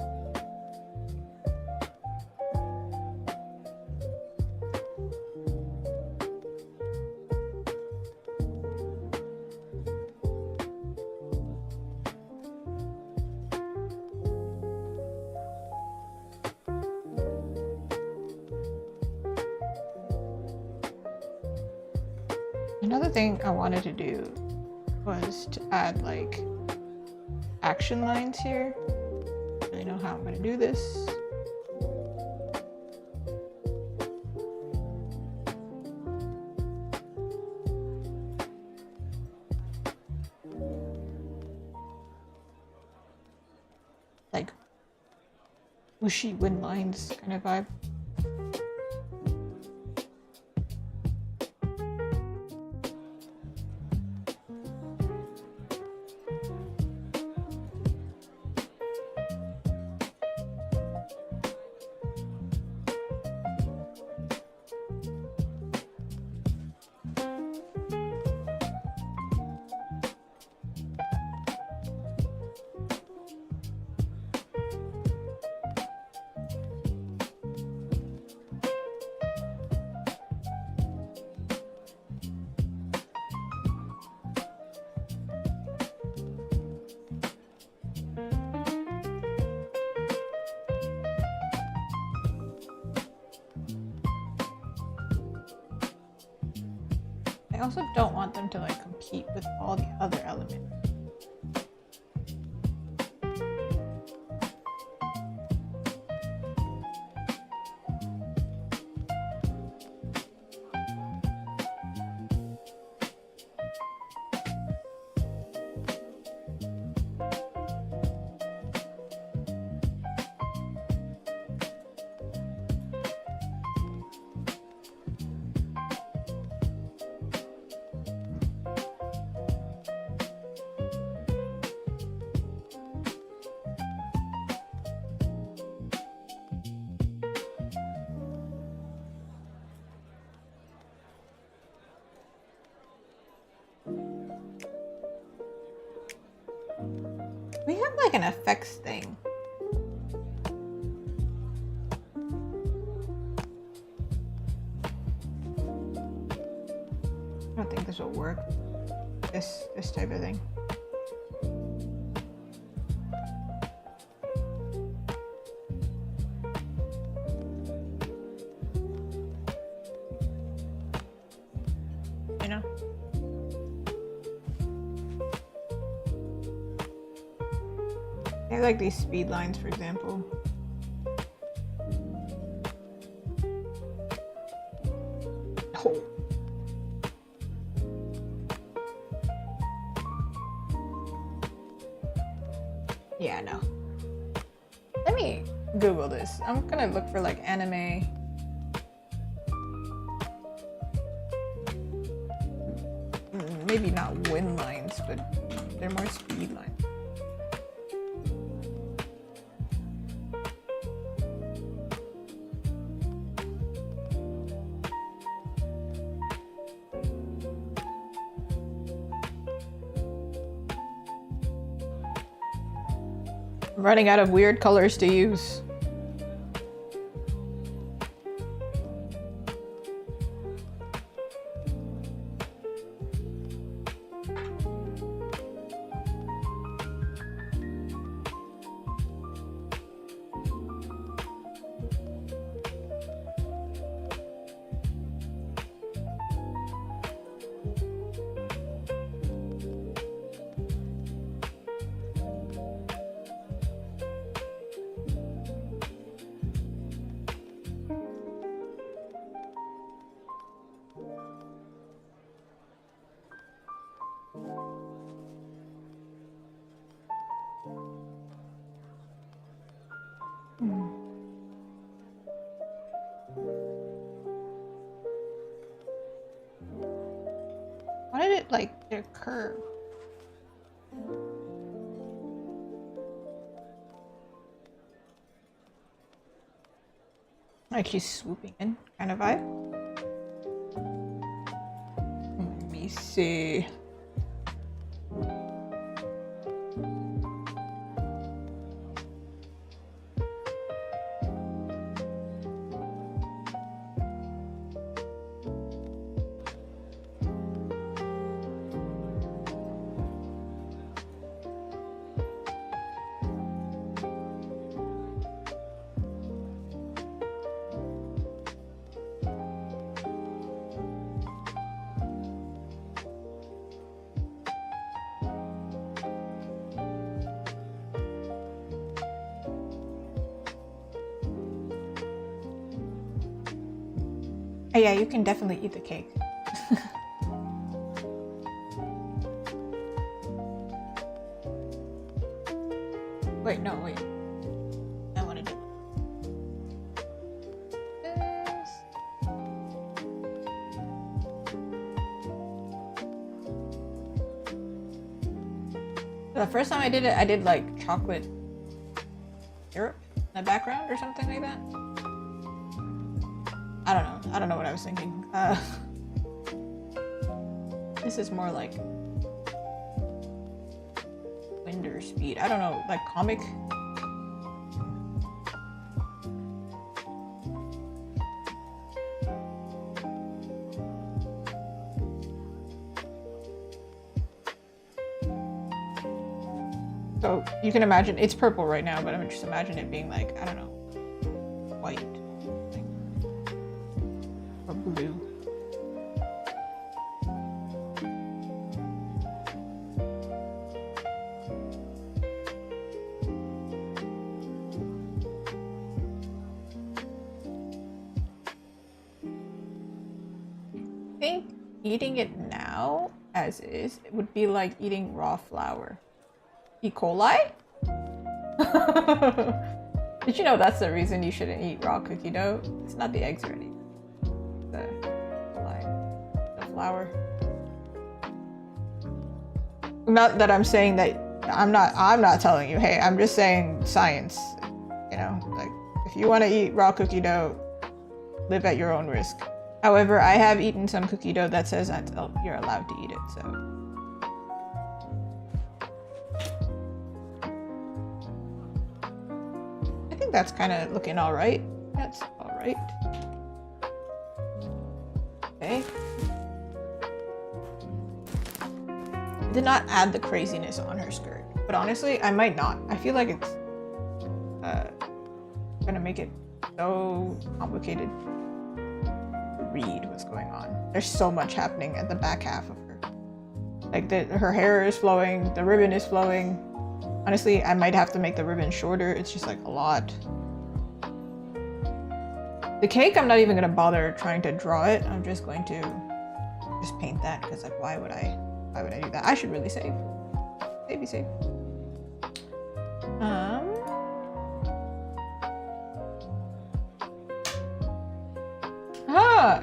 Another thing I wanted to do was to add like action lines here. I don't really know how I'm going to do this. Like whooshy wind lines kind of vibe. also don't want them to like compete with all the other elements. We have like an effects thing. I don't think this will work. This type of thing. You know? I like these speed lines, for example. Oh. Yeah, no. Let me Google this. I'm gonna look for like anime. Maybe not wind lines, but they're more speed lines. I'm running out of weird colors to use. Why did it like their curve? Like she's swooping in, kind of vibe. Let me see. Oh yeah, you can definitely eat the cake. Wait, no, wait. I want to do this. The first time I did it, I did like chocolate syrup in the background or something like that. I don't know what I was thinking. This is more like wind or speed. I don't know, like comic. So you can imagine, it's purple right now, but I'm just imagine it being like, I don't know, white. Blue. eating it now, as is, it would be like eating raw flour. E. coli? Did you know that's the reason you shouldn't eat raw cookie dough? It's not the eggs or anything. The flour. Not that I'm saying that I'm not telling you, hey, I'm just saying science. You know, like if you want to eat raw cookie dough, live at your own risk. However, I have eaten some cookie dough that says that you're allowed to eat it, so. I think that's kind of looking all right. That's all right. Okay. I did not add the craziness on her skirt, but honestly, I might not. I feel like it's gonna make it so complicated to read what's going on. There's so much happening at the back half of her. Like her hair is flowing, the ribbon is flowing. Honestly, I might have to make the ribbon shorter. It's just like a lot. The cake, I'm not even gonna bother trying to draw it. I'm just going to just paint that because like why would I do that? I should really save. Maybe save.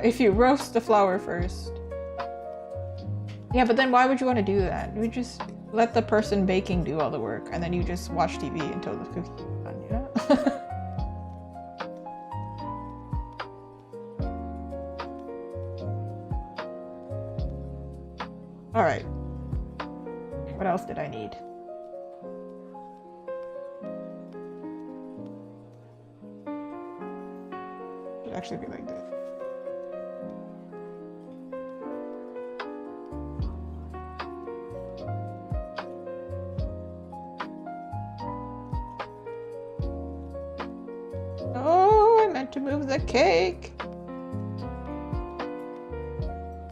If you roast the flour first. Yeah, but then why would you want to do that? You would just let the person baking do all the work and then you just watch TV until the cookie is done, you know? All right. What else did I need? Should actually be like this. Oh, I meant to move the cake.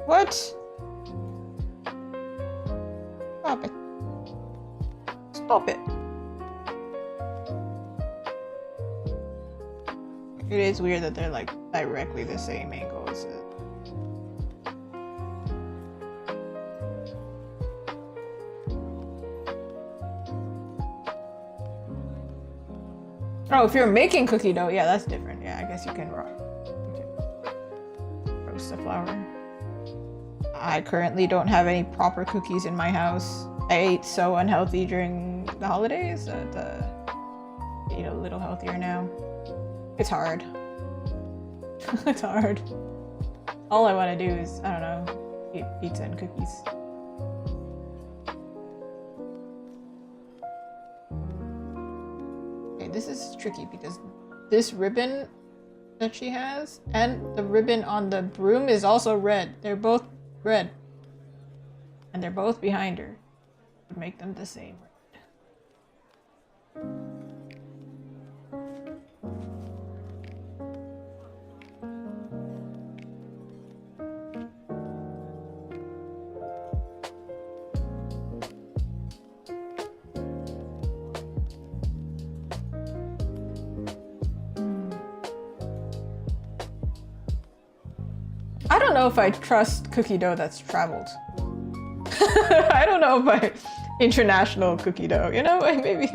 What? Stop it. Stop it. It is weird that they're like directly the same angles. Oh, if you're making cookie dough, yeah, that's different. Yeah, I guess you can roast the flour. I currently don't have any proper cookies in my house. I ate so unhealthy during the holidays that I eat a little healthier now. It's hard. It's hard. All I want to do is, I don't know, eat pizza and cookies. Okay, this is tricky because this ribbon that she has and the ribbon on the broom is also red. They're both red. And they're both behind her. Would make them the same. I don't know if I trust cookie dough that's traveled. I don't know if I international cookie dough, you know, like maybe.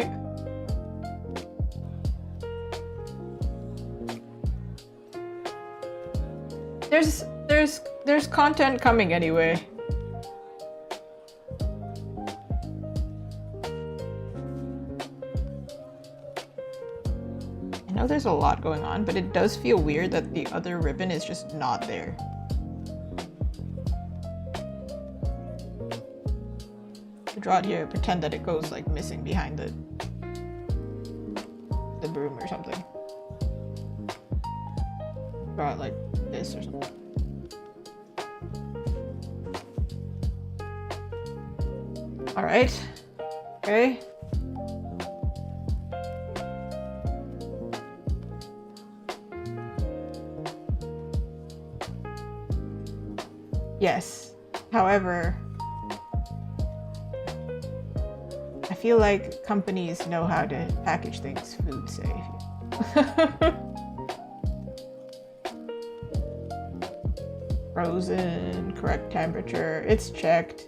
There's content coming anyway. I know there's a lot going on, but it does feel weird that the other ribbon is just not there. Draw it here, pretend that it goes like missing behind the broom or something. Draw it like this or something. All right. Okay. Yes. However, I feel like companies know how to package things food safe. frozen, correct temperature. It's checked.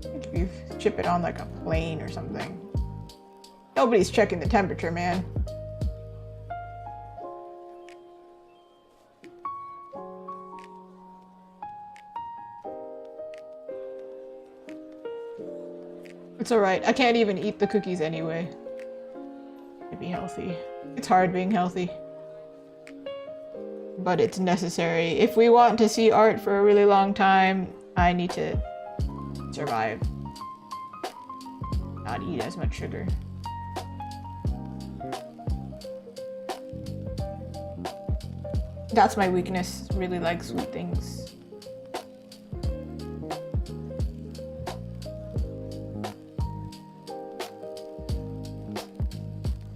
If you ship it on like a plane or something. Nobody's checking the temperature, man. It's alright. I can't even eat the cookies anyway. To be healthy. It's hard being healthy. But it's necessary. If we want to see art for a really long time, I need to survive. Not eat as much sugar. That's my weakness. Really like sweet things.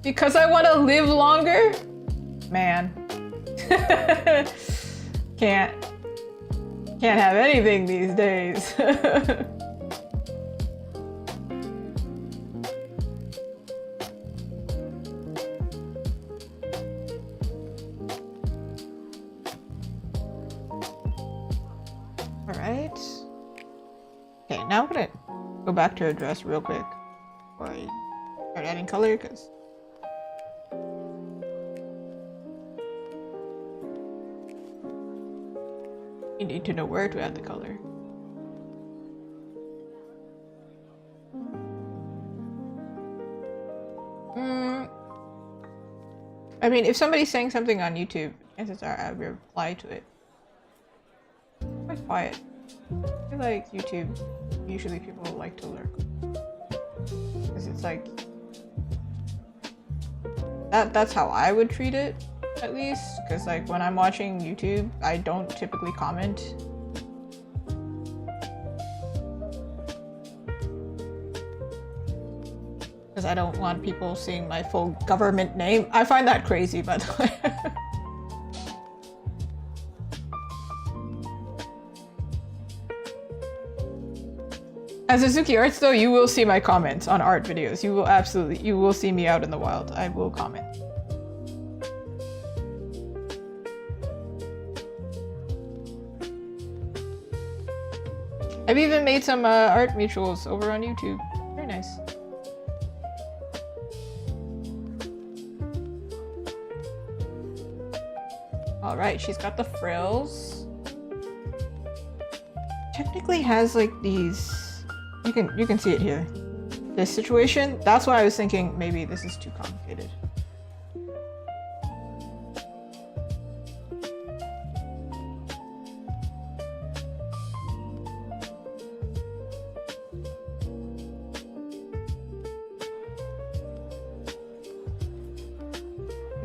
Because I want to live longer? Man. Can't have anything these days. Alright. Okay, now I'm gonna go back to her dress real quick before I start adding color, because you need to know where to add the color. I mean, if somebody's saying something on YouTube, chances are I will reply to it. Quite quiet. I feel like YouTube, usually people like to lurk. Because it's like... That's how I would treat it. At least, because like when I'm watching YouTube, I don't typically comment. Because I don't want people seeing my full government name. I find that crazy, by the way. As Azuki Arts though, you will see my comments on art videos. You will see me out in the wild. I will comment. I've even made some art mutuals over on YouTube. Very nice. Alright, she's got the frills. Technically has like these... You can see it here. This situation, that's why I was thinking maybe this is too complicated.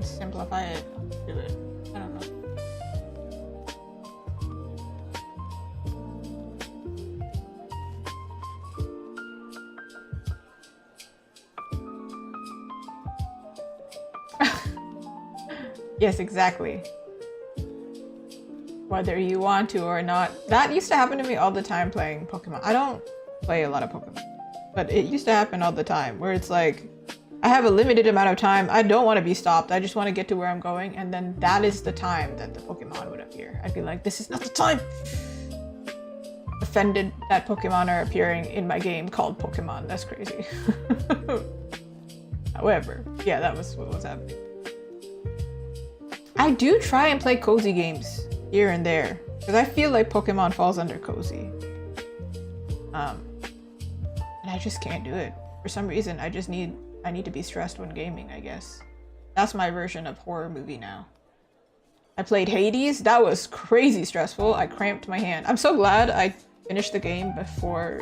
Simplify it, do it. I don't know. Yes, exactly. Whether you want to or not. That used to happen to me all the time playing Pokemon. I don't play a lot of Pokemon, but it used to happen all the time where it's like, I have a limited amount of time. I don't want to be stopped. I just want to get to where I'm going. And then that is the time that the Pokemon would appear. I'd be like, this is not the time. Offended that Pokemon are appearing in my game called Pokemon. That's crazy. However, yeah, that was what was happening. I do try and play cozy games here and there, because I feel like Pokemon falls under cozy. And I just can't do it. For some reason, I need to be stressed when gaming, I guess. That's my version of horror movie now. I played Hades. That was crazy stressful. I cramped my hand. I'm so glad I finished the game before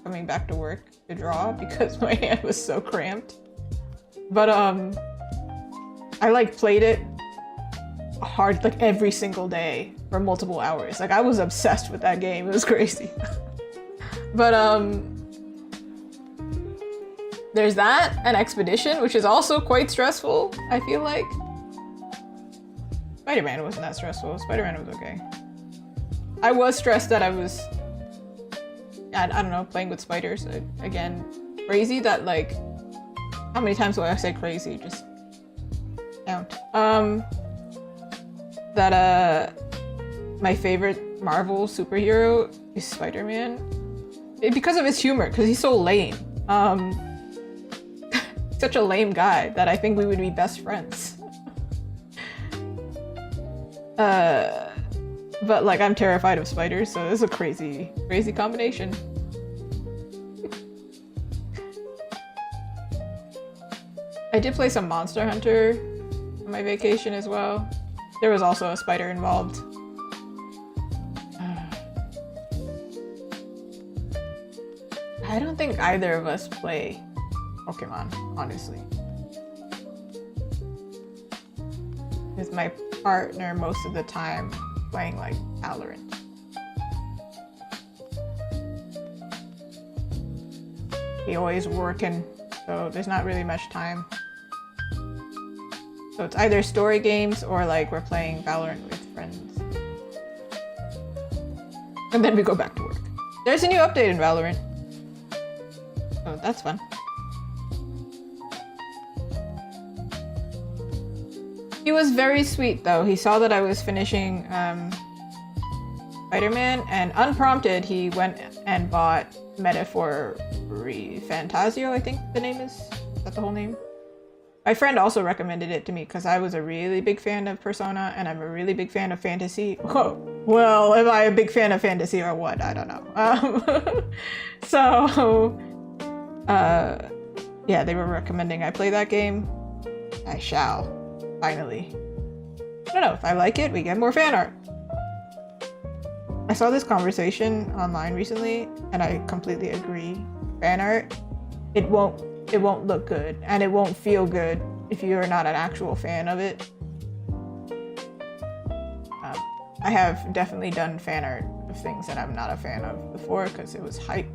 coming back to work to draw because my hand was so cramped. But I like played it hard like every single day for multiple hours. Like I was obsessed with that game. It was crazy. But there's that, and Expedition, which is also quite stressful, I feel like. Spider-Man wasn't that stressful. Spider-Man was okay. I was stressed that I was, I don't know, playing with spiders. Again, crazy that like, how many times do I say crazy? Just count. my favorite Marvel superhero is Spider-Man. Because of his humor, because he's so lame. Such a lame guy that I think we would be best friends. But like I'm terrified of spiders, so this is a crazy combination. I did play some Monster Hunter on my vacation as well. There was also a spider involved. I don't think either of us play Pokemon, honestly. Because my partner most of the time playing like Valorant. He always working, so there's not really much time. So it's either story games or like we're playing Valorant with friends. And then we go back to work. There's a new update in Valorant. So that's fun. He was very sweet though. He saw that I was finishing Spider-Man and unprompted he went and bought Metaphor Fantasio, I think the name is. Is that the whole name? My friend also recommended it to me because I was a really big fan of Persona and I'm a really big fan of fantasy. Whoa. Well, am I a big fan of fantasy or what? I don't know. So, yeah, they were recommending I play that game. I shall, finally. I don't know, if I like it, we get more fan art. I saw this conversation online recently and I completely agree. Fan art, it won't look good and it won't feel good if you're not an actual fan of it. I have definitely done fan art of things that I'm not a fan of before because it was hyped.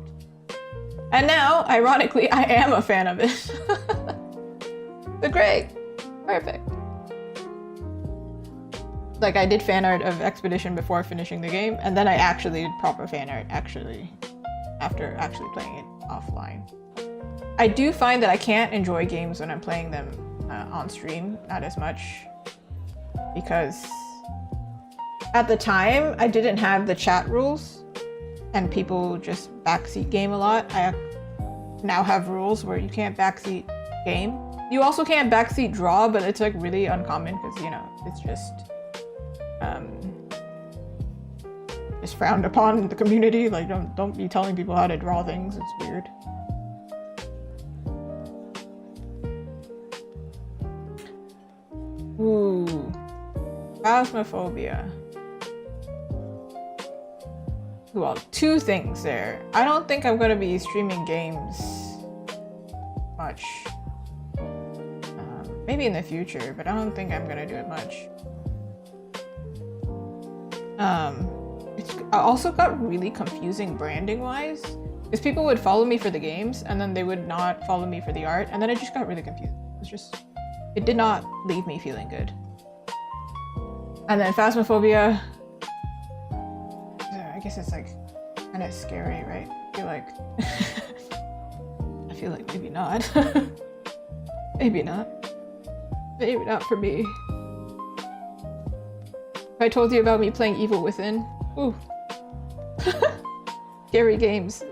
And now, ironically, I am a fan of it. They're great. Perfect. Like I did fan art of Expedition before finishing the game, and then I actually did proper fan art after actually playing it offline. I do find that I can't enjoy games when I'm playing them on stream, not as much, because at the time I didn't have the chat rules and people just backseat game a lot. I now have rules where you can't backseat game. You also can't backseat draw, but it's like really uncommon because, you know, it's just frowned upon in the community. Like don't be telling people how to draw things, it's weird. Ooh, Phasmophobia. Well, two things there. I don't think I'm gonna be streaming games much. Maybe in the future, but I don't think I'm gonna do it much. It also got really confusing branding-wise, because people would follow me for the games, and then they would not follow me for the art, and then it just got really confusing. It did not leave me feeling good. And then Phasmophobia, I guess it's like kind of scary, right? I feel like maybe not. Maybe not. Maybe not for me. If I told you about me playing Evil Within, ooh. Scary games.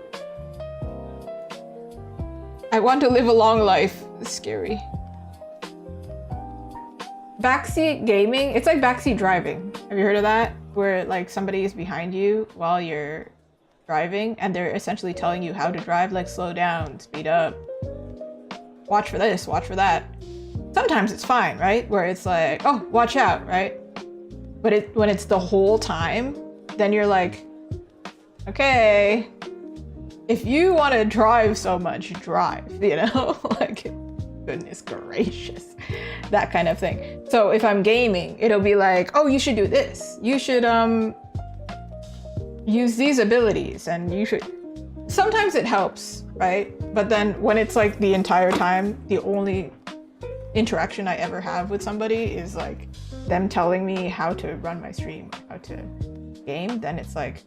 I want to live a long life. It's scary. Backseat gaming, it's like backseat driving. Have you heard of that? Where like somebody is behind you while you're driving and they're essentially telling you how to drive, like slow down, speed up, watch for this, watch for that. Sometimes it's fine, right? Where it's like, oh, watch out, right? But when it's the whole time, then you're like, okay, if you want to drive so much, drive, you know? Like, goodness gracious, that kind of thing. So if I'm gaming, it'll be like, oh, you should do this. You should use these abilities and you should... Sometimes it helps, right? But then when it's like the entire time, the only interaction I ever have with somebody is like them telling me how to run my stream, how to game, then it's like,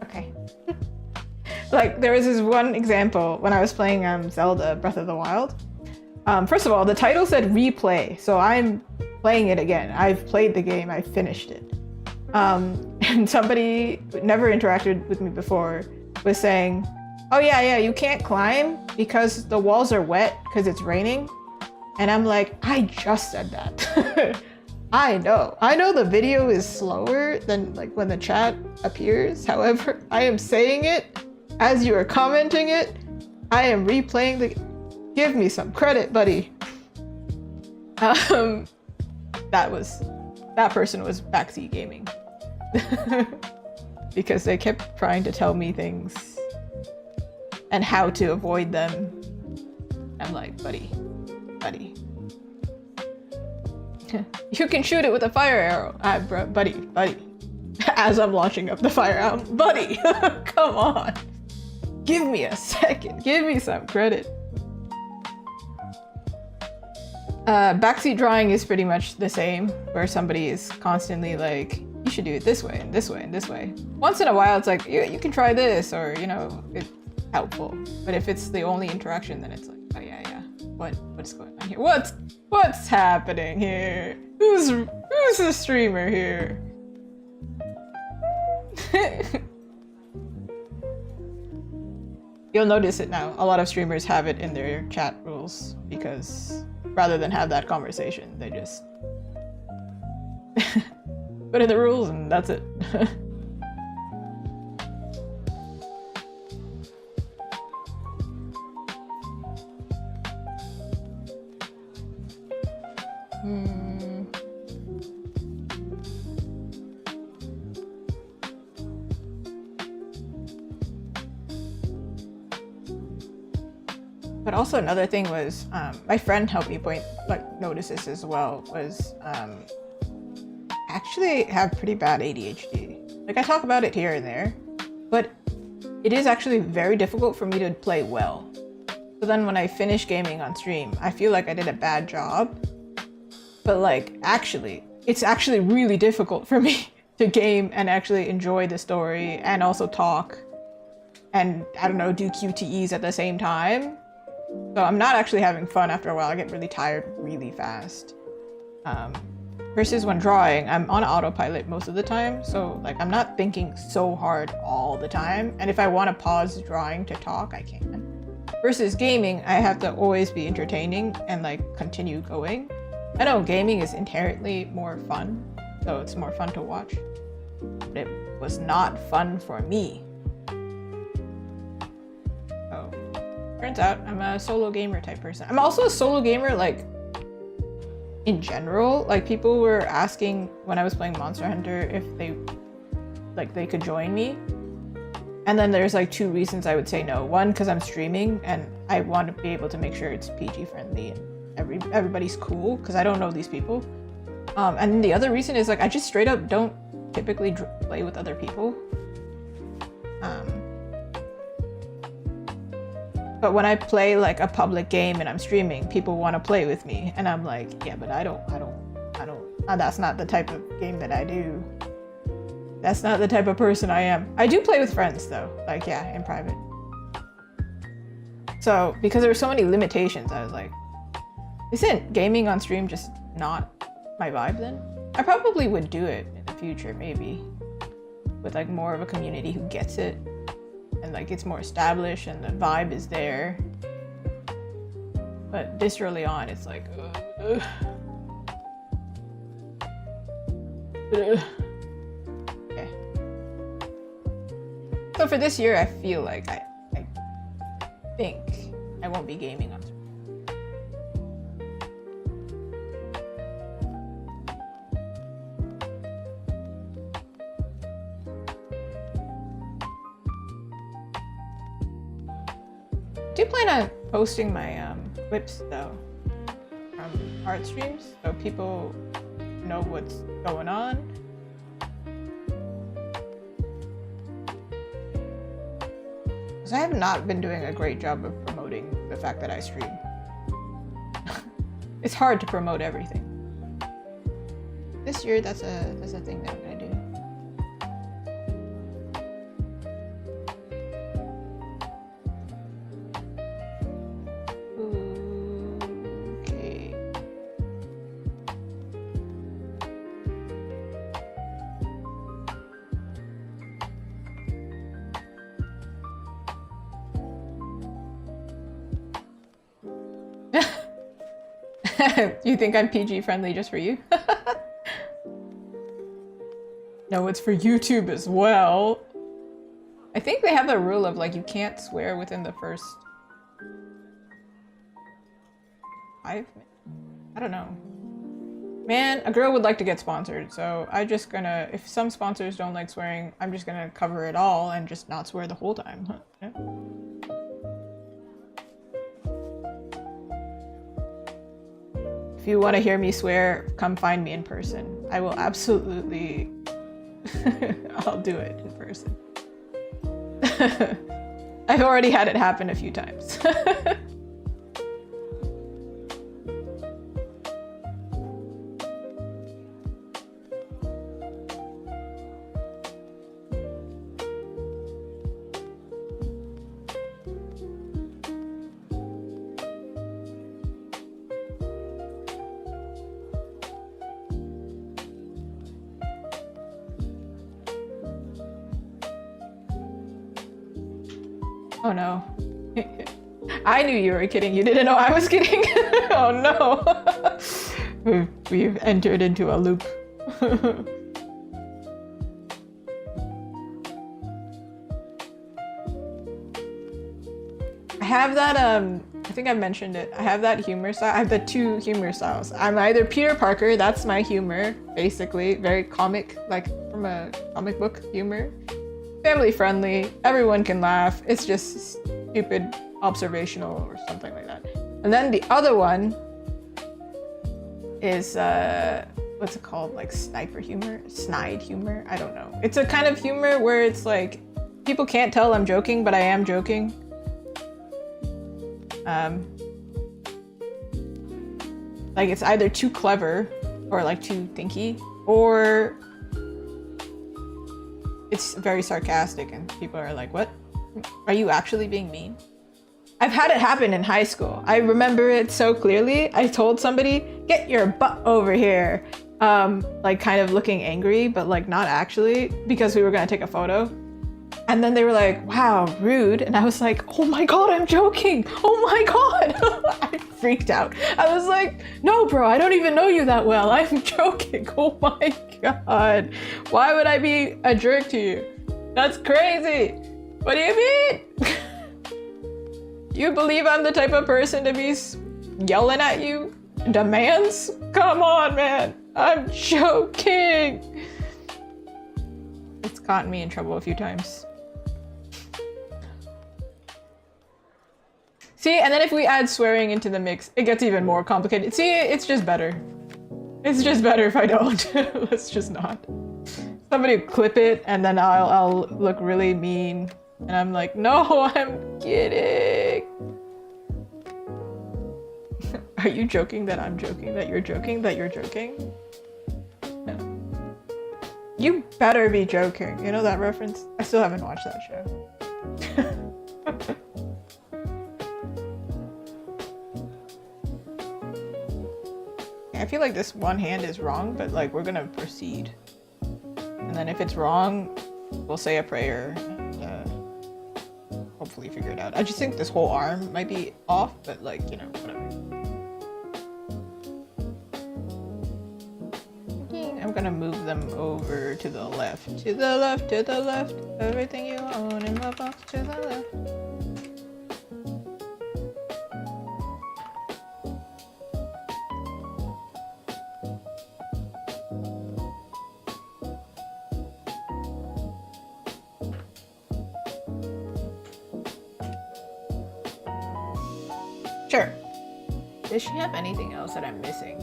okay. Like there was this one example when I was playing Zelda Breath of the Wild. First of all, the title said replay, so I'm playing it again. I've played the game, I finished it. And somebody who never interacted with me before was saying, oh yeah, you can't climb because the walls are wet because it's raining. And I'm like, I just said that. I know the video is slower than like when the chat appears. However, I am saying it as you are commenting it. I am replaying the, give me some credit, buddy. That person was backseat gaming. Because they kept trying to tell me things and how to avoid them. I'm like, buddy. You can shoot it with a fire arrow. Buddy. As I'm launching up the fire arrow, buddy, come on. Give me a second. Give me some credit. Backseat drawing is pretty much the same, where somebody is constantly like, you should do it this way and this way and this way. Once in a while, it's like, you can try this, or, you know, it's helpful. But if it's the only interaction, then it's like, oh yeah. What's going on here? What's happening here? Who's the streamer here? You'll notice it now. A lot of streamers have it in their chat rules because rather than have that conversation, they just put in the rules and that's it. But also another thing was, my friend helped me notice this as well, was actually have pretty bad ADHD. Like I talk about it here and there, but it is actually very difficult for me to play well. So then when I finish gaming on stream, I feel like I did a bad job. But like, it's actually really difficult for me to game and actually enjoy the story and also talk and, I don't know, do QTEs at the same time. So I'm not actually having fun after a while. I get really tired really fast. Versus when drawing, I'm on autopilot most of the time. So like, I'm not thinking so hard all the time. And if I want to pause drawing to talk, I can. Versus gaming, I have to always be entertaining and like continue going. I know gaming is inherently more fun, so it's more fun to watch. But it was not fun for me. So, turns out I'm a solo gamer type person. I'm also a solo gamer, like, in general. Like, people were asking when I was playing Monster Hunter if they could join me. And then there's like 2 reasons I would say no. One, because I'm streaming and I want to be able to make sure it's PG friendly and everybody's cool, because I don't know these people. And then the other reason is like, I just straight up don't typically play with other people. But when I play like a public game and I'm streaming, people want to play with me. And I'm like, yeah, but I don't, that's not the type of game that I do. That's not the type of person I am. I do play with friends though, like, yeah, in private. So, because there were so many limitations, I was like, isn't gaming on stream just not my vibe then? I probably would do it in the future, maybe. With like more of a community who gets it. And like it's more established and the vibe is there. But this early on, it's like, ugh. Okay. So for this year, I feel like I think I won't be gaming on stream. I do plan on posting my clips though from art streams so people know what's going on. Because I have not been doing a great job of promoting the fact that I stream. It's hard to promote everything. This year, that's a thing that I'm gonna do. You think I'm PG friendly just for you? No, it's for YouTube as well. I think they have a rule of like you can't swear within the first 5 minutes. I don't know. Man, a girl would like to get sponsored, so I'm just gonna, if some sponsors don't like swearing, I'm just gonna cover it all and just not swear the whole time. Yeah. If you want to hear me swear, come find me in person. I will absolutely, I'll do it in person. I've already had it happen a few times. Oh no. I knew you were kidding. You didn't know I was kidding? Oh no. We've entered into a loop. I have that, I think I mentioned it. I have that humor style. I have the 2 humor styles. I'm either Peter Parker, that's my humor, basically. Very comic, like from a comic book humor. Family friendly, everyone can laugh. It's just stupid observational or something like that. And then the other one is what's it called? Like sniper humor? Snide humor? I don't know. It's a kind of humor where it's like people can't tell I'm joking, but I am joking. Like it's either too clever or like too thinky, or it's very sarcastic and people are like, what? Are you actually being mean? I've had it happen in high school. I remember it so clearly. I told somebody, get your butt over here. Like kind of looking angry, but like not actually, because we were gonna take a photo. And then they were like, wow, rude. And I was like, oh my God, I'm joking. Oh my God. I freaked out. I was like, no, bro, I don't even know you that well. I'm joking. Oh my God. Why would I be a jerk to you? That's crazy. What do you mean? You believe I'm the type of person to be yelling at you? Demands? Come on, man. I'm joking. It's gotten me in trouble a few times. See, and then if we add swearing into the mix, it gets even more complicated. See, it's just better. It's just better if I don't. Let's just not. Somebody clip it and then I'll look really mean. And I'm like, no, I'm kidding. Are you joking that I'm joking? That you're joking? That you're joking? No. You better be joking. You know that reference? I still haven't watched that show. I feel like this one hand is wrong, but like we're gonna proceed. And then if it's wrong, we'll say a prayer and hopefully figure it out. I just think this whole arm might be off, but like, you know, whatever. I'm gonna move them over to the left. To the left, to the left. Everything you own in the box to the left. Sure. Does she have anything else that I'm missing?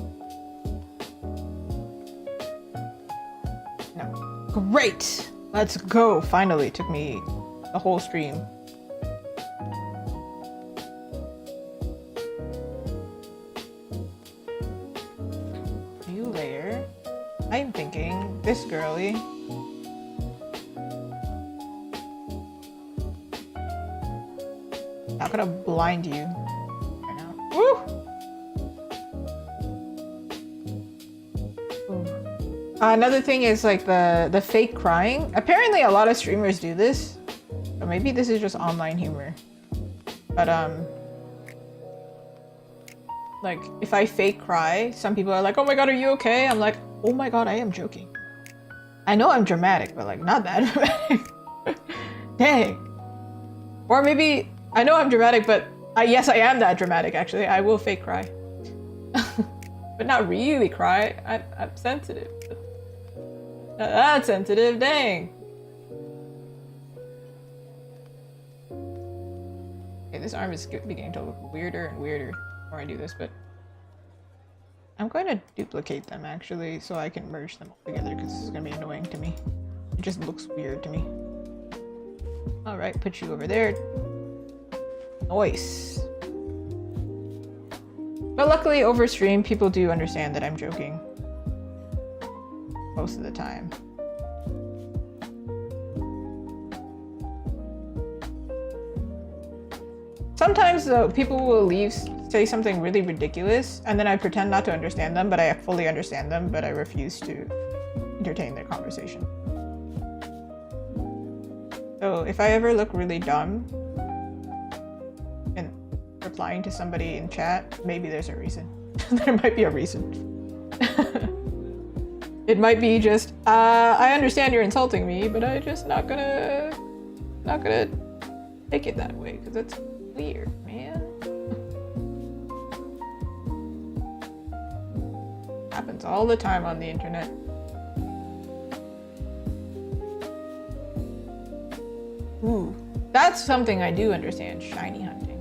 No. Great! Let's go! Finally, it took me the whole stream. New layer. I'm thinking this girly. Not gonna blind you. Woo! Another thing is like the fake crying. Apparently a lot of streamers do this. Or maybe this is just online humor. But like, if I fake cry, some people are like, oh my god, are you okay? I'm like, oh my god, I am joking. I know I'm dramatic, but like, not that dramatic. Dang. Or maybe, I know I'm dramatic, but yes, I am that dramatic, actually. I will fake cry. But not really cry. I'm sensitive. Not that sensitive, dang. Okay, this arm is beginning to look weirder and weirder the more I do this, but I'm going to duplicate them actually so I can merge them all together because this is going to be annoying to me. It just looks weird to me. Alright, put you over there. Nice. But luckily over stream people do understand that I'm joking. Most of the time. Sometimes though, people will say something really ridiculous, and then I pretend not to understand them, but I fully understand them, but I refuse to entertain their conversation. So if I ever look really dumb and replying to somebody in chat, maybe there's a reason. There might be a reason. It might be just, I understand you're insulting me, but I'm just not gonna take it that way, because it's weird, man. Happens all the time on the internet. Ooh, that's something I do understand, shiny hunting.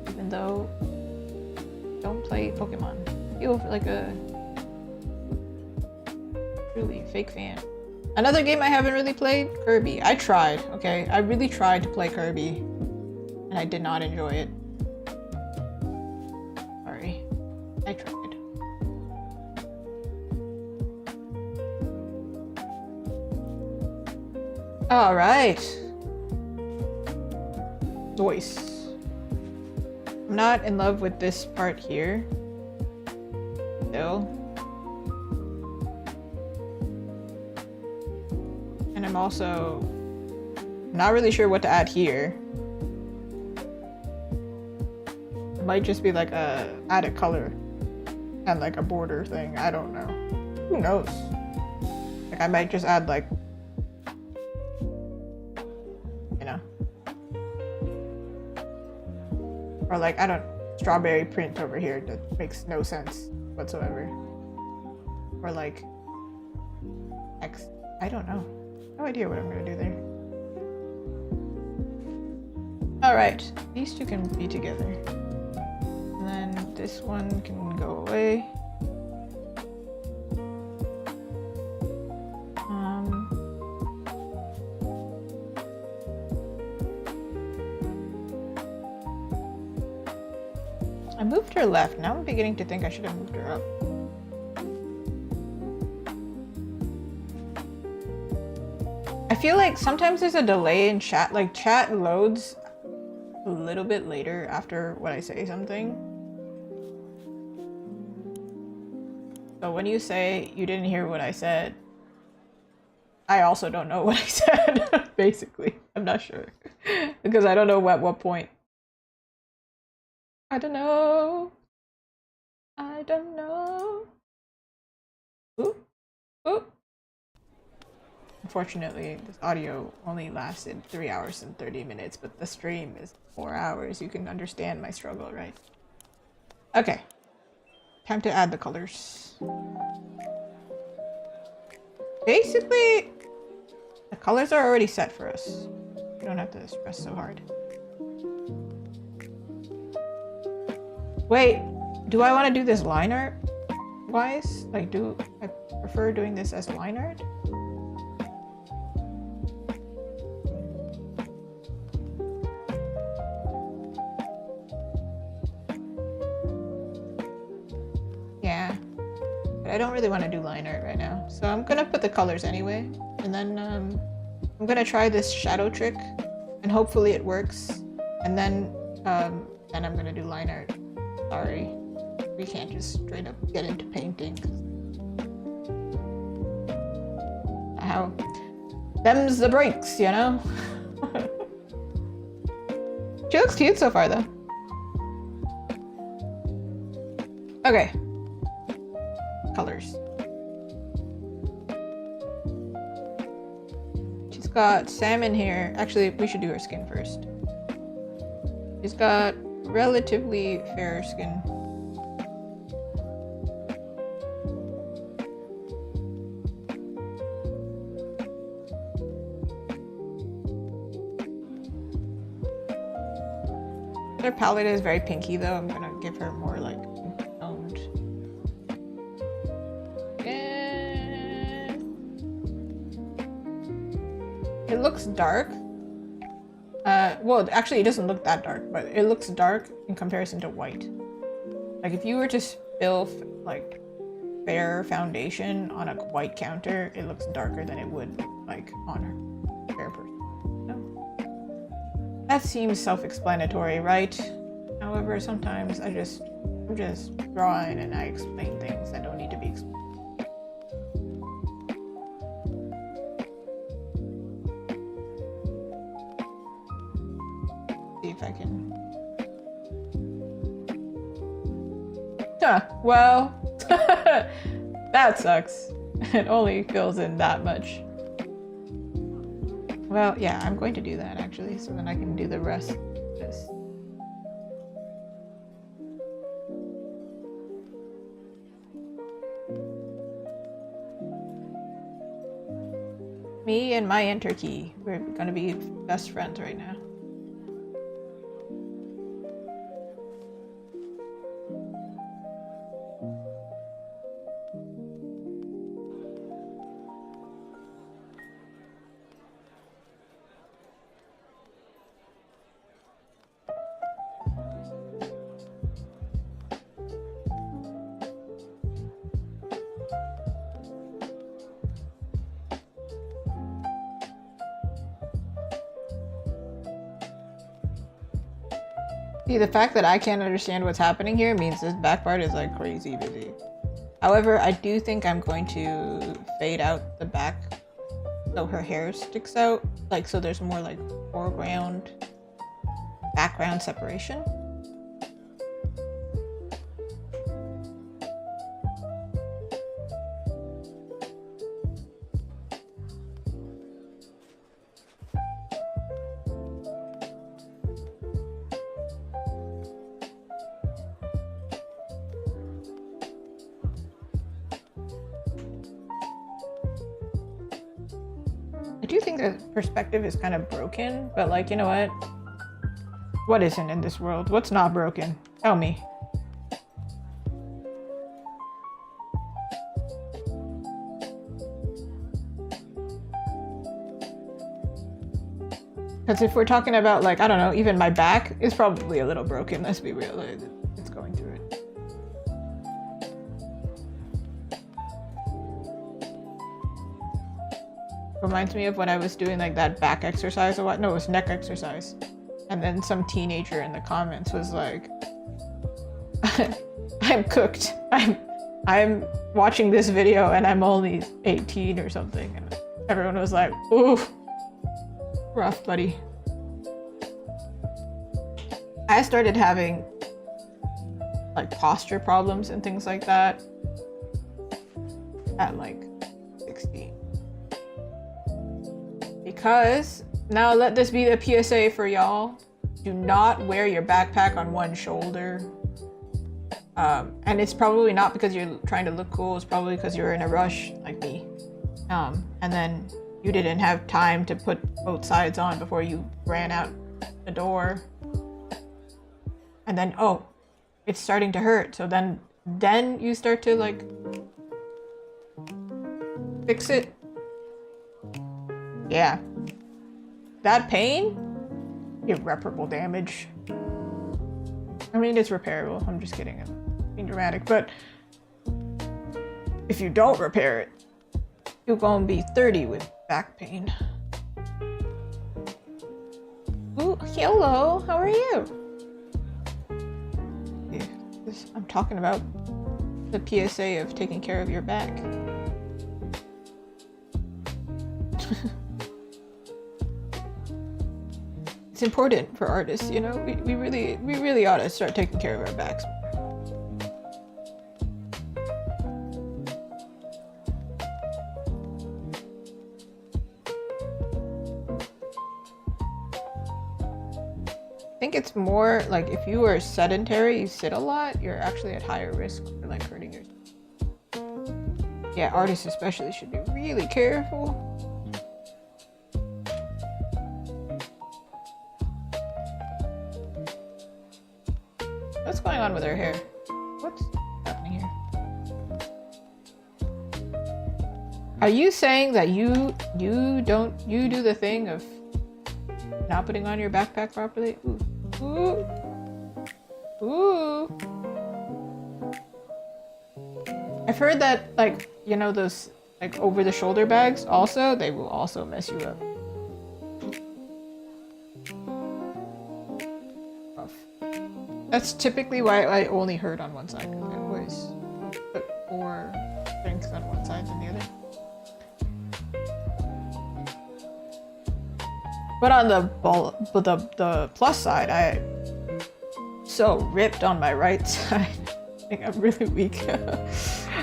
Even though I don't play Pokemon. I feel like a truly fake fan. Another game I haven't really played, Kirby. I tried, okay? I really tried to play Kirby. And I did not enjoy it. Sorry. I tried. Alright. Voice. I'm not in love with this part here. Still. And I'm also not really sure what to add here. Might just be like a added color and like a border thing. I don't know. Who knows? Like I might just add like, you know, or like I don't strawberry print over here that makes no sense whatsoever. Or like X. I don't know. No idea what I'm gonna do there. All right, these two can be together. And then this one can go away. I moved her left. Now I'm beginning to think I should have moved her up. I feel like sometimes there's a delay in chat. Like chat loads a little bit later after when I say something. So when you say you didn't hear what I said, I also don't know what I said, basically. I'm not sure. Because I don't know at what point. I don't know. I don't know. Ooh. Ooh. Unfortunately, this audio only lasted 3 hours and 30 minutes, but the stream is 4 hours. You can understand my struggle, right? Okay. Time to add the colors. Basically, the colors are already set for us. You don't have to stress so hard. Wait, do I want to do this line art wise? Like, do I prefer doing this as line art? Yeah, but I don't really want to do line art right now. So I'm gonna put the colors anyway. And then I'm gonna try this shadow trick and hopefully it works. And then I'm gonna do line art. Sorry, we can't just straight up get into painting. How? Them's the breaks, you know? She looks cute so far though. Okay. Colors. She's got salmon hair. Actually, we should do her skin first. She's got relatively fair skin. Her palette is very pinky though. I'm gonna give her more like toned. And it looks dark. Well, actually it doesn't look that dark, but it looks dark in comparison to white. Like if you were to spill like fair foundation on a white counter, it looks darker than it would like on her fair person. That seems self-explanatory, right? However, sometimes I'm just drawing and I explain things that don't need to be explained. See if I can. Huh, well, that sucks. It only fills in that much. Well, yeah, I'm going to do that actually, so then I can do the rest of this. Me and my enter key, we're gonna be best friends right now. See, the fact that I can't understand what's happening here means this back part is like crazy busy. However, I do think I'm going to fade out the back so her hair sticks out, like so there's more like foreground, background separation. I do think the perspective is kind of broken, but like, you know what? What isn't in this world? What's not broken? Tell me. Because if we're talking about like, I don't know, even my back is probably a little broken, let's be real. It's going through it. Reminds me of when I was doing like that back exercise or what? No, it was neck exercise. And then some teenager in the comments was like, I'm cooked. I'm watching this video and I'm only 18 or something. And everyone was like, ooh, rough, buddy. I started having like posture problems and things like that at like 16. Because, now let this be the PSA for y'all, do not wear your backpack on one shoulder. And it's probably not because you're trying to look cool, it's probably because you're in a rush, like me. And then you didn't have time to put both sides on before you ran out the door. And then, oh, it's starting to hurt. So then you start to like fix it. Yeah. That pain? Irreparable damage. I mean, it's repairable. I'm just kidding. I'm being dramatic. But if you don't repair it, you're gonna be 30 with back pain. Ooh, hello. How are you? Yeah, I'm talking about the PSA of taking care of your back. It's important for artists, you know? We really ought to start taking care of our backs. think it's more like if you are sedentary, you sit a lot, you're actually at higher risk for like hurting yourself. Yeah, artists especially should be really careful. What's going on with her hair? What's happening here? Are you saying that you do the thing of not putting on your backpack properly? Ooh. Ooh. Ooh. I've heard that, like, you know, those like over the shoulder bags also, they will also mess you up. Rough. That's typically why I only hurt on one side. I always put more strength on one side than the other. But on the plus side, I'm so ripped on my right side. I think I'm really weak.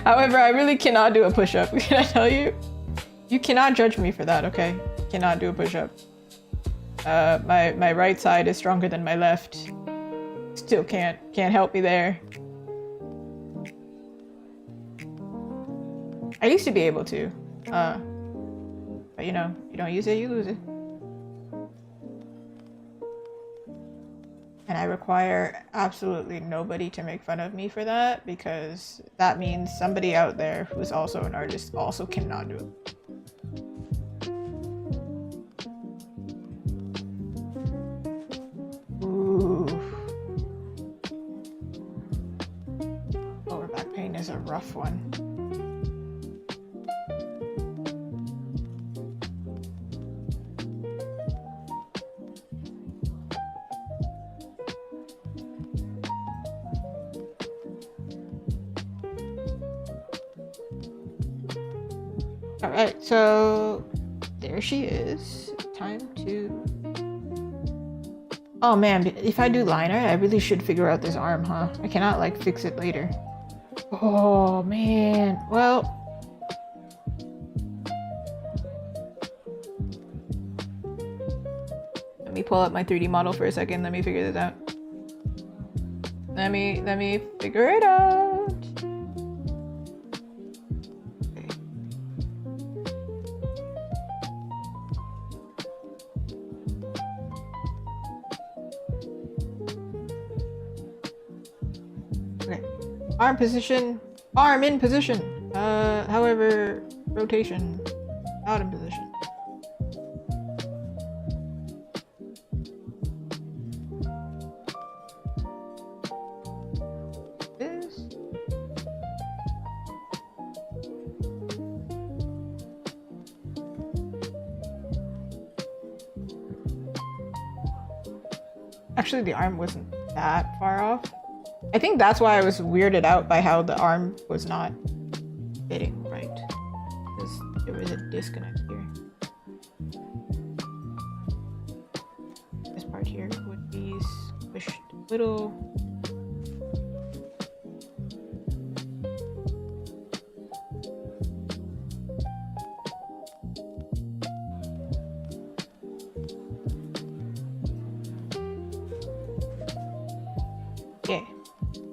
However, I really cannot do a push-up. Can I tell you? You cannot judge me for that, okay? Cannot do a push-up. My right side is stronger than my left. Still can't help me there. I used to be able to. But you know, you don't use it, you lose it. And I require absolutely nobody to make fun of me for that, because that means somebody out there who's also an artist also cannot do it. Ooh. Lower back pain is a rough one. Alright, so there she is. Time to... Oh man, if I do liner, I really should figure out this arm, huh? I cannot like fix it later. Oh man, well... Let me pull up my 3D model for a second, let me figure this out. Let me figure it out. Okay. Arm position. Arm in position. However, rotation. Out in position. This. Actually, the arm wasn't that far off. I think that's why I was weirded out by how the arm was not fitting right. Because there was a disconnect here. This part here would be squished a little.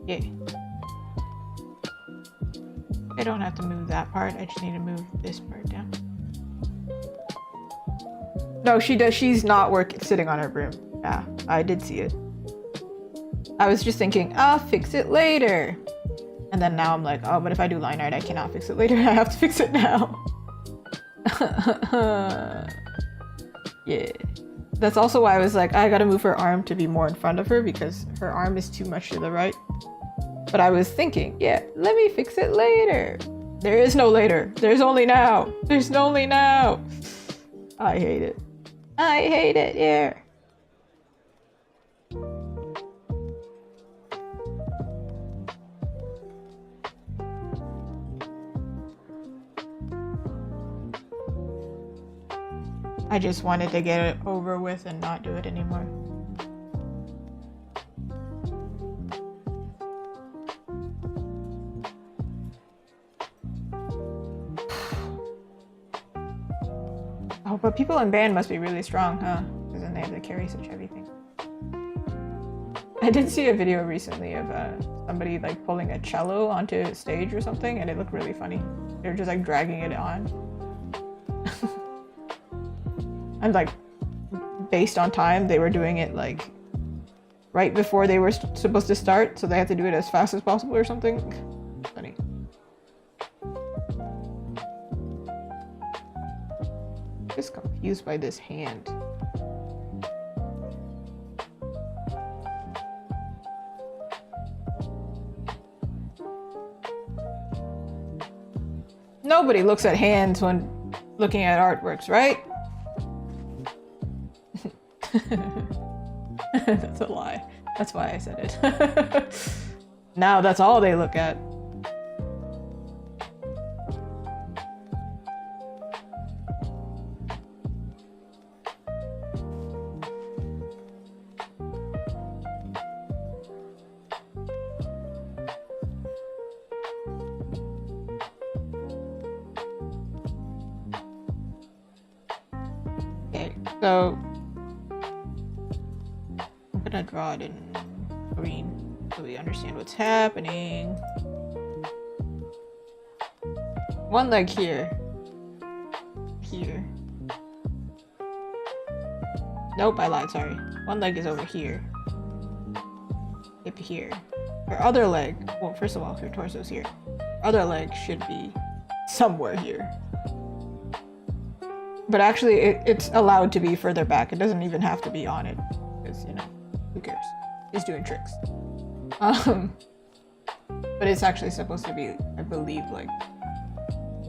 Yeah. I don't have to move that part, I just need to move this part down. No, she does. She's not sitting on her broom. Yeah, I did see it. I was just thinking, I'll fix it later. And then now I'm like, oh, but if I do line art, I cannot fix it later. I have to fix it now. Yeah. That's also why I was like, I gotta move her arm to be more in front of her because her arm is too much to the right. But I was thinking, yeah, let me fix it later. There is no later. There's only now. There's only now. I hate it. I hate it, yeah. I just wanted to get it over with and not do it anymore. Oh, but people in band must be really strong, huh? Because then they have to carry such heavy things. I did see a video recently of somebody like pulling a cello onto stage or something, and it looked really funny. They're just like dragging it on. And like, based on time, they were doing it like right before they were supposed to start, so they had to do it as fast as possible or something. Funny. Just confused by this hand. Nobody looks at hands when looking at artworks, right? That's a lie. That's why I said it. Now that's all they look at. Okay, so I'm gonna draw it in green so we understand what's happening. One leg here. Here. Nope, I lied, sorry. One leg is over here. Hip here. Her other leg, well, first of all, her torso's here. Her other leg should be somewhere here. But actually, it's allowed to be further back. It doesn't even have to be on it. Because, you know, who cares? He's doing tricks. But it's actually supposed to be, I believe, like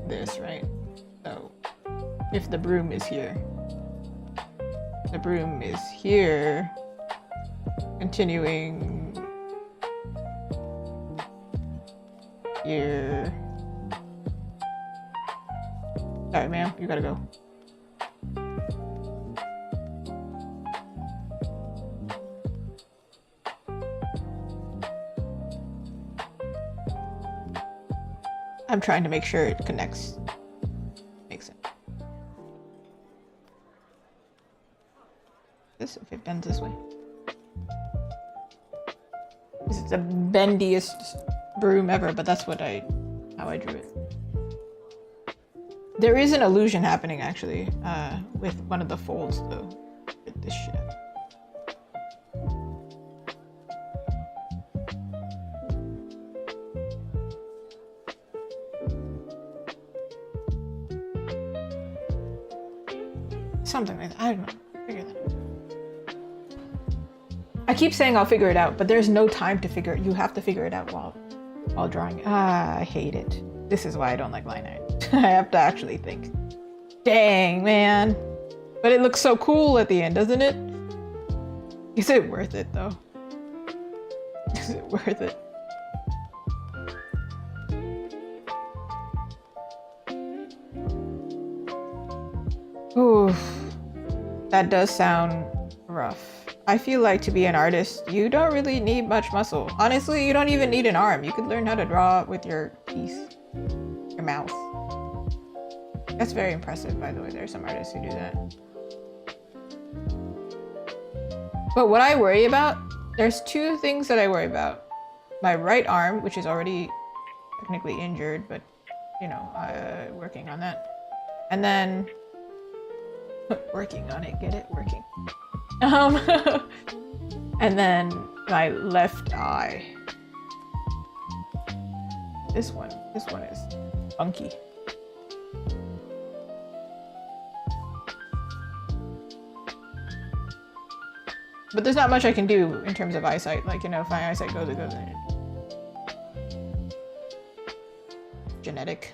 this, right? So, if the broom is here, the broom is here, continuing here. Sorry, ma'am, you gotta go. I'm trying to make sure it connects. Makes sense. This, if it bends this way. This is the bendiest broom ever, but that's what how I drew it. There is an illusion happening actually, with one of the folds though, with this shit. Something like that. I don't know. Figure that out. I keep saying I'll figure it out, but there's no time to figure it. You have to figure it out while drawing. Ah, I hate it. This is why I don't like line art. I have to actually think. Dang, man. But it looks so cool at the end, doesn't it? Is it worth it, though? Is it worth it? Ooh. That does sound rough. I feel like to be an artist, you don't really need much muscle. Honestly, you don't even need an arm. You could learn how to draw with your piece, your mouth. That's very impressive, by the way. There are some artists who do that. But what I worry about, there's two things that I worry about. My right arm, which is already technically injured, but you know, working on that. And then working on it, get it? Working. And then my left eye. This one is funky. But there's not much I can do in terms of eyesight. Like, you know, if my eyesight goes, it goes. Genetic.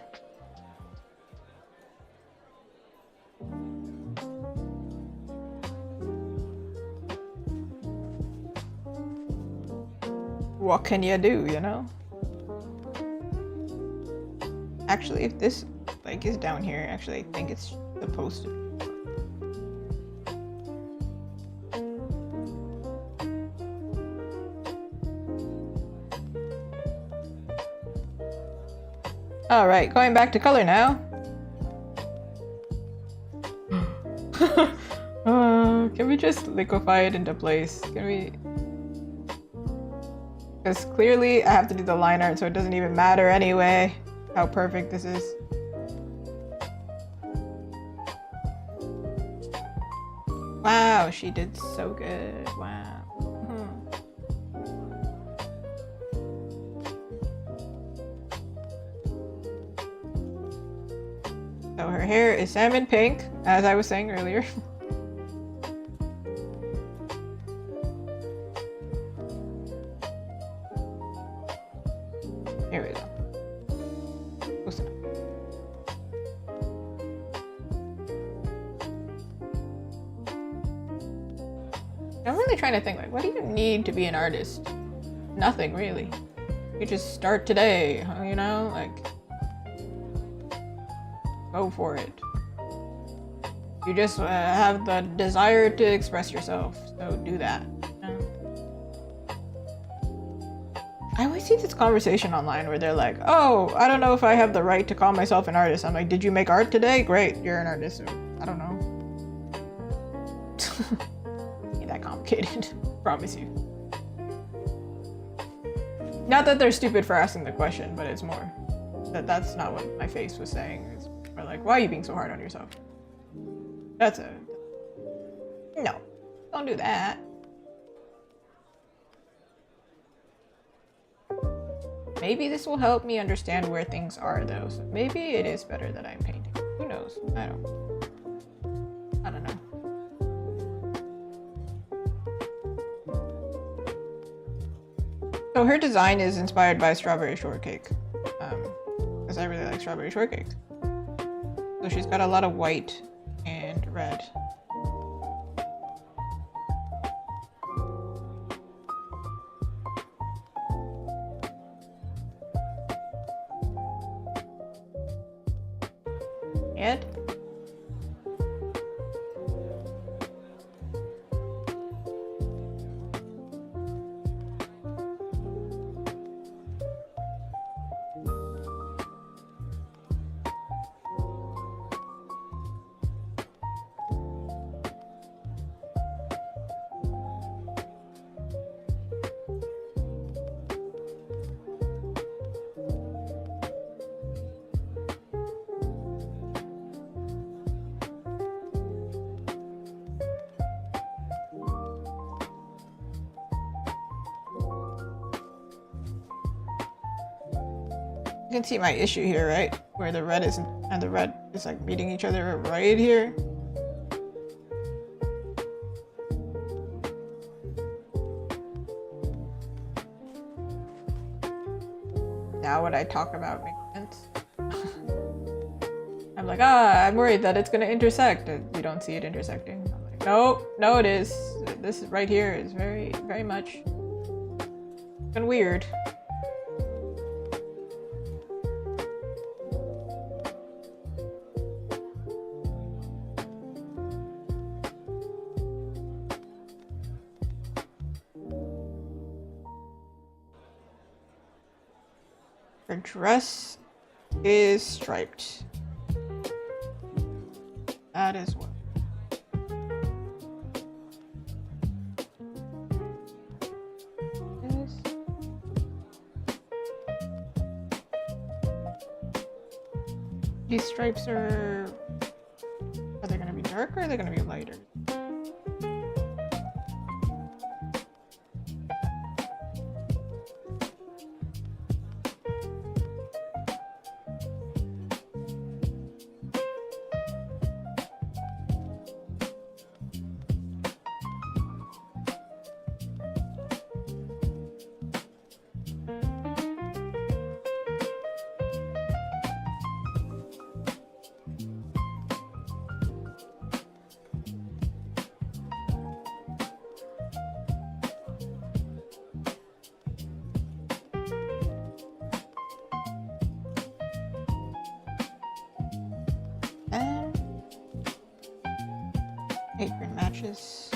What can you do, you know? Actually, if this like is down here, actually I think it's supposed to. All right, going back to color now. Can we just liquefy it into place? Can we? Because clearly I have to do the line art, so it doesn't even matter anyway how perfect this is. Wow, she did so good. Wow. So her hair is salmon pink, as I was saying earlier. Here we go. Close enough. I'm really trying to think, like, what do you need to be an artist? Nothing, really. You just start today, you know? Like, go for it. You just have the desire to express yourself, so do that. I always see this conversation online where they're like, oh, I don't know if I have the right to call myself an artist. I'm like, did you make art today? Great, you're an artist. So I don't know. Ain't that complicated. Promise you. Not that they're stupid for asking the question, but it's more that that's not what my face was saying. It's more like, why are you being so hard on yourself? That's a... No, don't do that. Maybe this will help me understand where things are, though. So maybe it is better that I'm painting. Who knows? I don't know. So her design is inspired by strawberry shortcake, because I really like strawberry shortcake. So she's got a lot of white and red. And you can see my issue here, right? Where the red isn't, and the red is like meeting each other right here. Now what I talk about makes sense. I'm like, I'm worried that it's gonna intersect. You don't see it intersecting. I'm like, no, it is. This right here is very, very much and weird. Her dress is striped. That is what. These stripes are they gonna be darker or are they gonna be lighter? Apron matches.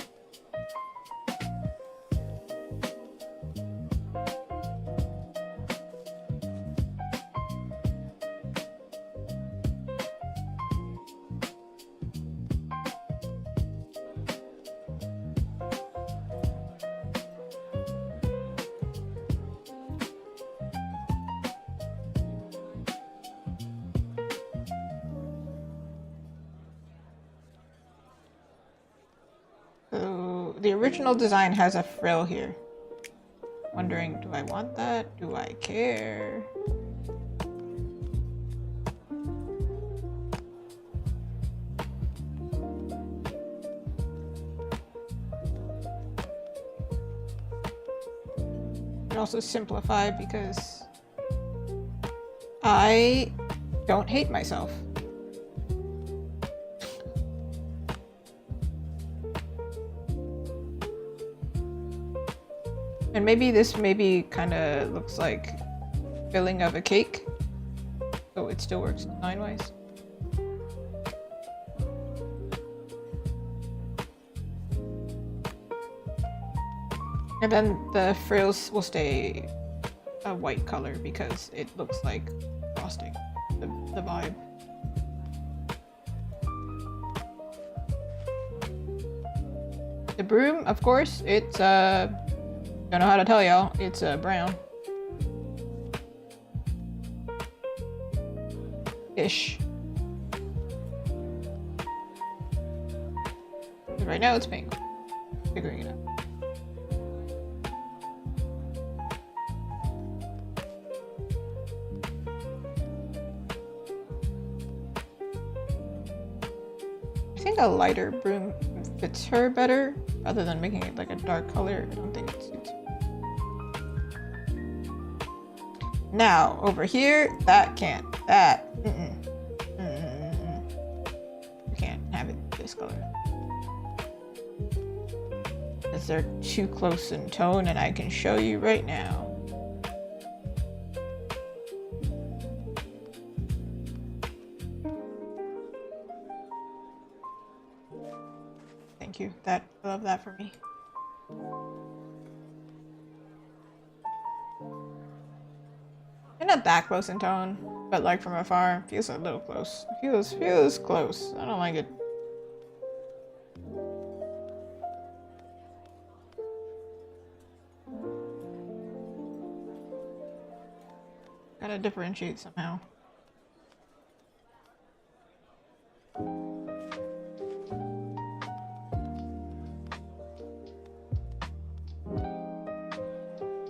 the original design has a frill here. Wondering, do I want that? Do I care? And also simplify because I don't hate myself. And maybe this kind of looks like filling of a cake, so it still works design-wise. And then the frills will stay a white color because it looks like frosting, the vibe. The broom, of course, it's don't know how to tell y'all, it's brown. Ish. Right now it's pink. Figuring it out. I think a lighter broom fits her better rather than making it like a dark color. I don't think it suits me. Now, over here, that can't. That. You can't have it this color. Because they're too close in tone, and I can show you right now. Thank you. I love that for me. They're not that close in tone, but like from afar, feels a little close. Feels close. I don't like it. Gotta differentiate somehow.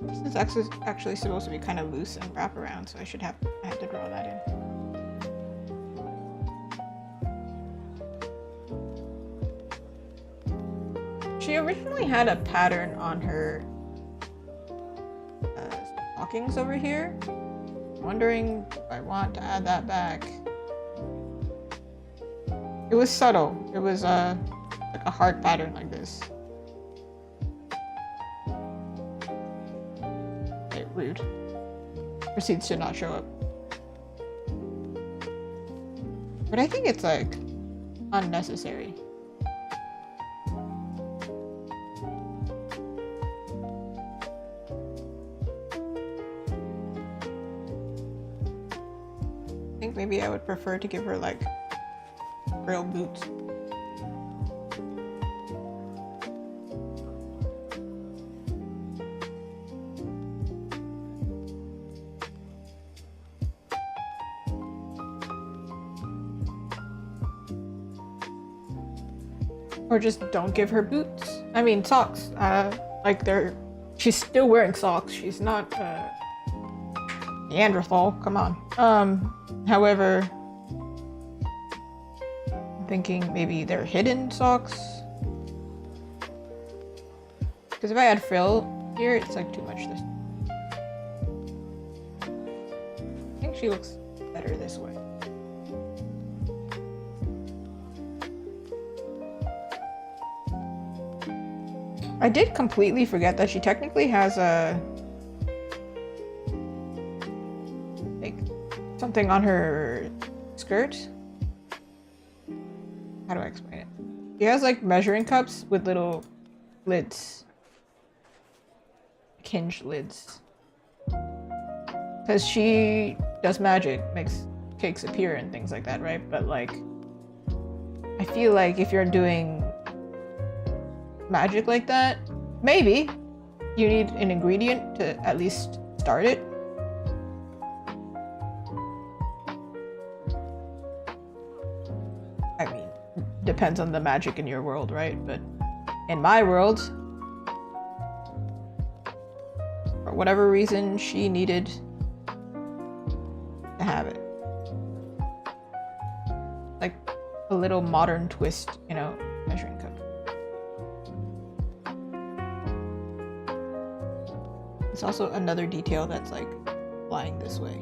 This is actually supposed to be kind of loose and wrap around, so I had to draw that in. She originally had a pattern on her stockings over here. I'm wondering if I want to add that back. It was subtle. It was like a heart pattern like this. Rude. Receipts should not show up. But I think it's like unnecessary. I think maybe I would prefer to give her like real boots. Or just don't give her boots. I mean socks. She's still wearing socks. She's not Neanderthal. Come on. However, I'm thinking maybe they're hidden socks. Because if I add frill here, it's like too much this. I think she looks better this way. I did completely forget that she technically has a like something on her skirt. How do I explain it? She has like measuring cups with little lids, hinged lids. Because she does magic, makes cakes appear and things like that, right? But like, I feel like if you're doing magic like that, maybe you need an ingredient to at least start it. I mean, depends on the magic in your world, right? But in my world, for whatever reason, she needed to have it. Like a little modern twist, you know, measuring cup. It's also another detail that's like flying this way.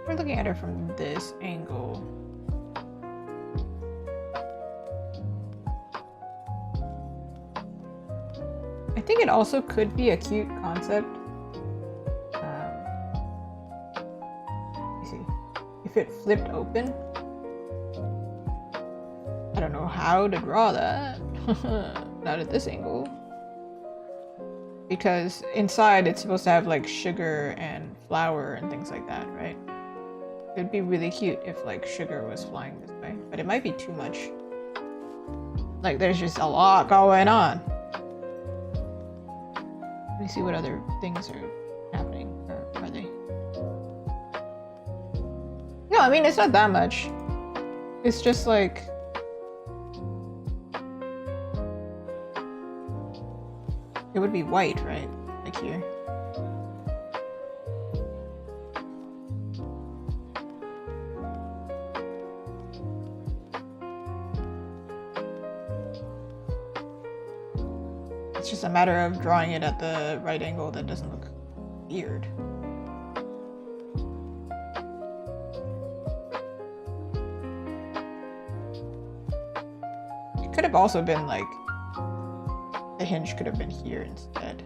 We're looking at her from this angle. I think it also could be a cute concept. Let me see. If it flipped open. I don't know how to draw that. Not at this angle. Because inside it's supposed to have like sugar and flour and things like that, right? It'd be really cute if like sugar was flying this way, but it might be too much. Like there's just a lot going on. Let me see what other things are happening, or are they? No, I mean, it's not that much. It's just like... It would be white, right? Like here. It's just a matter of drawing it at the right angle that doesn't look weird. It could have also been like, the hinge could have been here instead.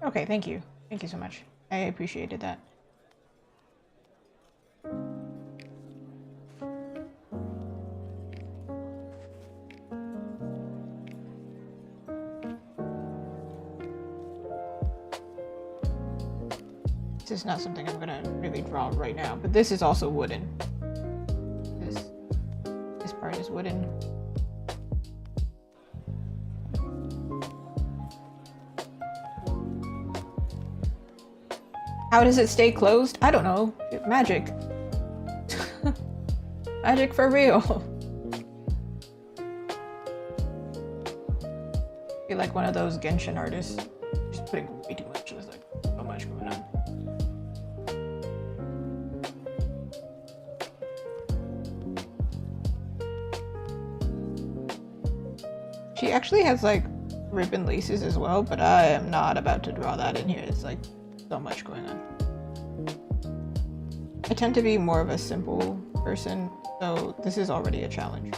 Okay, thank you. Thank you so much. I appreciated that. This is not something I'm gonna really draw right now, but this is also wooden. This part is wooden. How does it stay closed? I don't know. Magic. Magic for real. I feel like one of those Genshin artists. Just putting way too much. There's like so much going on. She actually has like ribbon laces as well, but I am not about to draw that in here. It's like so much going on. I tend to be more of a simple person, so this is already a challenge.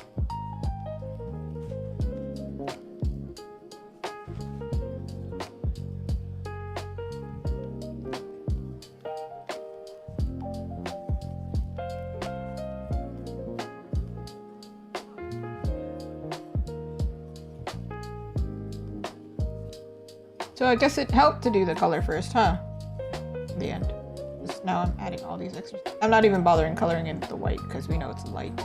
So I guess it helped to do the color first, huh? In the end. Now I'm adding all these extras. I'm not even bothering coloring in the white because we know it's light.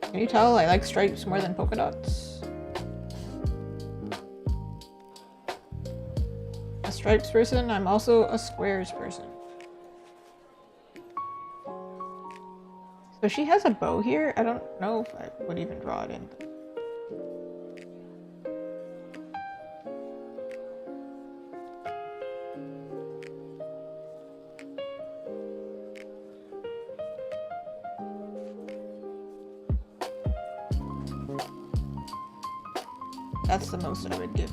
Can you tell I like stripes more than polka dots? A stripes person, I'm also a squares person. So she has a bow here. I don't know if I would even draw it in. That's the most I would give.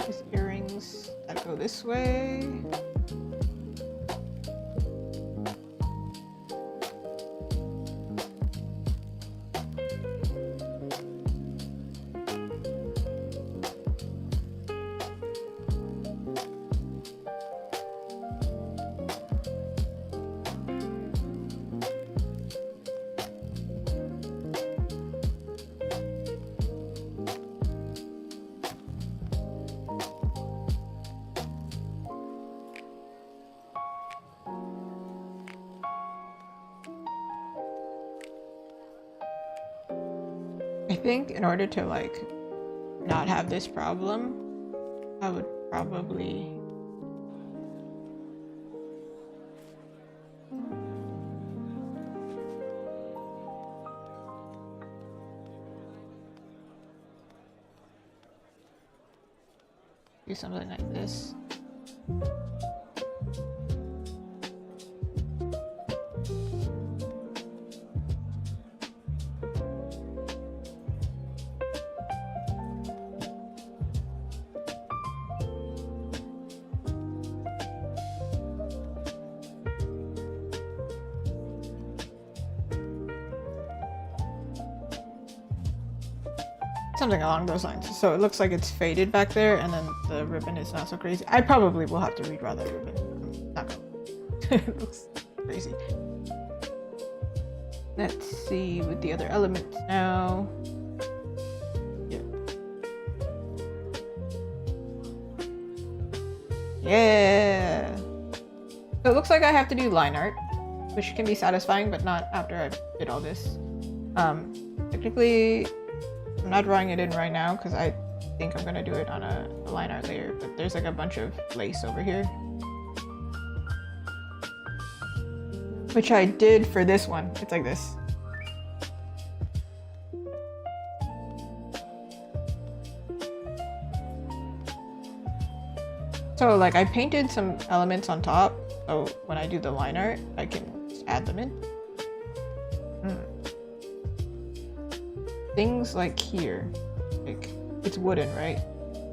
These earrings that go this way. I think in order to like not have this problem, I would probably do something like this. Something along those lines. So it looks like it's faded back there, and then the ribbon is not so crazy. I probably will have to redraw that ribbon. I'm not gonna. It looks crazy. Let's see with the other elements now. Yeah. Yeah. So it looks like I have to do line art, which can be satisfying, but not after I did all this. Technically, I'm not drawing it in right now because I think I'm gonna do it on a line art layer, but there's like a bunch of lace over here, which I did for this one. It's like this. So like I painted some elements on top, so when I do the line art, I can just add them in. Things like here, like it's wooden, right?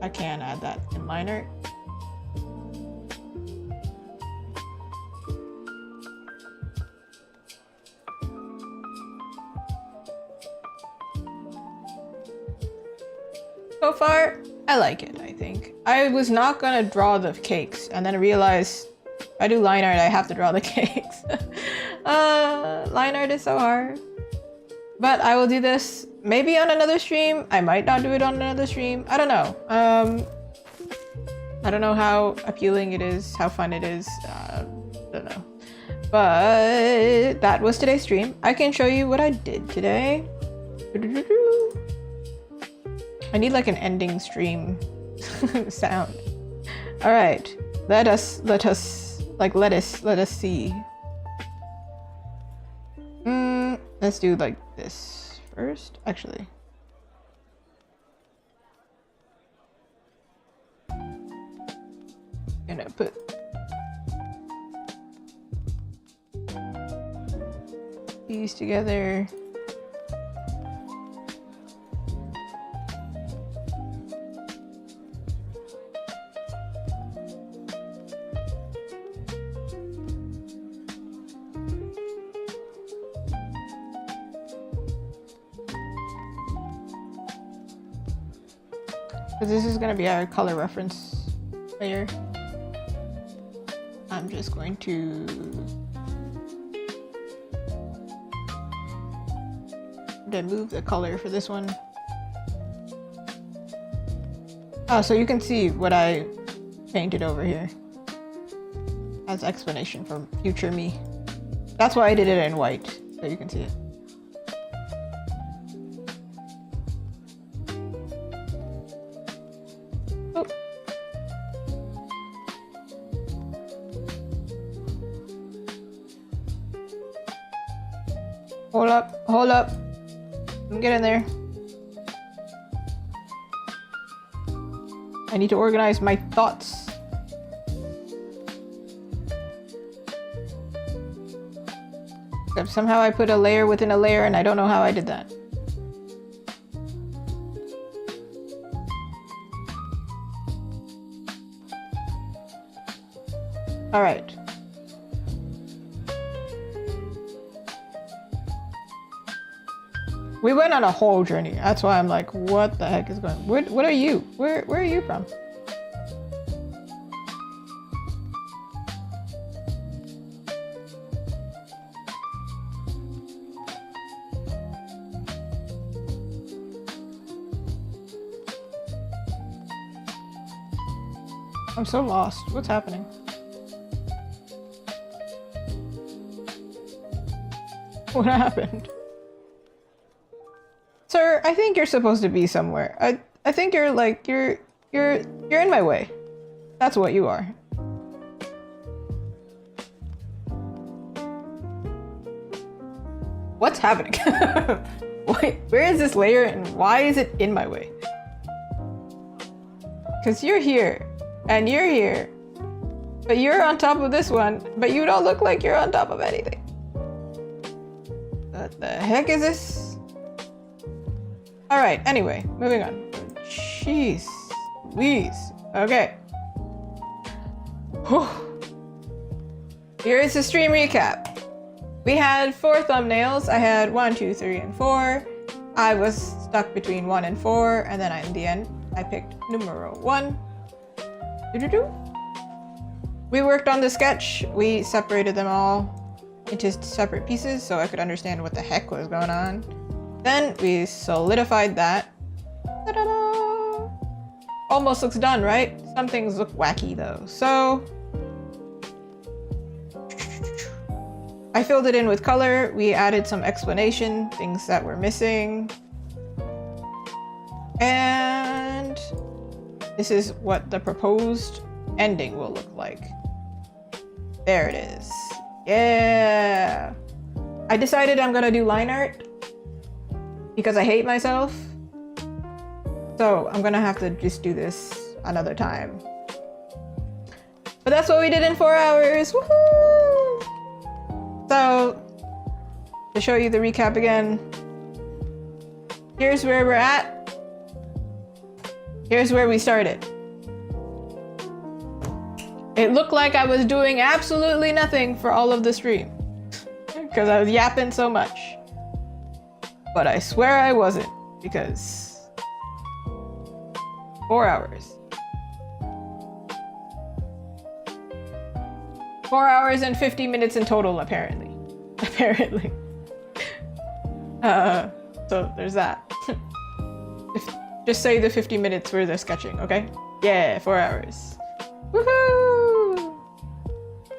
I can add that in line art. So far, I like it, I think. I was not gonna draw the cakes and then realized if I do line art, I have to draw the cakes. Line art is so hard. But I will do this maybe on another stream. I might not do it on another stream. I don't know. I don't know how appealing it is, how fun it is. Don't know. But that was today's stream. I can show you what I did today. I need like an ending stream sound. All right, let us see. Let's do like this first, actually. Gonna put these together. So this is going to be our color reference layer. I'm just going to move the color for this one. Oh, so you can see what I painted over here as explanation for future me. That's why I did it in white, so you can see it. Hold up. Get in there. I need to organize my thoughts. Except somehow I put a layer within a layer and I don't know how I did that. All right. We went on a whole journey. That's why I'm like, what the heck is going on? What are you? Where are you from? I'm so lost. What's happening? What happened? Sir, I think you're supposed to be somewhere. I think you're like you're in my way. That's what you are. What's happening? Wait, where is this layer and why is it in my way? Because you're here and you're here, but you're on top of this one, but you don't look like you're on top of anything. What the heck is this? All right, anyway, moving on. Jeez, Louise. Okay. Whew. Here is the stream recap. We had 4 thumbnails. I had 1, 2, 3, and 4. I was stuck between 1 and 4, and then in the end, I picked numero 1. We worked on the sketch. We separated them all into separate pieces so I could understand what the heck was going on. Then we solidified that. Ta-da-da! Almost looks done, right? Some things look wacky though. So I filled it in with color. We added some explanation, things that were missing. And this is what the proposed ending will look like. There it is. Yeah. I decided I'm gonna do line art because I hate myself. So I'm gonna have to just do this another time. But that's what we did in 4 hours. Woohoo! So to show you the recap again, here's where we're at. Here's where we started. It looked like I was doing absolutely nothing for all of the stream because I was yapping so much. But I swear I wasn't, because 4 hours. 4 hours and 50 minutes in total, apparently. Apparently. So there's that. Just say the 50 minutes for the sketching, okay? Yeah, 4 hours. Woohoo!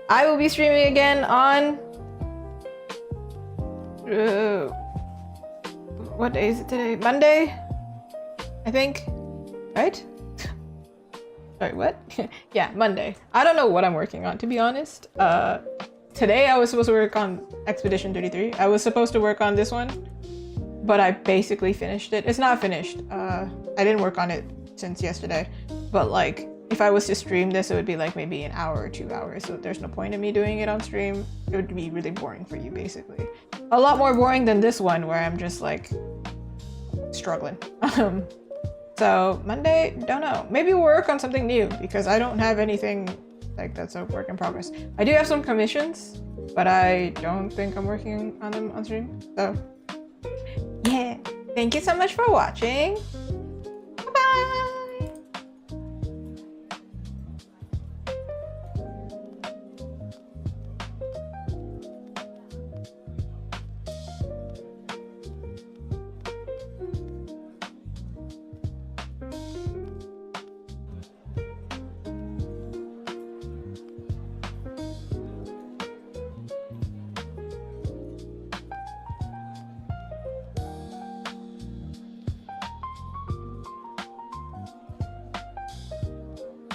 I will be streaming again on... what day is it today? Monday? I think. Right? Sorry, what? Yeah, Monday. I don't know what I'm working on, to be honest. Today I was supposed to work on Expedition 33. I was supposed to work on this one, but I basically finished it. It's not finished. I didn't work on it since yesterday, but like, if I was to stream this, it would be like maybe an hour or 2 hours. So there's no point in me doing it on stream. It would be really boring for you, basically. A lot more boring than this one where I'm just like struggling. So Monday, don't know. Maybe we'll work on something new because I don't have anything like that's a work in progress. I do have some commissions, but I don't think I'm working on them on stream. So yeah, thank you so much for watching. Bye-bye.